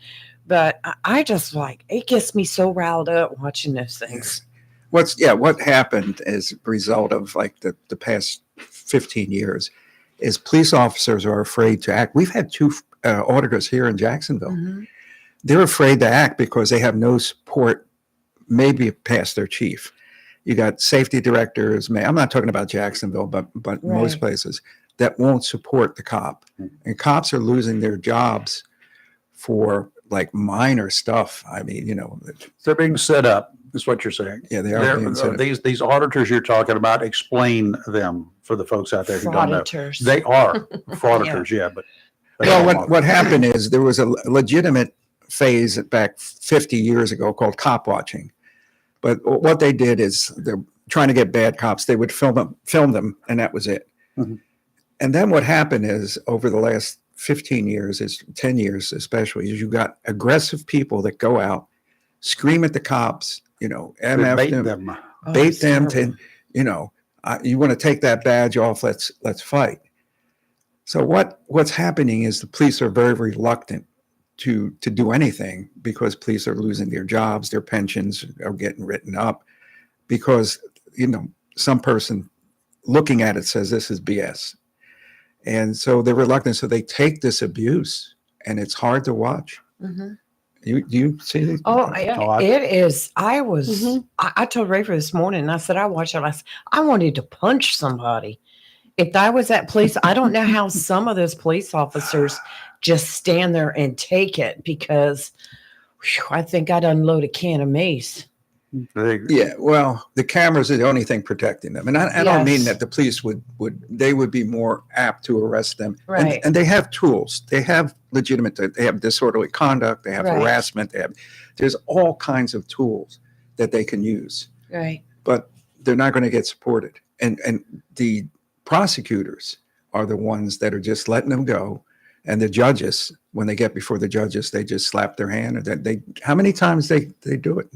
But I just like, it gets me so riled up watching those things. What happened as a result of like the past 15 years is police officers are afraid to act. We've had two auditors here in Jacksonville. Mm-hmm. They're afraid to act because they have no support, maybe past their chief. You got safety directors, I'm not talking about Jacksonville, but most places that won't support the cop. And cops are losing their jobs for like minor stuff. I mean, They're being set up, is what you're saying. Yeah, they are being set up. These auditors you're talking about, explain them for the folks out there who don't know. Frauditors. They are frauditors, yeah, but. Well, what happened is there was a legitimate phase back 50 years ago called cop watching. But what they did is they're trying to get bad cops. They would film them, and that was it. Mm-hmm. And then what happened is over the last 15 years, 10 years especially, is you got aggressive people that go out, scream at the cops, MF Bait them, them. bait them to, you want to take that badge off, let's fight. So what's happening is the police are very reluctant to do anything because police are losing their jobs, their pensions are getting written up because, some person looking at it says this is BS. And so they're reluctant. So they take this abuse and it's hard to watch. Mm-hmm. You see this? Oh, yeah, it is. I was, Mhm. I told Rafer this morning, and I said, I watched it. I wanted to punch somebody. If I was at police, I don't know how some of those police officers just stand there and take it because I think I'd unload a can of mace. Yeah, well, the cameras are the only thing protecting them. And I don't mean Yes. that the police would be more apt to arrest them. Right. And they have tools. They have they have disorderly conduct, they have Right. harassment, there's all kinds of tools that they can use, Right. but they're not going to get supported. And the prosecutors are the ones that are just letting them go. And the judges, when they get before the judges, they just slap their hand. Or how many times they do it?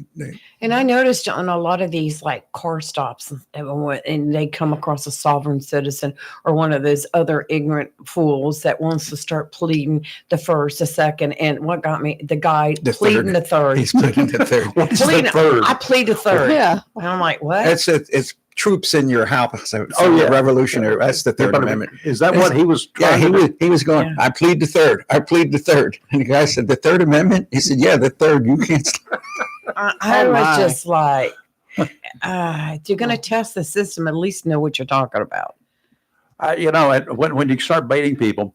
And I noticed on a lot of these like car stops, and they come across a sovereign citizen or one of those other ignorant fools that wants to start pleading the first, the second, and what got me, the guy The pleading third. the third. He's pleading the third. What's the Pleading- third? I plead the third. Yeah. And I'm like, what? It's troops in your house. So Oh, yeah. Revolutionary. That's the Third Amendment. Is that what he was Yeah, trying to do? he was going, Yeah. I plead the third. I plead the third. And the guy said, the Third Amendment? He said, yeah, the third. You can't. I Oh, was my. just like, if you're going to test the system, at least know what you're talking about. When you start baiting people,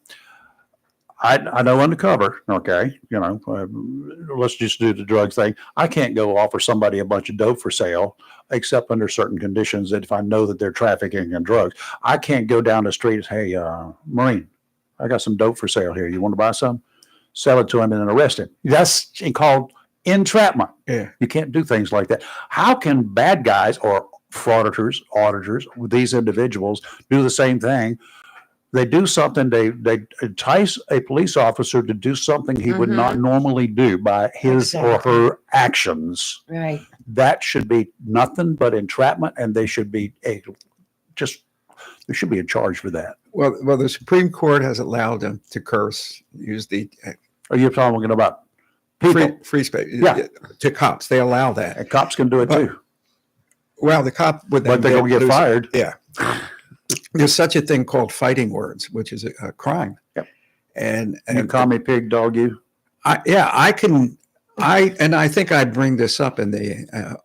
I know undercover, okay, let's just do the drug thing. I can't go offer somebody a bunch of dope for sale, except under certain conditions that if I know that they're trafficking in drugs. I can't go down the street and say, hey, Marine, I got some dope for sale here. You want to buy some? Sell it to him and then arrest him. That's called entrapment. Yeah. You can't do things like that. How can bad guys or frauditors, auditors, these individuals do the same thing? They do something, they entice a police officer to do something he would not normally do by his Exactly. or her actions. Right. That should be nothing but entrapment, and they should be there should be a charge for that. Well, the Supreme Court has allowed them to curse, use the Are you talking about people? free space Yeah. to cops. They allow that. And cops can do it too, Well, the cop would then but they're going to get lose- fired. Yeah. There's such a thing called fighting words, which is a crime. Yep. And You call me pig, dog you. I think I'd bring this up in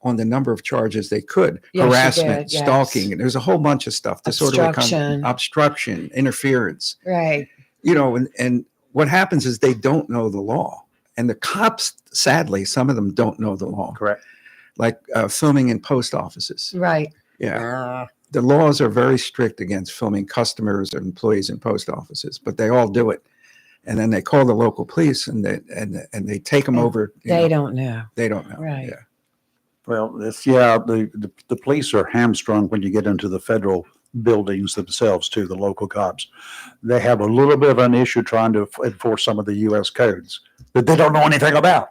on the number of charges they could. Yes, you Harassment, did, yes. stalking. And there's a whole bunch of stuff. Obstruction, interference. Right. And what happens is they don't know the law. And the cops, sadly, some of them don't know the law. Correct. Like filming in post offices. Right. Yeah. The laws are very strict against filming customers or employees in post offices, but they all do it. and then they call the local police, and they take them over. They don't know. They don't know. Right. Yeah. Well, the police are hamstrung when you get into the federal buildings themselves too, the local cops. They have a little bit of an issue trying to enforce some of the U.S. codes that they don't know anything about.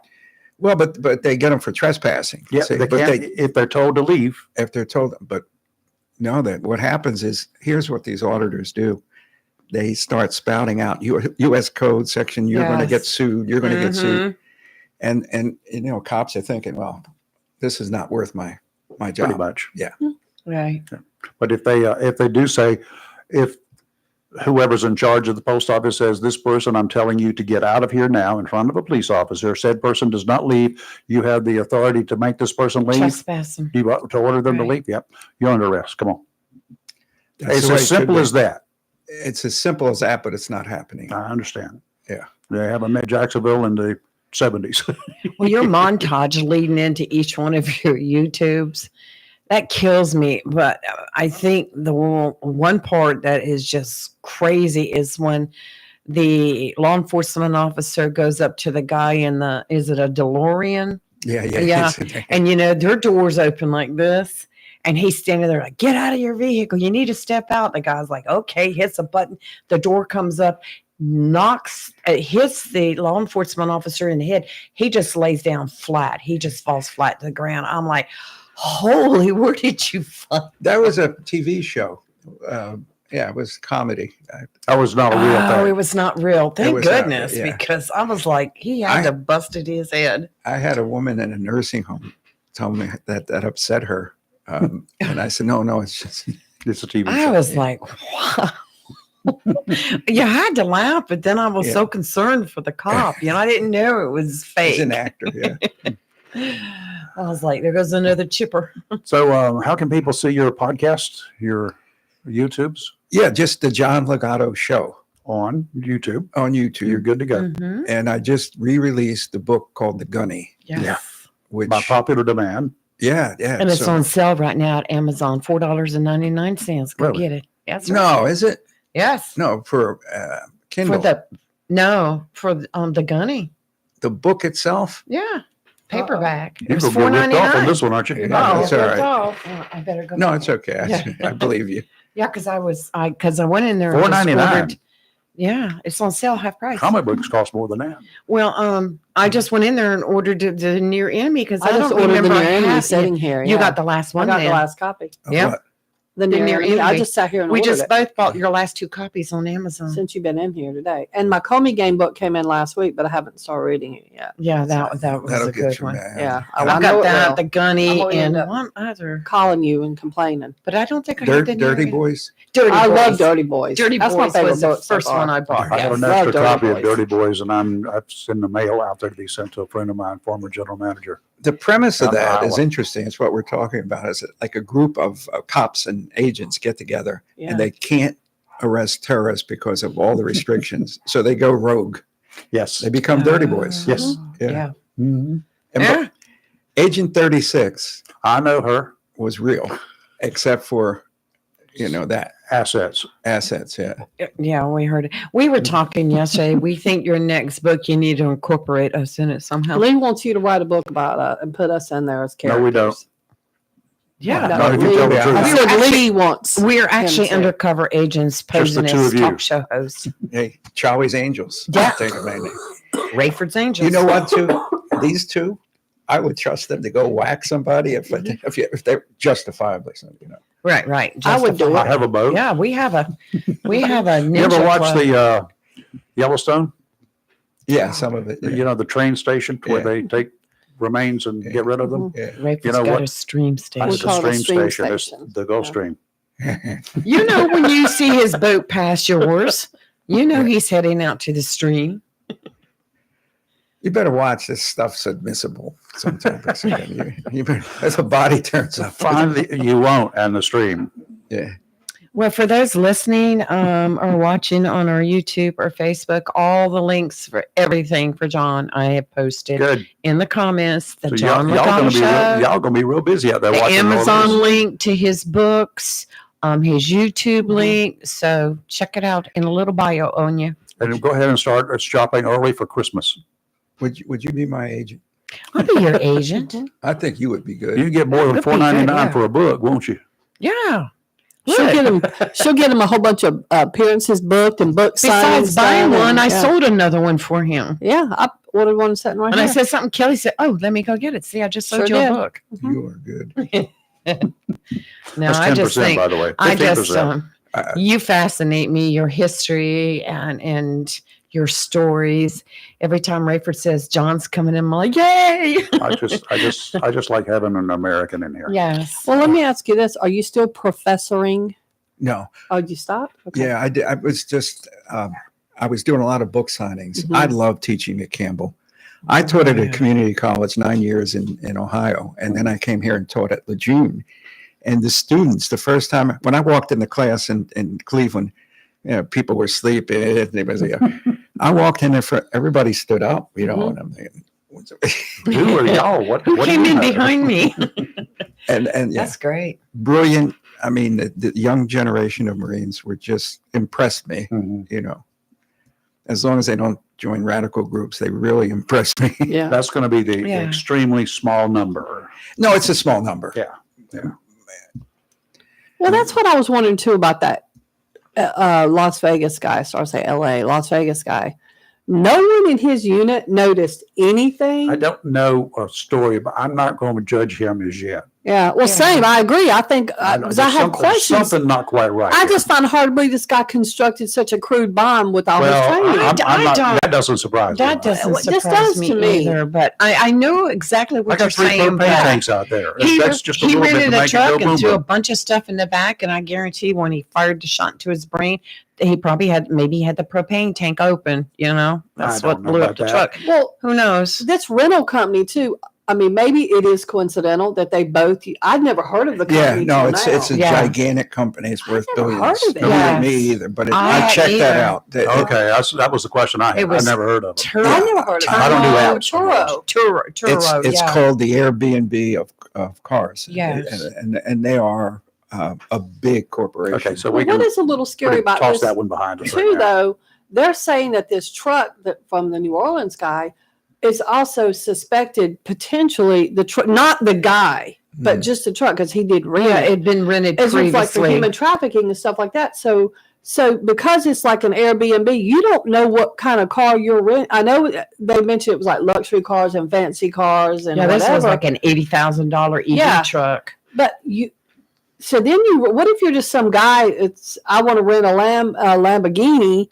Well, but they get them for trespassing. Yeah, See, they but can't, if they're told to leave. if they're told, but no, that what happens is, here's what these auditors do. They start spouting out U.S. code section. You're going to get Yes. sued. You're going to get sued. Mhm. And cops are thinking, well, this is not worth my job. Pretty much. Right. But if they do say, if whoever's in charge of the post office says, this person, I'm telling you to get out of here now in front of a police officer, said person does not leave, you have the authority to make this person leave, Trespassing. to order them to Right. leave. Yep. You're under arrest. Come on. That's It's the way as it should simple be. as that. It's as simple as that, but it's not happening. I understand. Yeah. They haven't met Jacksonville in the 70s. Well, your montage leading into each one of your YouTubes, that kills me. But I think the one part that is just crazy is when the law enforcement officer goes up to the guy in is it a DeLorean? Yeah. Yeah. And, their doors open like this. And he's standing there like, get out of your vehicle. You need to step out. The guy's like, okay, hits a button. The door comes up, hits the law enforcement officer in the head. He just lays down flat. He just falls flat to the ground. I'm like, holy, where did you find? That was a TV show. Yeah, it was comedy. That was not a real Oh, thing. it was not real. Thank was not real, goodness, yeah. because I was like, he had to busted his head. I had a woman in a nursing home tell me that upset her. And I said, no, it's just, It's a TV I show. was like, wow. You had to laugh, but then I was Yeah. so concerned for the cop. I didn't know it was fake. he's an actor. Yeah. I was like, there goes another chipper. So how can people see your podcast, your YouTubes Yeah, just the John Legato show on YouTube? on YouTube. You're good to go. Mhm. And I just re-released the book called The Gunny, Yes. Yeah. which By popular demand. yeah. And it's so- on sale right now at Amazon, $4.99. Go Really? get it. That's right. No, is it? Yes. No, for Kindle. For the gunny. The book itself. Yeah. Paperback. It You're was going to get ripped off on $4.99. this one, aren't you? Yeah. Oh, That's all ripped right. off. Oh, I better go. No, back. it's okay. I believe you. Yeah, because I went in there and just $4.99. ordered. Yeah, it's on sale half price. Comic books cost more than that. Well, I just went in there and ordered the Near Enemy because I, I just don't ordered the remember Near Enemy having sitting it. here. You yeah. got the last I one. got the then. last copy. Of Yeah. what? The Near Near Enemy. I Enemy. just sat here and We ordered just it both bought your last 2 copies on Amazon. since you've been in here today. And my Comey Game book came in last week, but I haven't started reading it yet. Yeah, that was That'll a get good you one. mad. Yeah, I I've know got it that, will. the I'm gunny, gonna and end up one other. calling you and complaining. But I don't think I have the Near Dirty Enemy. Boys. Dirty I Boys. love Dirty Boys. Dirty That's Boys my favorite was the book so first far. one I bought. I got Yes. an Love extra Dirty copy of Boys. Dirty Boys, and I've sent the mail out there to be sent to a friend of mine, former general manager. The premise of Down in that is Iowa. interesting. It's what we're talking about. Is like a group of cops and agents get together, Yeah. and they can't arrest terrorists because of all the restrictions. So they go rogue. Yes. They become dirty boys. Yes. Yeah. Yeah. Mhm. And Yeah. Agent 36 I know her. was real, except for that Assets. assets. Yeah. Yeah, we heard it. We were talking yesterday. We think your next book, you need to incorporate us in it somehow. Lee wants you to write a book about it and put us in there as characters. No, we don't. Yeah. No, Not if you Lee- tell the I truth. I We said were actually- Lee wants. We're actually too. undercover agents Just the posing two as of you. talk show hosts. Hey, Charlie's Angels. Yeah. Think of my name. Rayford's Angels. You know what? Too, these two, I would trust them to go whack somebody if they're justifiably. Right, right. I would do I Justified. have a boat. Yeah, we have a ninja You ever watch club. the Yellowstone? Yeah, some of it. Yeah. The train station where Yeah. they take remains and get rid of them? Yeah. Rayford's you know got what? a stream station. That's the call it a stream stream station. It's station. the Gulf Yeah. Stream. You know, when you see his boat pass yours, you know he's heading out to the stream. You better watch. This stuff's admissible sometimes. you better, as a body turns up. Finally, you won't, and the stream. Yeah. Well, for those listening or watching on our YouTube or Facebook, all the links for everything for John I have posted Good. in the comments. The So John y'all Logano Show, y'all gonna be real busy out there the watching all Amazon this. link to his books, his YouTube link. So check it out in a little bio on you. And go ahead and start shopping early for Christmas. Would you be my agent? I'll be your agent. I think you would be good. You can get more than That'd be good, $4.99 yeah. for a book, won't you? Yeah. She'll Look. get him. She'll get him a whole bunch of appearances booked and book Besides signings buying done, one, and- I yeah. sold another one for him. Yeah, I ordered one sitting right And I here. said something. Kelly said, "Oh, let me go get it. See, I just sold Sure you a did. book." You are good. No, That's I just 10%, think by the way. I just 15%. you fascinate me. Your history and your stories. Every time Rayford says John's coming in, I'm like, "Yay!" I just like having an American in here. Yes. Well, let me ask you this: are you still professoring? No. Oh, you stopped? Okay. Yeah, I did. I was just, I was doing a lot of book signings. Mhm. I love teaching at Campbell. I taught at a Yeah. community college 9 years in Ohio. And then I came here and taught at Lejeune. And the students, the first time when I walked in the class in Cleveland, people were sleeping. I walked in there everybody stood up, and I'm thinking, Who are y'all? What Who do came you in know? behind me? and yeah, That's great. brilliant. I mean, the young generation of Marines were just impressed me, Mhm. As long as they don't join radical groups, they really impressed me. Yeah. That's going to be the Yeah. extremely small number. No, it's a small number. Yeah. Well, that's what I was wondering too about that Las Vegas guy. So I say L.A. Las Vegas guy. No one in his unit noticed anything. I don't know a story, but I'm not going to judge him as yet. Yeah. Well, Yeah. same. I agree. I think I because I have there's questions. something not quite right. I here. just find it hard to believe this guy constructed such a crude bomb with all his training. I'm I not, don't- that doesn't surprise That me. doesn't Well, this surprise does me, to me. either. But I know exactly I what you're got 3 saying. propane but tanks out there. He, That's just a he little bit to rented a make it truck go and boom threw a boom. bunch of stuff in the back, and I guarantee when he fired the shot into his brain, he probably had the propane tank open. That's I what don't know blew up about the that. truck. Well, Who knows? this rental company too. I mean, maybe it is coincidental that they both. I'd never heard of the Yeah, company. no, till it's a now. Yeah. gigantic company. It's worth never heard billions. of it. Nobody Yes. me either, but I I checked that either. out. Okay, that was the question I had. It I was never heard of it. I never heard of it. I don't do Oh, apps so much. Turo. It's yeah. called the Airbnb of cars. Yes. And they are a big corporation. Okay, so Well, we what can is a little scary about toss this that one behind us right too, now. though? They're saying that this truck that from the New Orleans guy is also suspected potentially not the guy, but just the truck because he did rent. Yeah, it. it had been rented It's like for previously. human trafficking and stuff like that. So because it's like an Airbnb, you don't know what kind of car you're renting. I know they mentioned it was like luxury cars and fancy cars and Yeah, this whatever. was like an $80,000 EV Yeah. truck. But so then what if you're just some guy? I want to rent a Lamborghini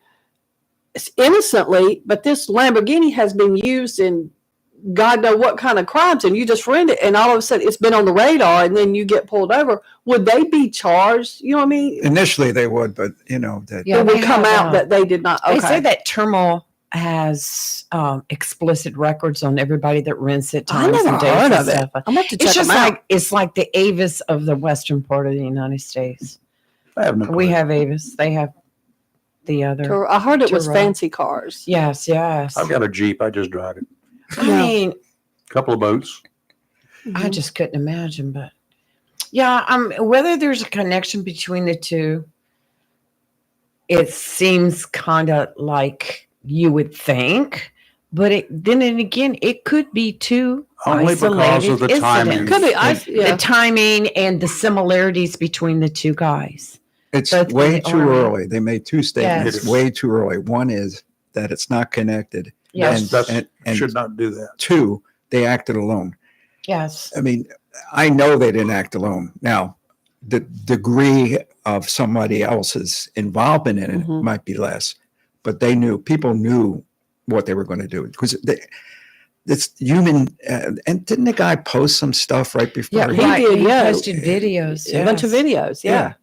innocently, but this Lamborghini has been used in God know what kind of crimes, and you just rent it, and all of a sudden it's been on the radar, and then you get pulled over. Would they be charged? You know what I mean? Initially they would, but that Yeah, It would they come have, out that they did not. Okay. They say that Terminal has explicit records on everybody that rents it. I Times never and dates heard and of it. stuff. I'm going to check It's just them out. it's like the Avis of the western part of the United States. I have no We clue. have Avis. They have the other. I heard it was Turo. fancy cars. Yes, yes. I've got a Jeep. I just drive it. I Yeah. mean, Couple of boats. I just couldn't imagine, but yeah, whether there's a connection between the two, it seems kind of like you would think, but then again, it could be two Only because of isolated the timing. incidents. Could be. The timing and the similarities between the two guys. it's Both in way the too Army. early. They made 2 statements. Yes. Way too early. One is that it's not connected. Yes, That's and should not do that. 2, they acted alone. yes. I mean, I know they didn't act alone. Now, the degree of somebody else's involvement in it Mhm. might be less, but people knew what they were going to do because it's human. And didn't the guy post some stuff right before? Yeah, he did, He yeah. posted videos. A bunch of yes. videos. Yeah. Yeah.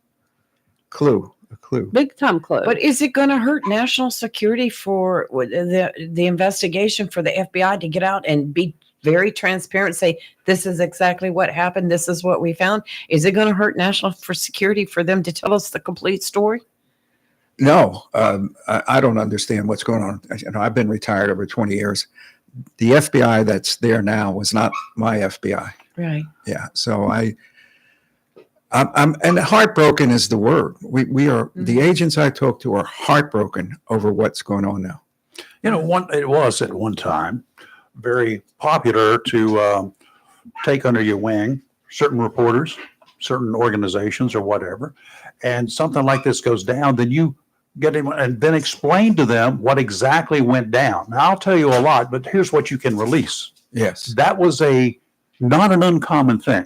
A clue. Big time clue. But is it going to hurt national security for the investigation for the FBI to get out and be very transparent, say this is exactly what happened, this is what we found? Is it going to hurt national security for them to tell us the complete story? No, I don't understand what's going on. I've been retired over 20 years. The FBI that's there now was not my FBI. Right. Yeah. So And heartbroken is the word. We are, the agents I talk to are heartbroken over what's going on now. You know, it was at one time very popular to take under your wing certain reporters, certain organizations or whatever, and something like this goes down, then you get him and then explain to them what exactly went down. Now, I'll tell you a lot, but here's what you can release. Yes. That was not an uncommon thing.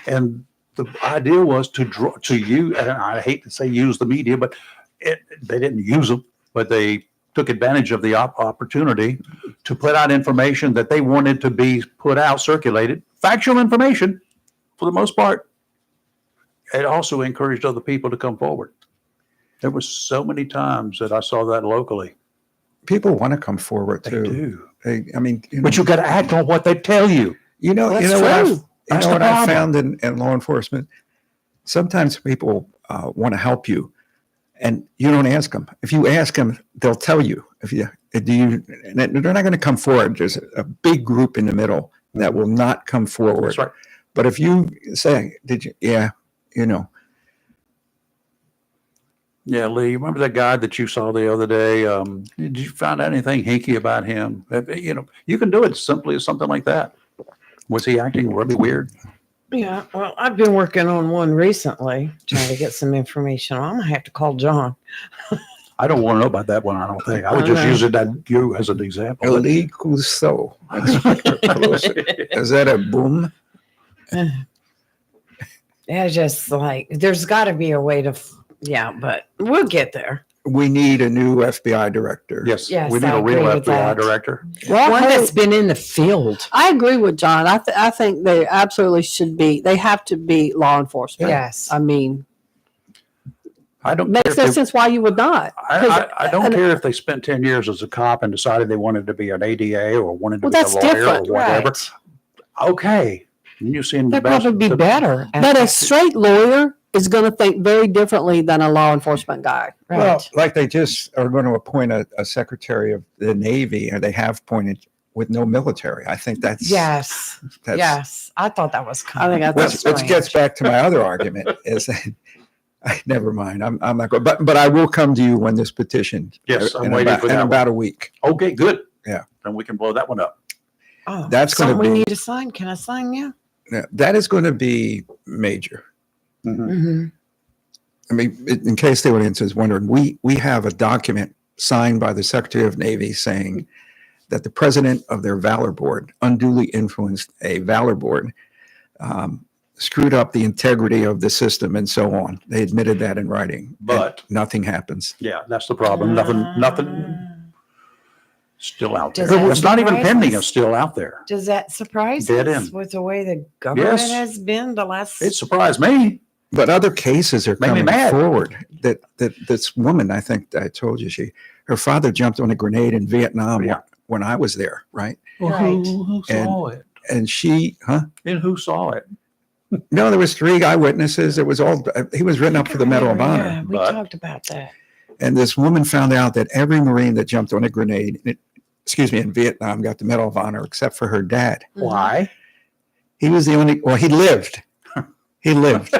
And the idea was to use, and I hate to say use the media, but they didn't use them, but they took advantage of the opportunity to put out information that they wanted to be put out, circulated, factual information for the most part. It also encouraged other people to come forward. There was so many times that I saw that locally. People want to come forward They too. do. I mean, But you got to act on what they tell you. That's true. What I found in law enforcement? Sometimes people want to help you, and you don't ask them. If you ask them, they'll tell you. And they're not going to come forward. There's a big group in the middle that will not come forward. That's right. But if you say, "Did you?" Yeah, you know. Yeah, Lee, you remember that guy that you saw the other day? Did you find out anything hinky about him? You know, you can do it simply as something like that. Was he acting really weird? Yeah, well, I've been working on one recently, trying to get some information. I'm gonna have to call John. I don't want to know about that one. I don't think. I would just use you as an example. Illegal so. Is that a boom? Yeah, just like there's got to be a way to. Yeah, but we'll get there. We need a new FBI director. Yes, Yes, we need I a real agree with FBI that. director. Well, One that's been in the field. I agree with John. I think they absolutely should be. They have to be law enforcement. Yes. I mean, I don't makes care no if sense why you would not. I don't care if they spent 10 years as a cop and decided they wanted to be an ADA or wanted to Well, be a that's lawyer different, or whatever. Right. Okay. You seem the They'd best. probably be better. at But a that. straight lawyer is going to think very differently than a law enforcement guy. Right. Well, like they just are going to appoint a secretary of the Navy, or they have appointed with no military. I think that's Yes. That's, Yes. I thought that was kind I think of. that's Which gets back to my other argument is that never mind. I'm not going, but I will come to you when this petition. Yes, I'm in waiting about, for in that about a week. Okay, good. Yeah. Then we can blow that one up. Oh, That's gonna something we be- need to sign. Can I sign you? Yeah, that is going to be major. Mm-hmm. I mean, in case the audience is wondering, we have a document signed by the Secretary of Navy saying that the president of their Valor Board unduly influenced a Valor Board, screwed up the integrity of the system, and so on. They admitted that in writing, But- and nothing happens. Yeah, that's the problem. Nothing still out there. Does that It's not even surprise pending. us? It's still out there. Does that surprise Dead us end. with the way the government Yes. has been the last? It surprised me. But other cases are Made me coming mad. forward. That this woman, I think I told you, her father jumped on a grenade in Vietnam Yeah. when I was there, right? Right. Who saw it? And she, And who saw it? No, there was 3 eyewitnesses. It was all, he was written up for the Medal of Honor. Yeah, we but- talked about that. And this woman found out that every Marine that jumped on a grenade, in Vietnam, got the Medal of Honor except for her dad. Why? He was the only, well, he lived. He lived.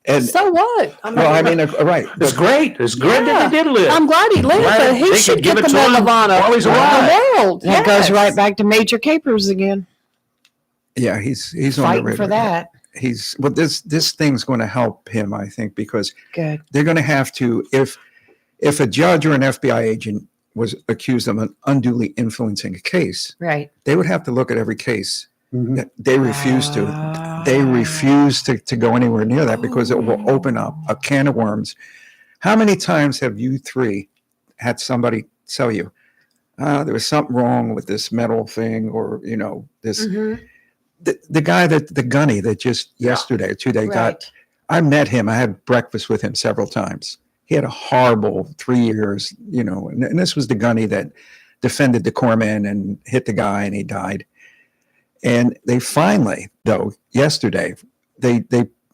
And, So what? right. It's great. It's great that they did live. I'm glad he lived, Glad but they he could should give get it the to Medal him of Honor while he's around alive. the world. That goes Yes. right back to Major Capers again. Yeah, he's on the Fighting radar. for that. This thing's going to help him, I think, because Good. they're going to have to, if a judge or an FBI agent was accused of unduly influencing a case, Right. they would have to look at every case. Mhm. They refuse to. They refuse to go anywhere near that because it will open up a can of worms. How many times have you 3 had somebody tell you, there was something wrong with this metal thing, or, this, Mhm. the guy the gunny that just Yeah. yesterday or 2 days got, Right. I met him. I had breakfast with him several times. He had a horrible 3 years, and this was the gunny that defended the corpsman and hit the guy and he died. And they finally, though, yesterday, they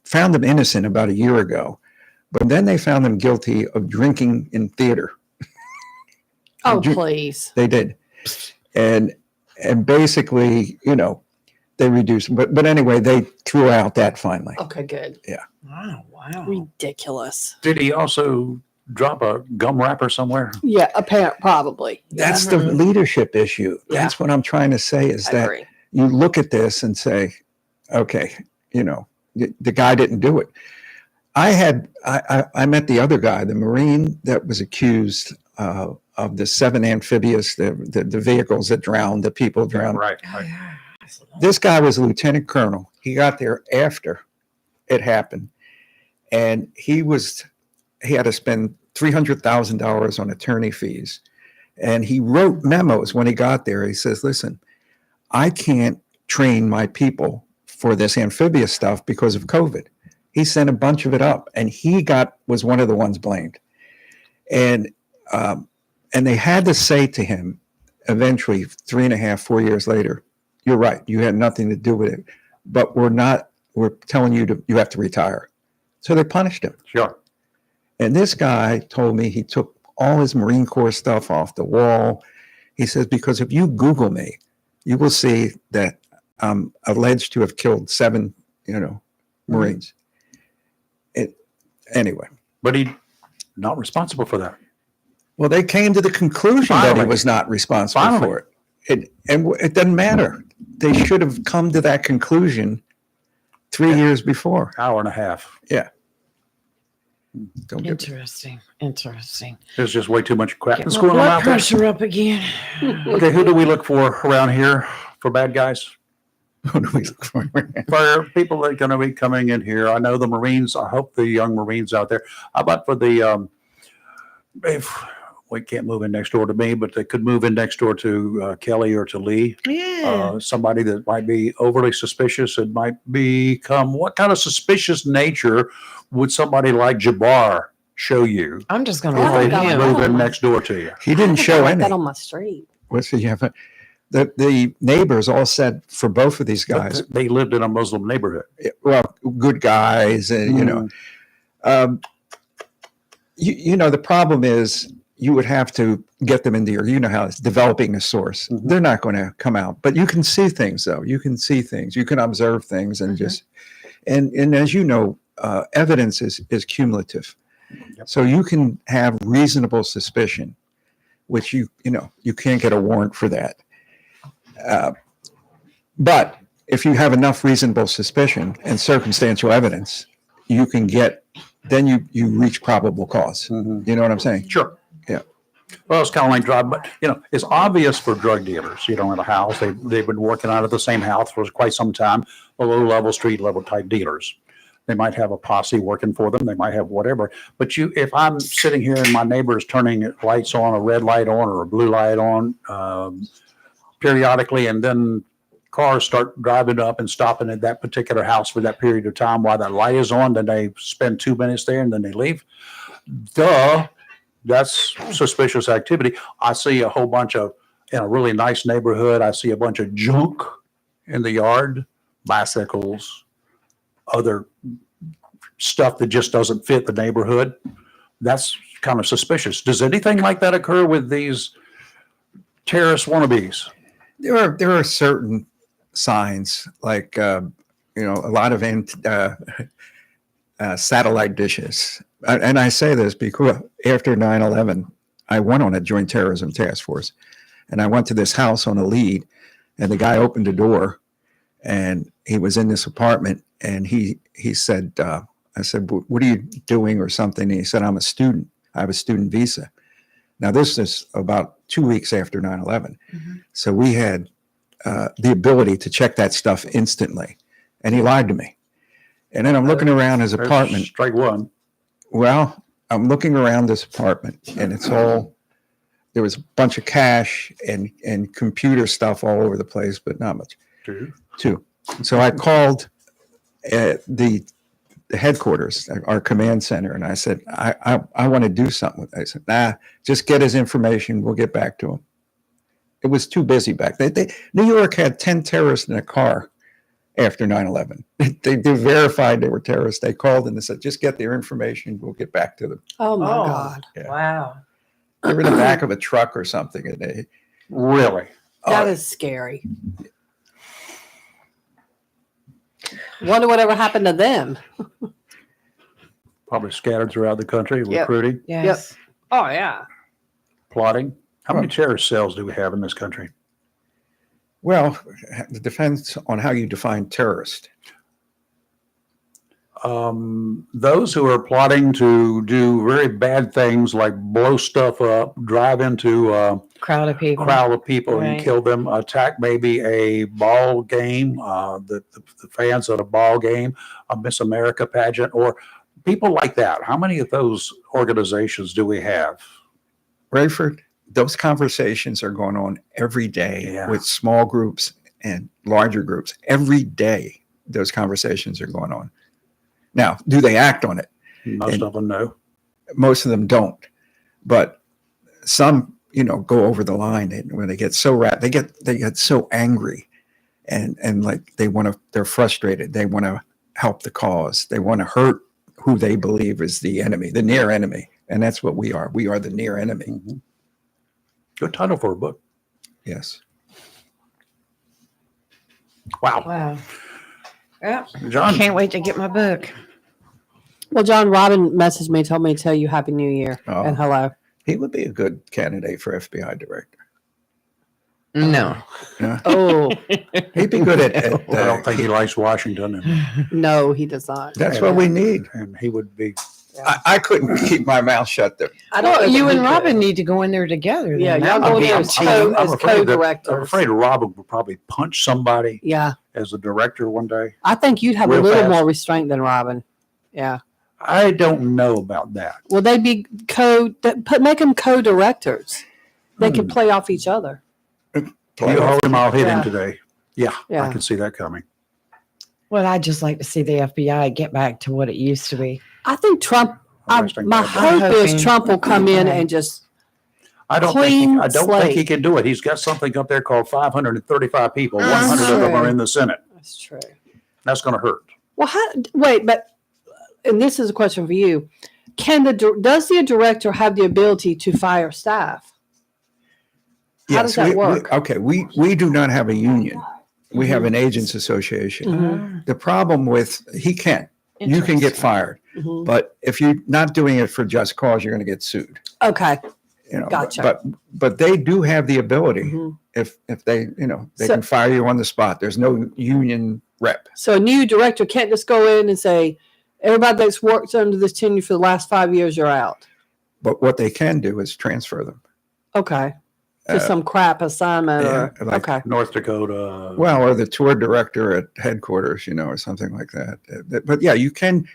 found him innocent about a year ago, but then they found him guilty of drinking in theater. Oh, Ju- please. They did. And basically, they reduced, but anyway, they threw out that finally. Okay, good. Wow. Wow. Ridiculous. Did he also drop a gum wrapper somewhere? Yeah, probably. That's the leadership issue. That's what I'm trying to say is I that agree. you look at this and say, okay, you know, the guy didn't do it. I met the other guy, the Marine that was accused of the 7 amphibious, the vehicles that drowned, the people drowned. Right. This guy was a lieutenant colonel. He got there after it happened. And he had to spend $300,000 on attorney fees. And he wrote memos when he got there. He says, listen, I can't train my people for this amphibious stuff because of COVID. He sent a bunch of it up, and he was one of the ones blamed. And they had to say to him eventually 3.5, 4 years later, you're right, you had nothing to do with it, but we're telling you you have to retire. So they punished him. Sure. And this guy told me he took all his Marine Corps stuff off the wall. He says, because if you Google me, you will see that I'm alleged to have killed 7, Marines. Anyway. But he not responsible for that. Well, they came to the conclusion that he was not responsible for it. And it doesn't matter. They should have come to that conclusion 3 years before. Hour and a half. Yeah. Interesting. There's just way too much crap Get that's my going on blood out there. pressure up again. Okay, who do we look for around here for bad guys? Who do we look for? For people that are going to be coming in here, I know the Marines. I hope the young Marines out there. How about for the if we can't move in next door to me, but they could move in next door to Kelly or to Lee. Yeah. Somebody that might be overly suspicious. It might become, what kind of suspicious nature would somebody like Jabbar show you I'm just going if to they him. move in next door to you? He didn't show like any. that on my street. What's he have? The neighbors all said for both of these But guys, they lived in a Muslim neighborhood. well, good guys, and the problem is you would have to get them into how it's developing a source. Mhm. They're not going to come out, but you can see things though. You can see things. You can observe things and just and as you know, evidence is cumulative. Yep. So you can have reasonable suspicion, which you can't get a warrant for that. But if you have enough reasonable suspicion and circumstantial evidence, you can then you reach probable cause. Mhm. You know what I'm saying? Sure. Yeah. Well, it's kind of like drug, but it's obvious for drug dealers. In a house, they've been working out of the same house for quite some time. The low-level, street-level type dealers. They might have a posse working for them. They might have whatever. But if I'm sitting here and my neighbor is turning lights on, a red light on or a blue light on periodically, and then cars start driving up and stopping at that particular house for that period of time while that light is on, then they spend 2 minutes there and then they leave. That's suspicious activity. I see a whole bunch in a really nice neighborhood, I see a bunch of junk in the yard, bicycles, other stuff that just doesn't fit the neighborhood. That's kind of suspicious. Does anything like that occur with these terrorist wannabes? There are certain signs like a lot of satellite dishes. And I say this because after 9/11, I went on a joint terrorism task force, and I went to this house on a lead, and the guy opened the door, and he was in this apartment, and he said, I said, what are you doing or something? And he said, I'm a student. I have a student visa. Now, this is about 2 weeks after 9/11. So we had the ability to check that stuff instantly. And he lied to me. And then I'm looking around his apartment. Strike one. Well, I'm looking around this apartment, and there was a bunch of cash and computer stuff all over the place, but not much. Two. So I called the headquarters, our command center, and I said, I want to do something with it. I said, nah, just get his information. We'll get back to him. It was too busy back then. New York had 10 terrorists in a car after 9/11. They verified they were terrorists. They called and they said, just get their information. We'll get back to them. Oh my God. Yeah. Wow. They were in the back of a truck or something. And Really? That is scary. Wonder whatever happened to them. Probably scattered throughout the country, Yep. recruiting, Yes. Oh yeah. plotting. How many terrorist cells do we have in this country? Well, it depends on how you define terrorist. Those who are plotting to do very bad things like blow stuff up, drive into a Crowd of people. crowd of people and Right. kill them, attack maybe a ball game, the fans at a ball game, a Miss America pageant, or people like that. How many of those organizations do we have? Rayford, those conversations are going on every day Yeah. with small groups and larger groups. Every day, those conversations are going on. Now, do they act on it? Most of them know. Most of them don't, but some, go over the line when they get so they get so angry, and like they're frustrated. They want to help the cause. They want to hurt who they believe is the enemy, the near enemy, and that's what we are. We are the near enemy. Mm-hmm. Good title for a book. Yes. Wow, Wow. Yeah. John. Can't wait to get my book. Well, John Robin messaged me, told me to tell you Happy New Year Oh. and hello. He would be a good candidate for FBI director. No. Yeah. Oh He'd be good at I don't think he likes Washington, and, no, he does not. that's what we need. and he would be. I couldn't keep my mouth shut there. I don't Well, know you that and he could. Robin need to go in there together. then. Yeah, That y'all would go in be there a as team. I'm co-directors. I'm afraid Robin would probably punch somebody Yeah, as a director one day. I think you'd have Real a little fast. more restraint than Robin. Yeah. I don't know about that. Well, they'd be make them co-directors. They could play off each other. You hold him, I'll hit him Yeah. today. Yeah, I Yeah. can see that coming. Well, I'd just like to see the FBI get back to what it used to be. I think Trump. Arresting My bad guys. hope I'm is hoping. Trump will come in Okay. and just. I don't Clean think he slate. can do it. He's got something up there called 535 people. 100 of them are in the Senate. That's true. That's going to hurt. Well, wait, but and this is a question for you: does the director have the ability to fire staff? How does that work? We do not have a union. We have an agents association. Mhm. The problem with you can get fired, Mhm. but if you're not doing it for just cause, you're going to get sued. Okay. But they do have the ability Mhm. if they they So- can fire you on the spot. There's no union rep. So a new director can't just go in and say, everybody that's worked under this tenure for the last 5 years, you're out. But what they can do is transfer them. Okay. To Uh, some crap assignment yeah, or, like- okay. North Dakota. Well, or the tour director at headquarters, or something like that. But yeah, you can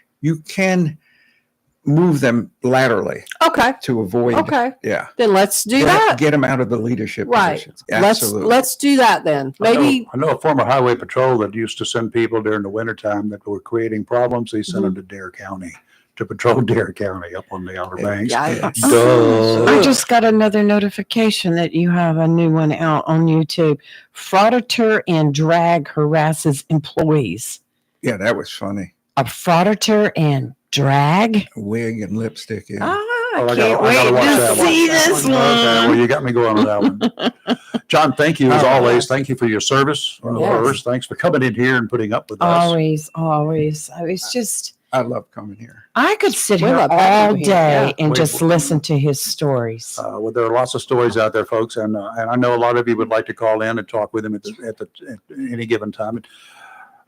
move them laterally Okay. to avoid. Okay. Yeah. Then let's do that. Get them out of the leadership Right. positions. Absolutely. Let's do that then. Maybe I know a former highway patrol that used to send people during the wintertime that were creating problems. He sent them to Dare County to patrol Dare County up on the Outer Banks. yeah. Duh. I just got another notification that you have a new one out on YouTube. Frauditor and drag harasses employees. Yeah, that was funny. A frauditor and drag? Wig and lipstick. Yeah. Ah, Oh, I I can't gotta watch wait that to one. see this Okay, well, one. you got me going on that one. John, thank you as Oh, always. Thank you for your service. Yes. First, thanks for coming in here and putting up with us. Always, always. I was just, I love coming here. I could sit We here love all having you here, day yeah. and We- just listen to his stories. Well, there are lots of stories out there, folks, and I know a lot of you would like to call in and talk with him at any given time.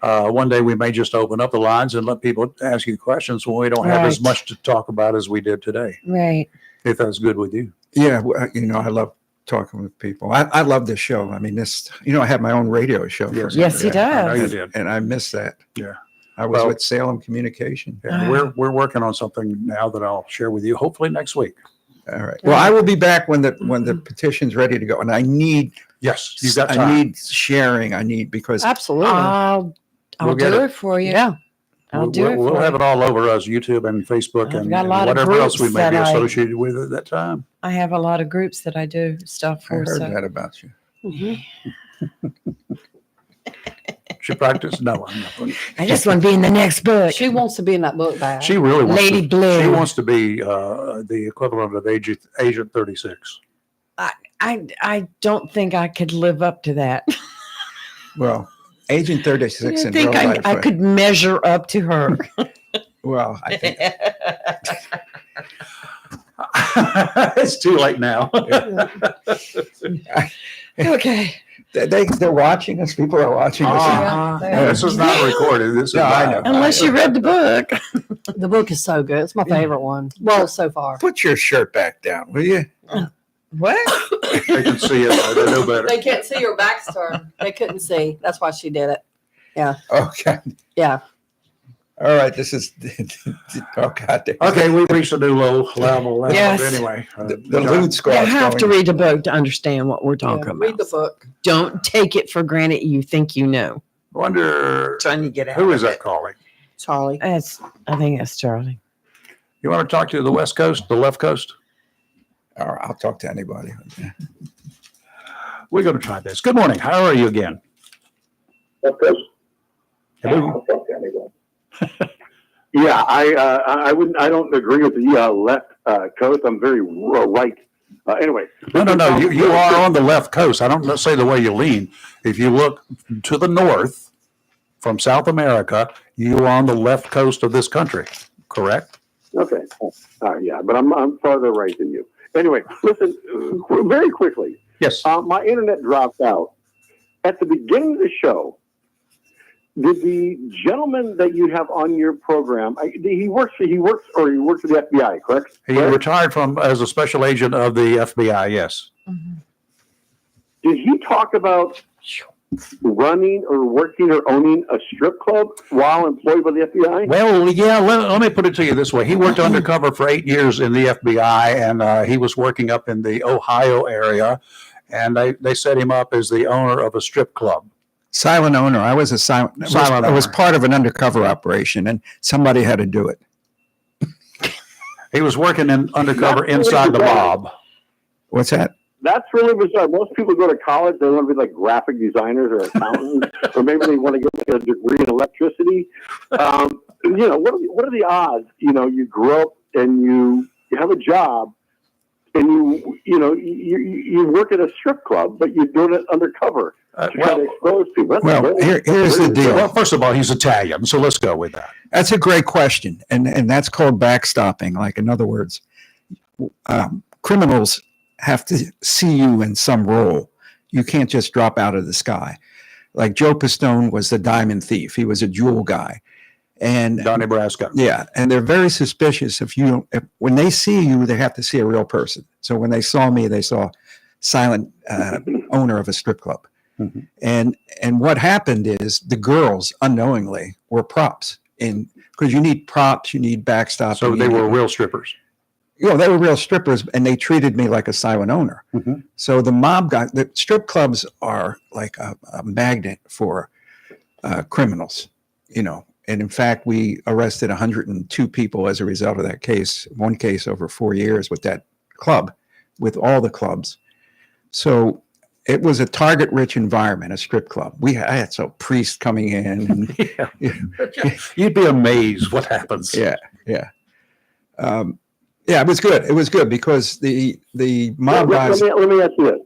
One day we may just open up the lines and let people ask you questions when we don't have as Right. much to talk about as we did today. Right. If that's good with you. Yeah, I love talking with people. I love this show. I mean, I have my own radio show. for Yes. Yes, he something. I know you does. did. And I miss that. Yeah. I was Well- with Salem Communication. And we're working on something now that I'll share with you, hopefully next week. All right. Well, I will be back when the petition's ready to go. And I need Yes, you've got I time. need sharing. Because Absolutely. I'll We'll get do it. it for you. yeah. I'll do it We'll for have you. it all over us, YouTube and Facebook I've and got a lot of whatever else we groups may be that I- associated with at that time. I have a lot of groups that I do stuff I for. heard So. that about you. Mhm. She practiced? No, I'm not. I just want to be in the next book. She wants to be in that book bag. She really wants Lady to, Blue. She wants to be the equivalent of Agent 36. I don't think I could live up to that. Well, Agent 36 I in think real life. I could measure up to her. Well, I think It's too late now. Okay. they're watching us. People are watching us. This is not recorded. This is No, I live. know. Unless you read the book. The book is so good. It's my favorite one. Well, so far. Put your shirt back down, will you? What? They can see it. They know better. They can't see your back's turned. They couldn't see. That's why she did it. Okay. Yeah. All right. This is. Oh God. Okay, we've reached a new low level. Yes. Anyway, The loot squad. You have to read the book to understand what we're talking Yeah, about. read the book. Don't take it for granted you think you know. Wonder Trying to get out. who is that calling? Charlie. I think that's Charlie. You want to talk to the West Coast, the left coast? All right, I'll talk to anybody. We're going to try this. Good morning. How are you again? Hello. Yeah, I wouldn't. I don't agree with the left coast. I'm very right. Anyway. No. You are on the left coast. I don't say the way you lean. If you look to the north from South America, you are on the left coast of this country. Correct? Okay. Yeah, but I'm farther right than you. Anyway, listen, very quickly. Yes. My internet dropped out at the beginning of the show. Did the gentleman that you have on your program? He works for the FBI, correct? He retired from as a special agent of the FBI. Yes. Did he talk about running or working or owning a strip club while employed by the FBI? Well, yeah. Let me put it to you this way. He worked undercover for 8 years in the FBI, and he was working up in the Ohio area, and they set him up as the owner of a strip club. Silent owner. I was a silent. I was part of an undercover operation, and somebody had to do it. He was working undercover inside the mob. What's that? That's really bizarre. Most people go to college, they want to be like graphic designers or accountants, or maybe they want to get like a degree in electricity. What are the odds? You grow up and you have a job, and you work at a strip club, but you're doing it undercover. Here's the deal. Well, first of all, he's Italian, so let's go with that. That's a great question, and that's called backstopping. Like, in other words, criminals have to see you in some role. You can't just drop out of the sky. Like Joe Pistone was the diamond thief. He was a jewel guy. And Donnie Brasco. Yeah. And they're very suspicious when they see you, they have to see a real person. So when they saw me, they saw silent owner of a strip club. Mm-hmm. And what happened is the girls unknowingly were props because you need props, you need backstop. So they were real strippers. They were real strippers, and they treated me like a silent owner. Mm-hmm. So the mob guy, the strip clubs are like a magnet for criminals, And in fact, we arrested 102 people as a result of that case. One case over 4 years with that club, with all the clubs. So it was a target-rich environment, a strip club. I had some priests coming in. And, You'd be amazed what happens. Yeah. It was good. It was good because the mob guys. Let me ask you this.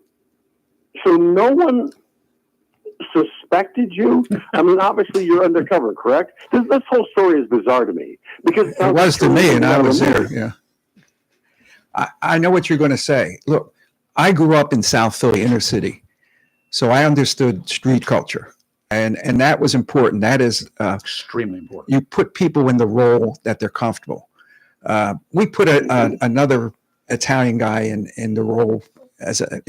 So no one suspected you? I mean, obviously you're undercover, correct? This whole story is bizarre to me because it was to me, and I was there. Yeah. I know what you're going to say. Look, I grew up in South Philly, inner city, so I understood street culture, and that was important. That is extremely important. You put people in the role that they're comfortable. We put another Italian guy in the role as a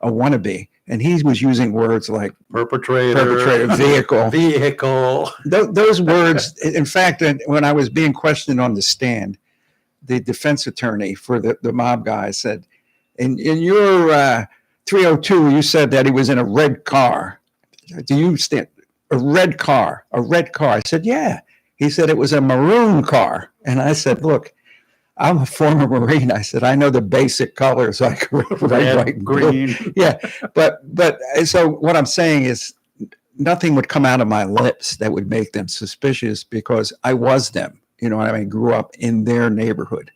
wannabe, and he was using words like perpetrator, vehicle. Those words. In fact, when I was being questioned on the stand, the defense attorney for the mob guy said, In your 302, you said that he was in a red car. Do you stand a red car? I said, yeah. He said it was a maroon car. And I said, look, I'm a former Marine. I said, I know the basic colors like red, white, green. Yeah. But so what I'm saying is nothing would come out of my lips that would make them suspicious because I was them. I grew up in their neighborhood.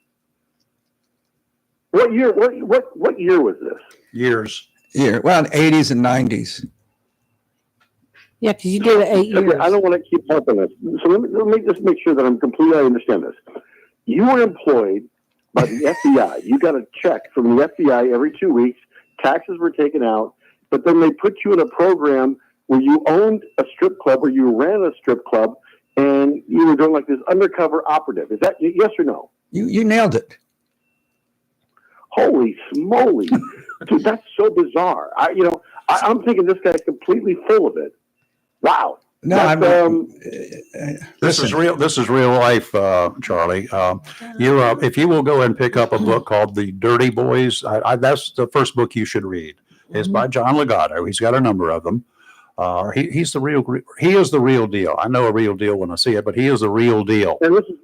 What year? What year was this? Years. Yeah, well, 80s and 90s. Yeah, because you did it 8 years. Okay, I don't want to keep harping this. So let me just make sure that I'm completely, I understand this. You were employed by the FBI. You got a check from the FBI every 2 weeks. Taxes were taken out, but then they put you in a program where you owned a strip club or you ran a strip club and you were doing like this undercover operative. Is that yes or no? You nailed it. Holy smoly. Dude, that's so bizarre. I'm thinking this guy's completely full of it. Wow. No, This is real. This is real life, Charlie. If you will go and pick up a book called The Dirty Boys, that's the first book you should read. It's by John Legato. He's got a number of them. He is the real deal. I know a real deal when I see it, but he is the real deal. And this is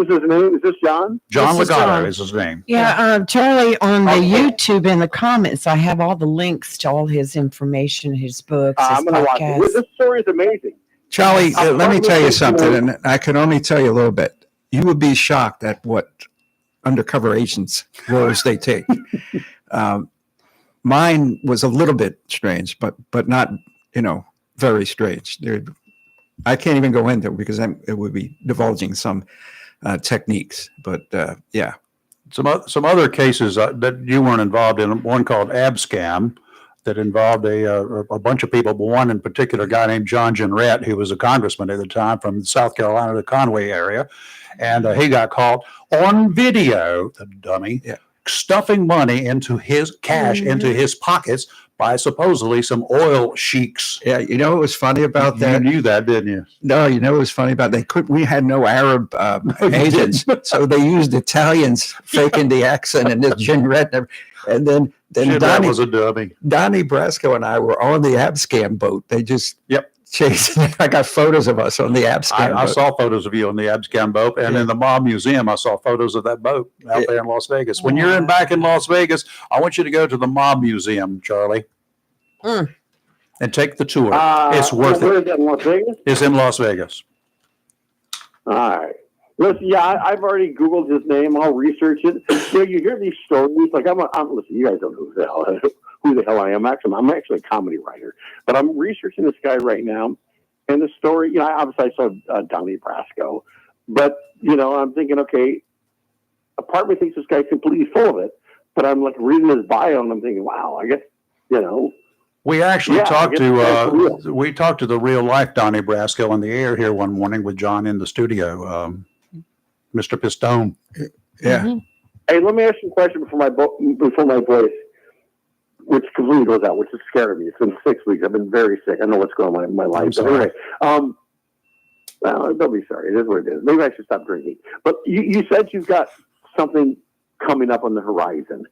his name? Is this John? John This is Legato John. is his name. Yeah, Charlie, on the YouTube in the comments, I have all the links to all his information, his books, his I'm going to watch podcasts. it. This story is amazing. Charlie, let me tell you something, and I can only tell you a little bit. You would be shocked at what undercover agents roles they take. Mine was a little bit strange, but not very strange. I can't even go into it because it would be divulging some techniques. But yeah, Some other cases that you weren't involved in. One called Abscam that involved a bunch of people, but one in particular, a guy named John Jenrette, who was a congressman at the time from South Carolina, the Conway area. And he got caught on video, the dummy, stuffing money into his cash, into his pockets by supposedly some oil sheiks. yeah. You know what was funny about that? You knew that, didn't you? No, you know what was funny about we had no Arab agents, so they used Italians faking the accent and this Jenrette, and then That Donnie, was a dummy. Donnie Brasco and I were on the Abscam boat. They just chased. I got photos of us on the Abscam I boat. saw photos of you on the Abscam boat, and in the Mob Museum, I saw photos of that boat out there in Las Vegas. When you're back in Las Vegas, I want you to go to the Mob Museum, Charlie, and take the tour. It's worth Where it. is that, in Las Vegas? It's in Las Vegas. All right. Listen, I've already Googled his name. I'll research it. You hear these stories. Like I'm listen, you guys don't know who the hell I am. I'm actually a comedy writer, but I'm researching this guy right now. And the story, obviously I saw Donnie Brasco, but I'm thinking, okay, a part of me thinks this guy's completely full of it, but I'm like reading his bio and I'm thinking, wow, I guess, We actually Yeah, talked I guess that's real. to we talked to the real life Donnie Brasco on the air here one morning with John in the studio, Mr. Pistone. Yeah. Hey, let me ask you a question before my voice, which completely goes out, which is scaring me. It's been 6 weeks. I've been very sick. I know what's going on in my life. But anyway, well, don't be sorry. It is what it is. Maybe I should stop drinking. But you said you've got something coming up on the horizon.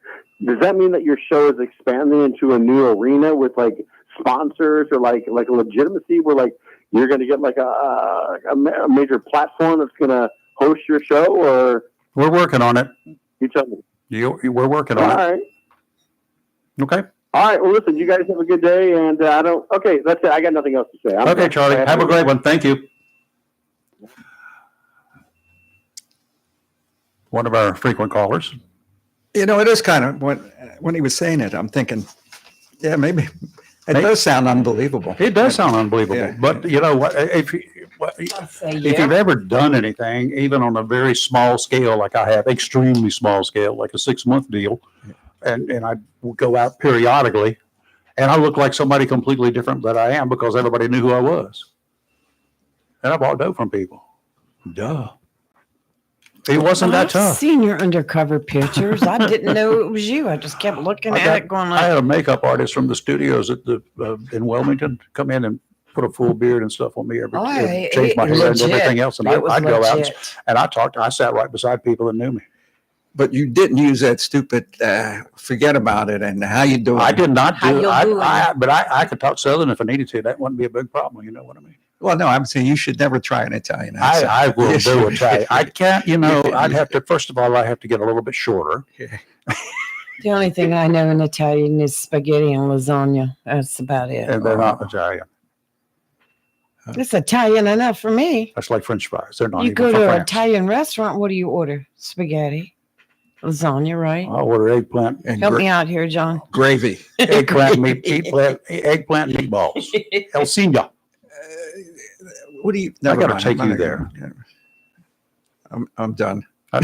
Does that mean that your show is expanding into a new arena with like sponsors or like a legitimacy where like you're going to get like a major platform that's going to host your show? Or We're working on it. you tell me. We're working All on it. right. Okay. All right. Well, listen, you guys have a good day. And okay, that's it. I got nothing else to say. Okay, Charlie. Have a great one. Thank you. One of our frequent callers. It is kind of when he was saying it, I'm thinking, yeah, maybe it does sound unbelievable. It does sound unbelievable, Yeah. but you know what? If you've ever done anything, even on a very small scale, like I have, extremely small scale, like a 6-month deal, and I would go out periodically, and I look like somebody completely different than I am because everybody knew who I was, and I bought dough from people. Duh. It wasn't that I've tough. seen your undercover pictures. I didn't know it was you. I just kept looking at it, going I like, had a makeup artist from the studios at the in Wilmington come in and put a full beard and stuff on me change my hair and everything else. And It was I'd go out legit. and I sat right beside people that knew me. But you didn't use that stupid forget about it and how you doing. I did not How do you doing? but I could talk Southern if I needed to. That wouldn't be a big problem. You know what I mean? Well, no, I'm saying you should never try an Italian accent. I will Yes, do you Italian. should. I can't, I'd have to, first of all, I have to get a little bit shorter. The only thing I know in Italian is spaghetti and lasagna. That's about it. And they're not Italian. It's Italian enough for me. That's like French fries. They're not You even go from to an France. Italian restaurant, what do you order? Spaghetti. Lasagna, right? I'll order eggplant, And Help me out here, John. gravy. eggplant meatballs. El Senior. What do you? I Never gotta mind, take I'm you not there. gonna- I'm done. I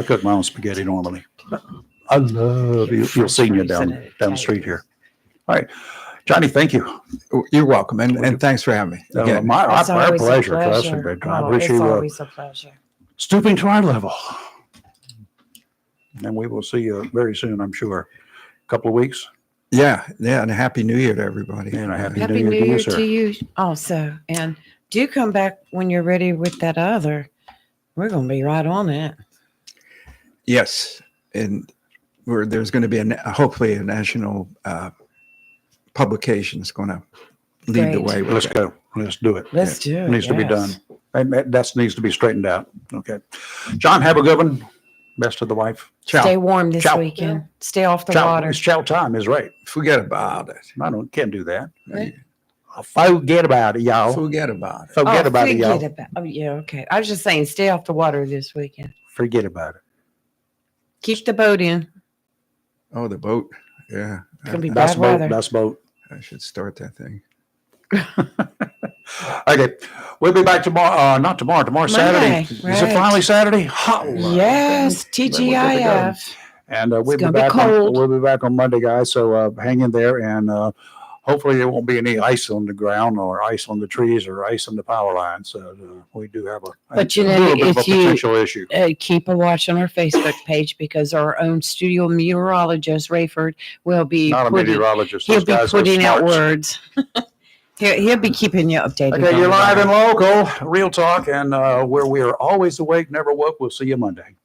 cook my own spaghetti normally. I love El Senior down the street here. All right, Johnny, thank you. Oh, you're welcome, and thanks for having me. Again, My It's always a pleasure. Trust me, pleasure. but I Oh, appreciate it's you always a pleasure. stooping to our level. And we will see you very soon, I'm sure. Couple of weeks. yeah, and a happy New Year to everybody. And a happy Happy New New Year Year sir. to you also. And do come back when you're ready with that other. We're going to be right on it. Yes, and there's going to be hopefully a national publication that's going to lead the Great. way. With Let's it. go. Let's do it. Let's do it. Needs to be done. yes. And that needs to be straightened out. Okay. John, have a good one. Best of the wife. Ciao. Stay warm this Ciao. weekend. Stay off the Chow. water. It's chow time is right. Forget about it. Can't do that. What? Forget about it, y'all. Forget about it. Forget about it, y'all. Yeah, okay. I was just saying, stay off the water this weekend. Forget about it. Keep the boat in. Oh, the boat. Yeah, It's going to be That's bad boat. weather. That's boat. I should start that thing. Okay. We'll be back tomorrow. Not tomorrow. Tomorrow, Monday, Saturday. Is it right. finally Saturday? Holla. Yes, We're good to go. TGIF. And we'll be gonna be back. cold. We'll be back on Monday, guys. So hang in there, and hopefully there won't be any ice on the ground, or ice on the trees, or ice on the power lines. So we do have But you a know, little bit of a if you- potential issue. Keep a watch on our Facebook page because our own studio meteorologist, Rayford, will be Not a putting, meteorologist. he'll Those be guys are putting out smarts. words. He'll be keeping you updated. Okay, on you're the live weather. and local, real talk, and where we are always awake, never woke. We'll see you Monday.